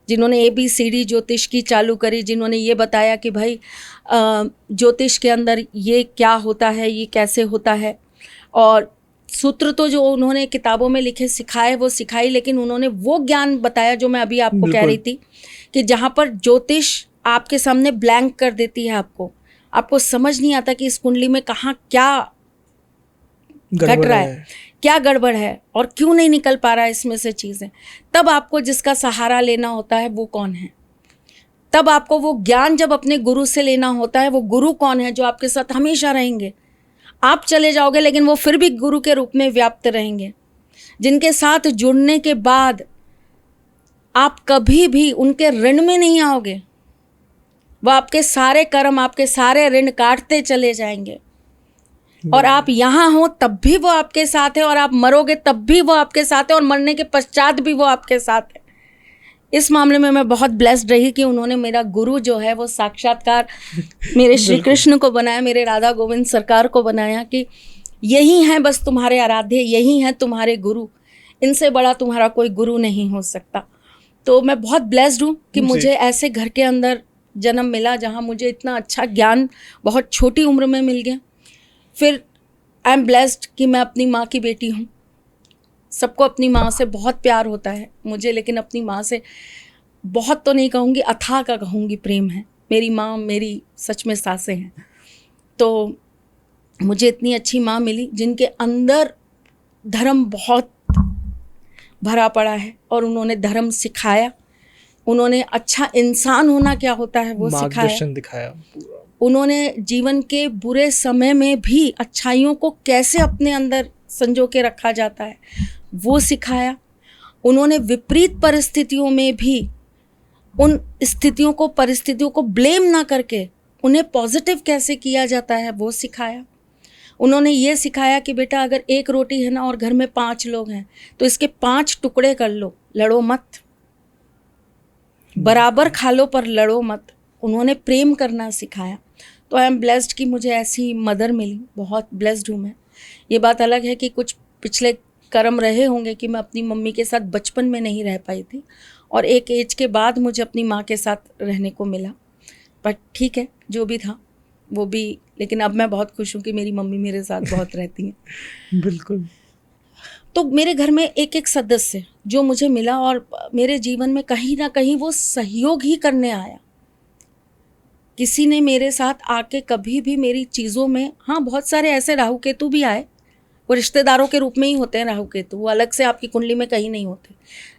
जिन्होंने ABCD ज्योतिष की चालू करी, जिन्होंने ये बताया कि भाई ज्योतिष के अंदर ये क्या होता है, ये कैसे होता है। और सूत्र तो जो उन्होंने किताबों में लिखे सिखाए वो सिखाई, लेकिन उन्होंने वो ज्ञान बताया जो मैं अभी आपको कह रही थी कि जहाँ पर ज्योतिष आपके सामने ब्लैंक कर देती है, आपको समझ नहीं आता कि इस कुंडली में कहाँ क्या घट रहा है, क्या गड़बड़ है और क्यों नहीं निकल पा रहा है इसमें से चीज़ें। तब आपको जिसका सहारा लेना होता है वो कौन है, तब आपको वो ज्ञान जब अपने गुरु से लेना होता है, वो गुरु कौन है जो आपके साथ हमेशा रहेंगे। आप चले जाओगे लेकिन वो फिर भी गुरु के रूप में व्याप्त रहेंगे, जिनके साथ जुड़ने के बाद आप कभी भी उनके ऋण में नहीं आओगे। वो आपके सारे कर्म, आपके सारे ऋण काटते चले जाएंगे। और आप यहाँ हो तब भी वो आपके साथ है, और आप मरोगे तब भी वो आपके साथ है, और मरने के पश्चात भी वो आपके साथ है। इस मामले में मैं बहुत ब्लेस्ड रही कि उन्होंने मेरा गुरु जो है वो साक्षात्कार मेरे श्री कृष्ण को बनाया, मेरे राधा गोविंद सरकार को बनाया कि यही हैं बस तुम्हारे आराध्य, यही हैं तुम्हारे गुरु, इनसे बड़ा तुम्हारा कोई गुरु नहीं हो सकता। तो मैं बहुत ब्लेस्ड हूँ कि मुझे ऐसे घर के अंदर जन्म मिला जहाँ मुझे इतना अच्छा ज्ञान बहुत छोटी उम्र में मिल गया। फिर आई एम ब्लेस्ड कि मैं अपनी माँ की बेटी हूँ। सबको अपनी माँ से बहुत प्यार होता है, मुझे लेकिन अपनी माँ से बहुत तो नहीं कहूँगी, अथाह का कहूँगी प्रेम है। मेरी माँ मेरी सच में सासें हैं। तो मुझे इतनी अच्छी माँ मिली जिनके अंदर धर्म बहुत भरा पड़ा है और उन्होंने धर्म सिखाया, उन्होंने अच्छा इंसान होना क्या होता है वो सिखाया, मार्गदर्शन दिखाया। उन्होंने जीवन के बुरे समय में भी अच्छाइयों को कैसे अपने अंदर संजो के रखा जाता है वो सिखाया, उन्होंने विपरीत परिस्थितियों में भी उन स्थितियों को परिस्थितियों को ब्लेम ना करके उन्हें पॉजिटिव कैसे किया जाता है वो सिखाया, उन्होंने ये सिखाया कि बेटा अगर एक रोटी है ना और घर में 5 लोग हैं तो इसके 5 टुकड़े कर लो, लड़ो मत, बराबर खा लो पर लड़ो मत। उन्होंने प्रेम करना सिखाया। तो आई एम ब्लेस्ड कि मुझे ऐसी मदर मिली, बहुत ब्लेस्ड हूँ मैं। ये बात अलग है कि कुछ पिछले कर्म रहे होंगे कि मैं अपनी मम्मी के साथ बचपन में नहीं रह पाई थी और एक एज के बाद मुझे अपनी माँ के साथ रहने को मिला, बट ठीक है जो भी था वो भी, लेकिन अब मैं बहुत खुश हूँ कि मेरी मम्मी मेरे साथ बहुत रहती हैं। बिल्कुल। तो मेरे घर में एक एक सदस्य जो मुझे मिला और मेरे जीवन में कहीं ना कहीं वो सहयोग ही करने आया। किसी ने मेरे साथ आके कभी भी मेरी चीज़ों में, हाँ बहुत सारे ऐसे राहु केतु भी आए, वो रिश्तेदारों के रूप में ही होते हैं राहु केतु, वो अलग से आपकी कुंडली में कहीं नहीं होते।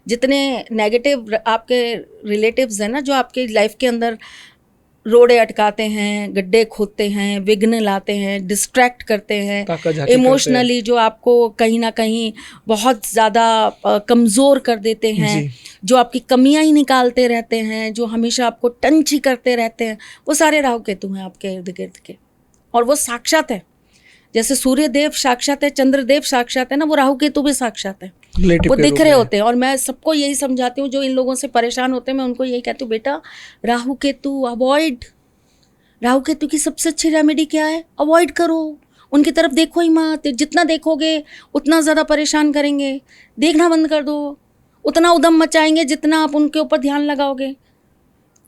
जितने नेगेटिव आपके रिलेटिव्स हैं ना, जो आपके लाइफ के अंदर रोड़े अटकाते हैं, गड्ढे खोदते हैं, विघ्न लाते हैं, डिस्ट्रैक्ट करते हैं, इमोशनली जो आपको कहीं ना कहीं बहुत ज़्यादा कमज़ोर कर देते हैं, जो आपकी कमियां ही निकालते रहते हैं, जो हमेशा आपको टंच ही करते रहते हैं, वो सारे राहु केतु हैं आपके इर्द गिर्द के। और वो साक्षात है, जैसे सूर्य देव साक्षात है, चंद्रदेव साक्षात है ना, वो राहु केतु भी साक्षात है, वो दिख रहे होते हैं। और मैं सबको यही समझाती हूँ जो इन लोगों से परेशान होते हैं, मैं उनको यही कहती हूँ बेटा राहु केतु अवॉइड। राहु केतु की सबसे अच्छी रेमेडी क्या है? अवॉइड करो, उनकी तरफ देखो ही मत। जितना देखोगे उतना ज़्यादा परेशान करेंगे, देखना बंद कर दो, उतना उदम मचाएंगे जितना आप उनके ऊपर ध्यान लगाओगे।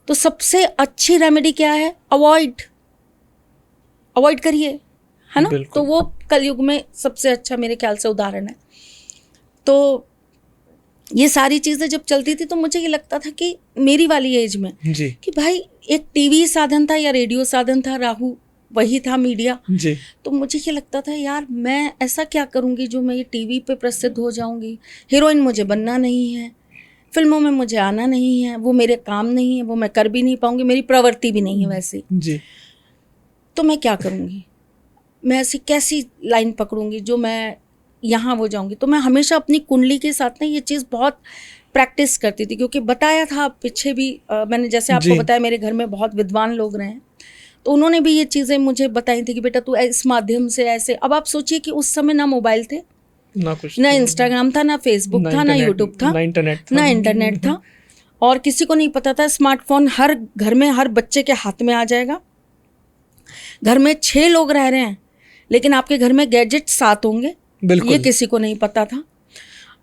तो सबसे अच्छी रेमेडी क्या है? अवॉइड, अवॉइड करिए, है ना। तो वो कलयुग में सबसे अच्छा मेरे ख्याल से उदाहरण है। तो ये सारी चीज़ें जब चलती थी तो मुझे ये लगता था कि मेरी वाली एज में जी, कि भाई एक टीवी साधन था या रेडियो साधन था, राहु वही था मीडिया जी। तो मुझे ये लगता था यार मैं ऐसा क्या करूँगी जो मैं ये टीवी पे प्रसिद्ध हो जाऊँगी। हीरोइन मुझे बनना नहीं है, फिल्मों में मुझे आना नहीं है, वो मेरे काम नहीं है, वो मैं कर भी नहीं पाऊँगी, मेरी प्रवृत्ति भी नहीं है वैसे जी। तो मैं क्या करूँगी, मैं ऐसी कैसी लाइन पकड़ूंगी जो मैं यहाँ वो जाऊँगी। तो मैं हमेशा अपनी कुंडली के साथ ना ये चीज़ बहुत प्रैक्टिस करती थी, क्योंकि बताया था पीछे भी मैंने जैसे आपको बताया मेरे घर में बहुत विद्वान लोग रहे हैं, तो उन्होंने भी ये चीज़ें मुझे बताई थी कि बेटा तू इस माध्यम से ऐसे। अब आप सोचिए कि उस समय ना मोबाइल थे, ना कुछ, ना इंस्टाग्राम था, ना फेसबुक था, ना यूट्यूब था, ना इंटरनेट था, और किसी को नहीं पता था स्मार्टफोन हर घर में हर बच्चे के हाथ में आ जाएगा। घर में 6 लोग रह रहे हैं लेकिन आपके घर में गैजेट 7 होंगे, ये किसी को नहीं पता था।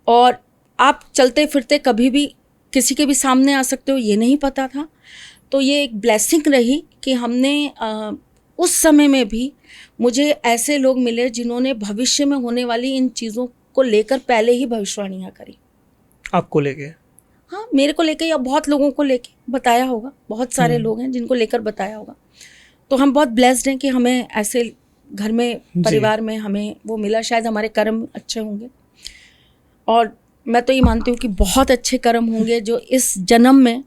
और आप चलते फिरते कभी भी किसी के भी सामने आ सकते हो, ये नहीं पता था। तो ये एक ब्लेसिंग रही कि हमने उस समय में भी मुझे ऐसे लोग मिले जिन्होंने भविष्य में होने वाली इन चीज़ों को लेकर पहले ही भविष्यवाणियाँ करी। आपको लेके? हाँ, मेरे को लेके या बहुत लोगों को लेके बताया होगा, बहुत सारे लोग हैं जिनको लेकर बताया होगा। तो हम बहुत ब्लेस्ड हैं कि हमें ऐसे घर में परिवार में हमें वो मिला। शायद हमारे कर्म अच्छे होंगे और मैं तो ये मानती हूँ कि बहुत अच्छे कर्म होंगे जो इस जन्म में,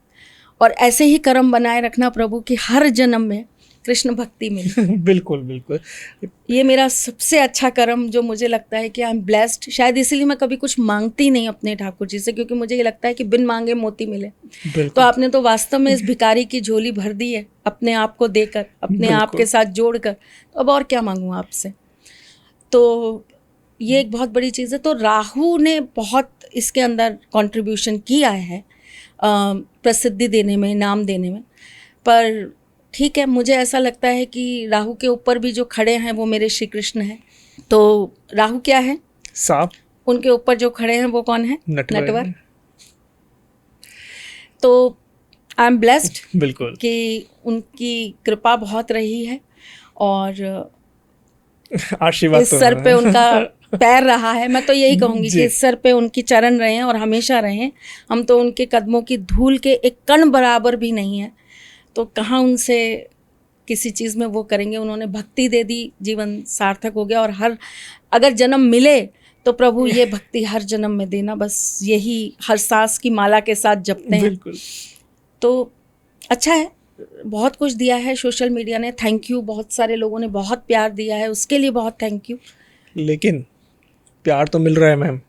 और ऐसे ही कर्म बनाए रखना प्रभु कि हर जन्म में कृष्ण भक्ति मिले। बिल्कुल बिल्कुल, ये मेरा सबसे अच्छा कर्म जो मुझे लगता है कि आई एम ब्लेस्ड। शायद इसीलिए मैं कभी कुछ मांगती नहीं अपने ठाकुर जी से, क्योंकि मुझे ये लगता है कि बिन मांगे मोती मिले। तो आपने तो वास्तव में इस भिखारी की झोली भर दी है अपने आप को देकर, अपने आप के साथ जोड़कर, तो अब और क्या मांगूँ आपसे। तो ये एक बहुत बड़ी चीज़ है। तो राहु ने बहुत इसके अंदर कंट्रीब्यूशन किया है प्रसिद्धि देने में, नाम देने में। पर ठीक है, मुझे ऐसा लगता है कि राहु के ऊपर भी जो खड़े हैं वो मेरे श्री कृष्ण हैं। तो राहु क्या है? सांप। उनके ऊपर जो खड़े हैं वो कौन है? नटवर। तो आई एम ब्लेस्ड बिल्कुल कि उनकी कृपा बहुत रही है और आशीर्वाद इस सर पे उनका पैर रहा है। मैं तो यही कहूँगी कि इस सर पे उनकी चरण रहे हैं और हमेशा रहें। हम तो उनके कदमों की धूल के एक कण बराबर भी नहीं है, तो कहाँ उनसे किसी चीज़ में वो करेंगे। उन्होंने भक्ति दे दी, जीवन सार्थक हो गया। और हर अगर जन्म मिले तो प्रभु ये भक्ति हर जन्म में देना, बस यही हर सांस की माला के साथ जपते हैं। बिल्कुल। तो अच्छा है, बहुत कुछ दिया है सोशल मीडिया ने, थैंक यू। बहुत सारे लोगों ने बहुत प्यार दिया है, उसके लिए बहुत थैंक यू। लेकिन प्यार तो मिल रहा है मैम,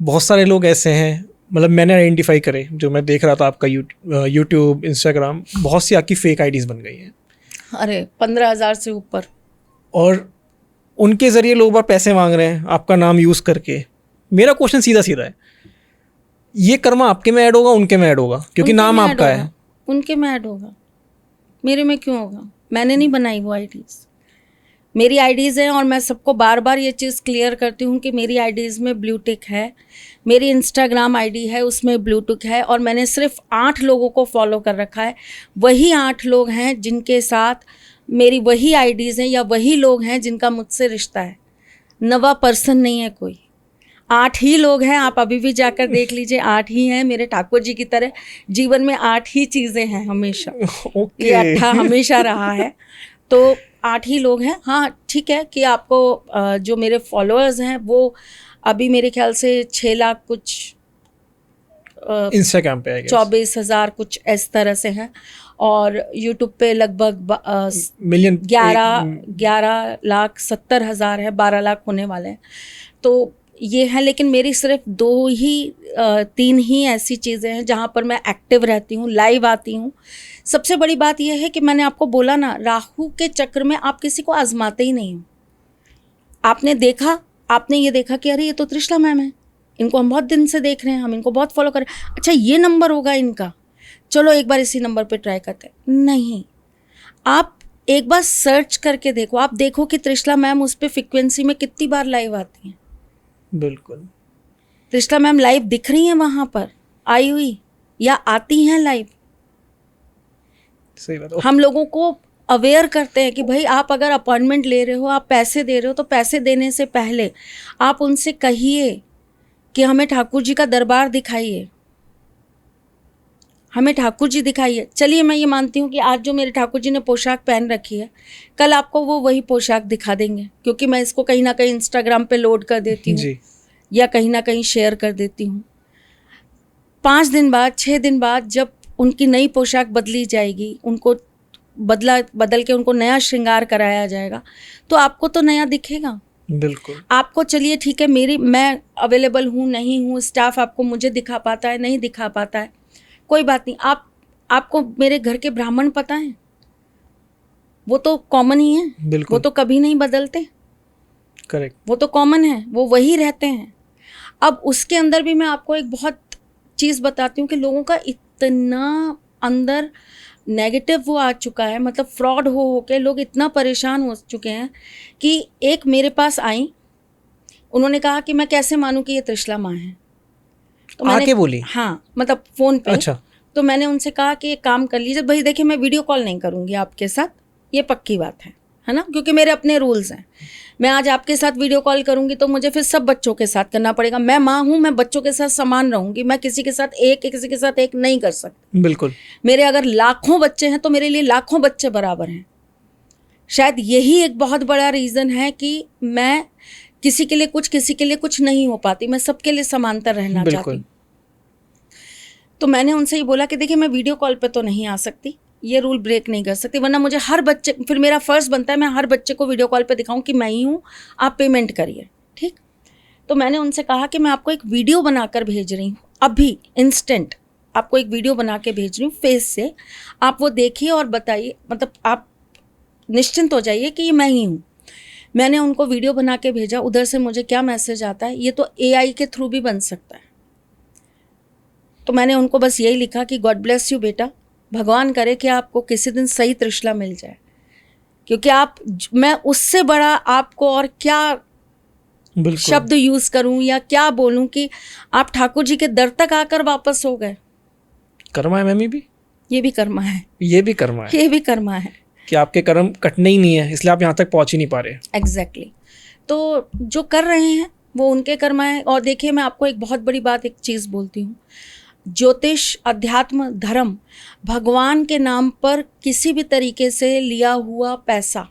बहुत सारे लोग ऐसे हैं, मतलब मैंने आइडेंटिफाई करे, जो मैं देख रहा था आपका यूट्यूब, इंस्टाग्राम, बहुत सी आपकी फेक आईडीज़ बन गई हैं। अरे 15,000 से ऊपर। और उनके ज़रिए लोग बार पैसे मांग रहे हैं आपका नाम यूज़ करके। मेरा क्वेश्चन सीधा सीधा है, ये कर्मा आपके में ऐड होगा, उनके में ऐड होगा? क्योंकि उनके नाम में ऐड आपका होगा, है। उनके में ऐड होगा, मेरे में क्यों होगा? मैंने नहीं बनाई वो आईडीज़, मेरी आईडीज़ हैं। और मैं सबको बार बार ये चीज़ क्लियर करती हूँ कि मेरी आईडीज़ में ब्लू टिक है, मेरी इंस्टाग्राम आईडी है उसमें ब्लू टिक है। और मैंने सिर्फ 8 लोगों को फॉलो कर रखा है, वही 8 लोग हैं जिनके साथ मेरी वही आईडीज़ हैं, या वही लोग हैं जिनका मुझसे रिश्ता है। नवा पर्सन नहीं है कोई, 8 ही लोग हैं। आप अभी भी जाकर देख लीजिए, 8 ही हैं। मेरे ठाकुर जी की तरह जीवन में 8 ही चीज़ें हैं हमेशा। ओके। ये 8 हमेशा रहा है, तो 8 ही लोग हैं। हाँ ठीक है कि आपको जो मेरे फॉलोअर्स हैं वो अभी मेरे ख्याल से 6 लाख कुछ इंस्टाग्राम पे 24,000 कुछ इस तरह से हैं। और यूट्यूब पे लगभग मिलियन 11,70,000 है, 12 लाख होने वाले हैं। तो ये है, लेकिन मेरी सिर्फ 3 ही ऐसी चीज़ें हैं जहाँ पर मैं एक्टिव रहती हूँ, लाइव आती हूँ। सबसे बड़ी बात यह है कि मैंने आपको बोला ना, राहु के चक्र में आप किसी को आजमाते ही नहीं हो। आपने देखा, आपने ये देखा कि अरे ये तो त्रिशला मैम है, इनको हम बहुत दिन से देख रहे हैं, हम इनको बहुत फॉलो कर रहे हैं, अच्छा ये नंबर होगा इनका, चलो एक बार इसी नंबर पे ट्राई करते हैं। नहीं, आप एक बार सर्च करके देखो, आप देखो कि त्रिशला मैम उस पर फ्रिक्वेंसी में कितनी बार लाइव आती हैं। बिल्कुल। त्रिशला मैम लाइव दिख रही हैं वहाँ पर आई हुई, या आती हैं लाइव। सही बात। हम लोगों को अवेयर करते हैं कि भाई आप अगर अपॉइंटमेंट ले रहे हो, आप पैसे दे रहे हो, तो पैसे देने से पहले आप उनसे कहिए कि हमें ठाकुर जी का दरबार दिखाइए, हमें ठाकुर जी दिखाइए। चलिए मैं ये मानती हूँ कि आज जो मेरे ठाकुर जी ने पोशाक पहन रखी है, कल आपको वो वही पोशाक दिखा देंगे, क्योंकि मैं इसको कहीं ना कहीं इंस्टाग्राम पे लोड कर देती हूँ या कहीं ना कहीं शेयर कर देती हूँ। 5 दिन बाद, 6 दिन बाद जब उनकी नई पोशाक बदली जाएगी, उनको बदल के उनको नया श्रृंगार कराया जाएगा, तो आपको तो नया दिखेगा। बिल्कुल। आपको चलिए ठीक है, मैं अवेलेबल हूँ नहीं हूँ, स्टाफ आपको मुझे दिखा पाता है नहीं दिखा पाता है, कोई बात नहीं। आपको मेरे घर के ब्राह्मण पता है, वो तो कॉमन ही है, वो तो कभी नहीं बदलते। करेक्ट। वो तो कॉमन है, वो वही रहते हैं। अब उसके अंदर भी मैं आपको एक बहुत चीज़ बताती हूँ कि लोगों का इतना अंदर नेगेटिव वो आ चुका है, मतलब फ्रॉड हो के लोग इतना परेशान हो चुके हैं कि एक मेरे पास आई, उन्होंने कहा कि मैं कैसे मानूं कि ये त्रिशला माँ है। तो मैंने आके बोली? हाँ, मतलब फ़ोन पे। अच्छा। तो मैंने उनसे कहा कि एक काम कर लीजिए भाई, देखिए मैं वीडियो कॉल नहीं करूँगी आपके साथ, ये पक्की बात है ना, क्योंकि मेरे अपने रूल्स हैं। मैं आज आपके साथ वीडियो कॉल करूँगी तो मुझे फिर सब बच्चों के साथ करना पड़ेगा। मैं माँ हूँ, मैं बच्चों के साथ समान रहूँगी, मैं किसी के साथ किसी के साथ एक नहीं कर सकती। बिल्कुल। मेरे अगर लाखों बच्चे हैं तो मेरे लिए लाखों बच्चे बराबर हैं। शायद यही एक बहुत बड़ा रीज़न है कि मैं किसी के लिए कुछ नहीं हो पाती, मैं सबके लिए समांतर रहना चाहती हूँ। तो मैंने उनसे ही बोला कि देखिए मैं वीडियो कॉल पे तो नहीं आ सकती, ये रूल ब्रेक नहीं कर सकती, वरना मुझे हर बच्चे, फिर मेरा फ़र्ज़ बनता है मैं हर बच्चे को वीडियो कॉल पे दिखाऊं कि मैं ही हूँ, आप पेमेंट करिए, ठीक। तो मैंने उनसे कहा कि मैं आपको एक वीडियो बनाकर भेज रही हूँ, अभी इंस्टेंट आपको एक वीडियो बना के भेज रही हूँ फेस से, आप वो देखिए और बताइए, मतलब आप निश्चिंत हो जाइए कि ये मैं ही हूँ। मैंने उनको वीडियो बना के भेजा, उधर से मुझे क्या मैसेज आता है, ये तो AI के थ्रू भी बन सकता है। तो मैंने उनको बस यही लिखा कि गॉड ब्लेस यू बेटा, भगवान करे कि आपको किसी दिन सही त्रिशला मिल जाए, क्योंकि मैं उससे बड़ा आपको और क्या शब्द यूज़ करूं या क्या बोलूं कि आप ठाकुर जी के दर तक आकर वापस हो गए। कर्मा है मैम, भी ये भी कर्मा है, ये भी कर्मा है, ये भी कर्मा है कि आपके कर्म कटने ही नहीं है, इसलिए आप यहाँ तक पहुँच ही नहीं पा रहे। एग्जैक्टली। तो जो कर रहे हैं वो उनके कर्मा है। और देखिए मैं आपको एक बहुत बड़ी बात, एक चीज़ बोलती हूँ, ज्योतिष, अध्यात्म, धर्म, भगवान के नाम पर किसी भी तरीके से लिया हुआ पैसा,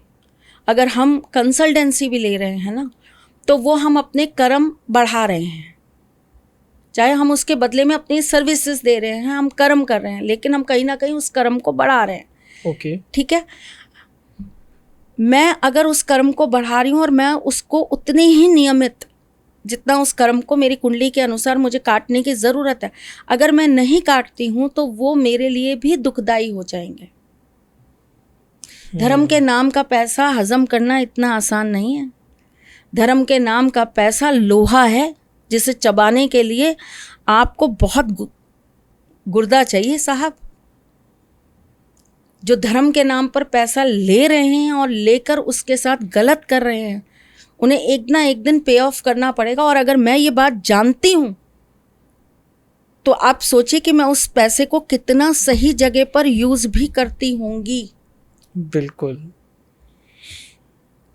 अगर हम कंसल्टेंसी भी ले रहे हैं ना, तो वो हम अपने कर्म बढ़ा रहे हैं। चाहे हम उसके बदले में अपनी सर्विसेज दे रहे हैं, हम कर्म कर रहे हैं, लेकिन हम कहीं ना कहीं उस कर्म को बढ़ा रहे हैं। ओके। ठीक है, मैं अगर उस कर्म को बढ़ा रही हूँ और मैं उसको उतने ही नियमित, जितना उस कर्म को मेरी कुंडली के अनुसार मुझे काटने की ज़रूरत है, अगर मैं नहीं काटती हूँ तो वो मेरे लिए भी दुखदाई हो जाएंगे। धर्म के नाम का पैसा हजम करना इतना आसान नहीं है। धर्म के नाम का पैसा लोहा है, जिसे चबाने के लिए आपको बहुत गुर्दा चाहिए साहब। जो धर्म के नाम पर पैसा ले रहे हैं और लेकर उसके साथ गलत कर रहे हैं, उन्हें एक ना एक दिन पे ऑफ करना पड़ेगा। और अगर मैं ये बात जानती हूँ तो आप सोचिए कि मैं उस पैसे को कितना सही जगह पर यूज भी करती होंगी। बिल्कुल।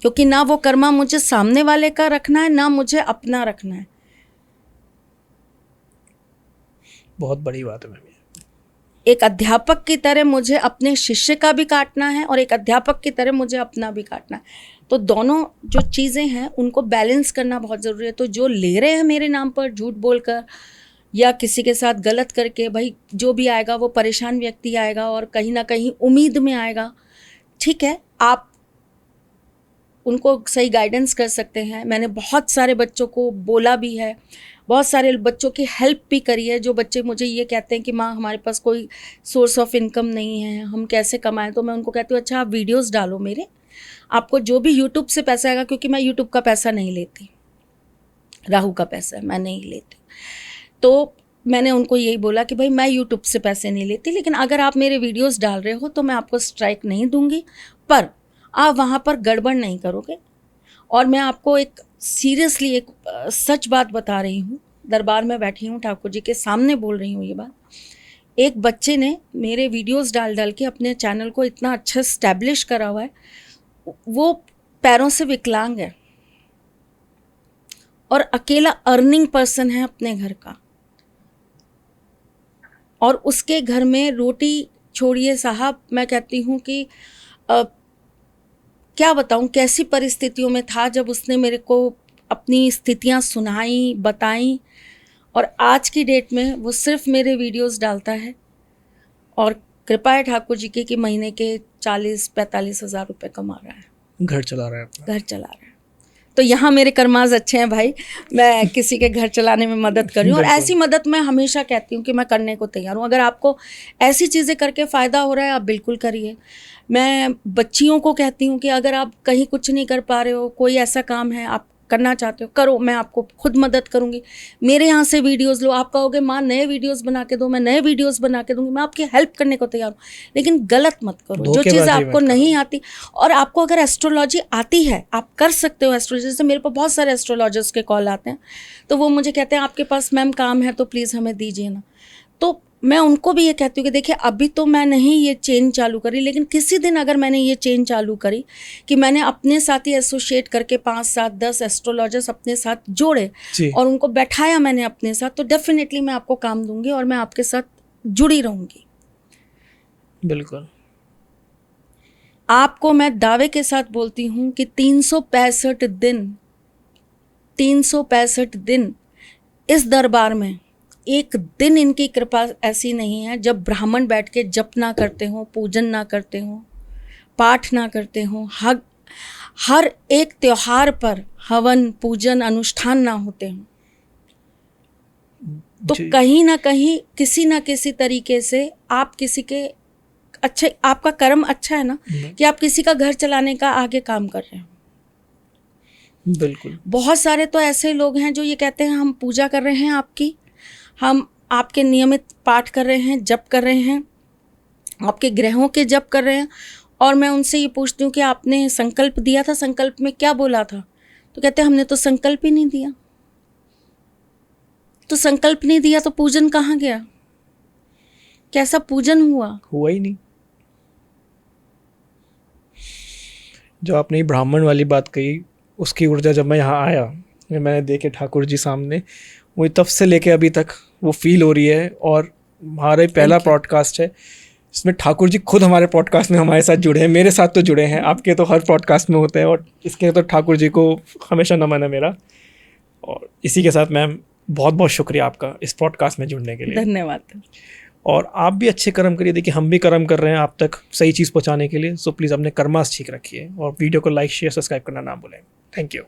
क्योंकि ना वो कर्मा मुझे सामने वाले का रखना है, ना मुझे अपना रखना है। बहुत बड़ी बात है मैम। एक अध्यापक की तरह मुझे अपने शिष्य का भी काटना है और एक अध्यापक की तरह मुझे अपना भी काटना है। तो दोनों जो चीज़ें हैं उनको बैलेंस करना बहुत ज़रूरी है। तो जो ले रहे हैं मेरे नाम पर झूठ बोलकर या किसी के साथ गलत करके, भाई जो भी आएगा वो परेशान व्यक्ति आएगा और कहीं ना कहीं उम्मीद में आएगा। ठीक है, आप उनको सही गाइडेंस कर सकते हैं। मैंने बहुत सारे बच्चों को बोला भी है, बहुत सारे बच्चों की हेल्प भी करी है। जो बच्चे मुझे ये कहते हैं कि माँ हमारे पास कोई सोर्स ऑफ इनकम नहीं है, हम कैसे कमाएं, तो मैं उनको कहती हूँ अच्छा आप वीडियोस डालो मेरे, आपको जो भी यूट्यूब से पैसा आएगा, क्योंकि मैं यूट्यूब का पैसा नहीं लेती, राहु का पैसा है, मैं नहीं लेती। तो मैंने उनको यही बोला कि भाई मैं यूट्यूब से पैसे नहीं लेती, लेकिन अगर आप मेरे वीडियोस डाल रहे हो तो मैं आपको स्ट्राइक नहीं दूंगी, पर आप वहाँ पर गड़बड़ नहीं करोगे। और मैं आपको एक सीरियसली एक सच बात बता रही हूँ, दरबार में बैठी हूँ, ठाकुर जी के सामने बोल रही हूँ ये बात। एक बच्चे ने मेरे वीडियोस डाल डाल के अपने चैनल को इतना अच्छा स्टैब्लिश करा हुआ है। वो पैरों से विकलांग है और अकेला अर्निंग पर्सन है अपने घर का, और उसके घर में रोटी छोड़िए साहब, मैं कहती हूँ कि क्या बताऊँ कैसी परिस्थितियों में था जब उसने मेरे को अपनी स्थितियाँ सुनाई, बताई, और आज की डेट में वो सिर्फ मेरे वीडियोस डालता है और कृपा है ठाकुर जी की कि महीने के 40-45 हज़ार रुपये कमा रहा है, घर चला रहा है अपना। घर चला रहा है। तो यहाँ मेरे कर्माज अच्छे हैं भाई, मैं किसी के घर चलाने में मदद कर रही हूँ, और ऐसी मदद मैं हमेशा कहती हूँ कि मैं करने को तैयार हूँ। अगर आपको ऐसी चीज़ें करके फ़ायदा हो रहा है आप बिल्कुल करिए। मैं बच्चियों को कहती हूँ कि अगर आप कहीं कुछ नहीं कर पा रहे हो, कोई ऐसा काम है आप करना चाहते हो, करो, मैं आपको खुद मदद करूँगी। मेरे यहाँ से वीडियोस लो, आप कहोगे माँ नए वीडियोस बना के दो, मैं नए वीडियोस बना के दूँगी, मैं आपकी हेल्प करने को तैयार हूँ, लेकिन गलत मत करो। जो चीज़ आपको नहीं आती, और आपको अगर एस्ट्रोलॉजी आती है आप कर सकते हो एस्ट्रोलॉजी। जैसे मेरे पास बहुत सारे एस्ट्रोलॉजर्स के कॉल आते हैं, तो वो मुझे कहते हैं आपके पास मैम काम है तो प्लीज़ हमें दीजिए ना। तो मैं उनको भी ये कहती हूँ कि देखिए अभी तो मैं नहीं ये चेन चालू करी, लेकिन किसी दिन अगर मैंने ये चेन चालू करी कि मैंने अपने साथ ही एसोसिएट करके 5, 7, 10 एस्ट्रोलॉजर्स अपने साथ जोड़े और उनको बैठाया मैंने अपने साथ, तो डेफिनेटली मैं आपको काम दूंगी और मैं आपके साथ जुड़ी रहूंगी। बिल्कुल। आपको मैं दावे के साथ बोलती हूँ कि 365 दिन इस दरबार में एक दिन इनकी कृपा ऐसी नहीं है जब ब्राह्मण बैठ के जप ना करते हो, पूजन ना करते हो, पाठ ना करते हो, हर एक त्योहार पर हवन, पूजन, अनुष्ठान ना होते हो। तो कहीं ना कहीं किसी ना किसी तरीके से आप किसी के अच्छे, आपका कर्म अच्छा है ना कि आप किसी का घर चलाने का आगे काम कर रहे हो। बिल्कुल। बहुत सारे तो ऐसे लोग हैं जो ये कहते हैं हम पूजा कर रहे हैं आपकी, हम आपके नियमित पाठ कर रहे हैं, जप कर रहे हैं, आपके ग्रहों के जप कर रहे हैं, और मैं उनसे ये पूछती हूँ कि आपने संकल्प दिया था, संकल्प में क्या बोला था? तो कहते हैं हमने तो संकल्प ही नहीं दिया। तो संकल्प नहीं दिया तो पूजन कहाँ गया? कैसा पूजन हुआ ही नहीं। जो आपने ब्राह्मण वाली बात कही, उसकी ऊर्जा जब मैं यहाँ आया, मैंने देखे ठाकुर जी सामने, वो तब से लेके अभी तक वो फील हो रही है। और हमारा पहला पॉडकास्ट है, इसमें ठाकुर जी खुद हमारे पॉडकास्ट में हमारे साथ जुड़े हैं, मेरे साथ तो जुड़े हैं, आपके तो हर पॉडकास्ट में होते हैं, और इसके तो ठाकुर जी को हमेशा नमन है मेरा। और इसी के साथ मैम बहुत बहुत शुक्रिया आपका इस पॉडकास्ट में जुड़ने के लिए। धन्यवाद। और आप भी अच्छे कर्म करिए, देखिए हम भी कर्म कर रहे हैं आप तक सही चीज़ पहुंचाने के लिए। सो प्लीज़ अपने कर्मास ठीक रखिए और वीडियो को लाइक शेयर सब्सक्राइब करना ना भूलें। Thank you.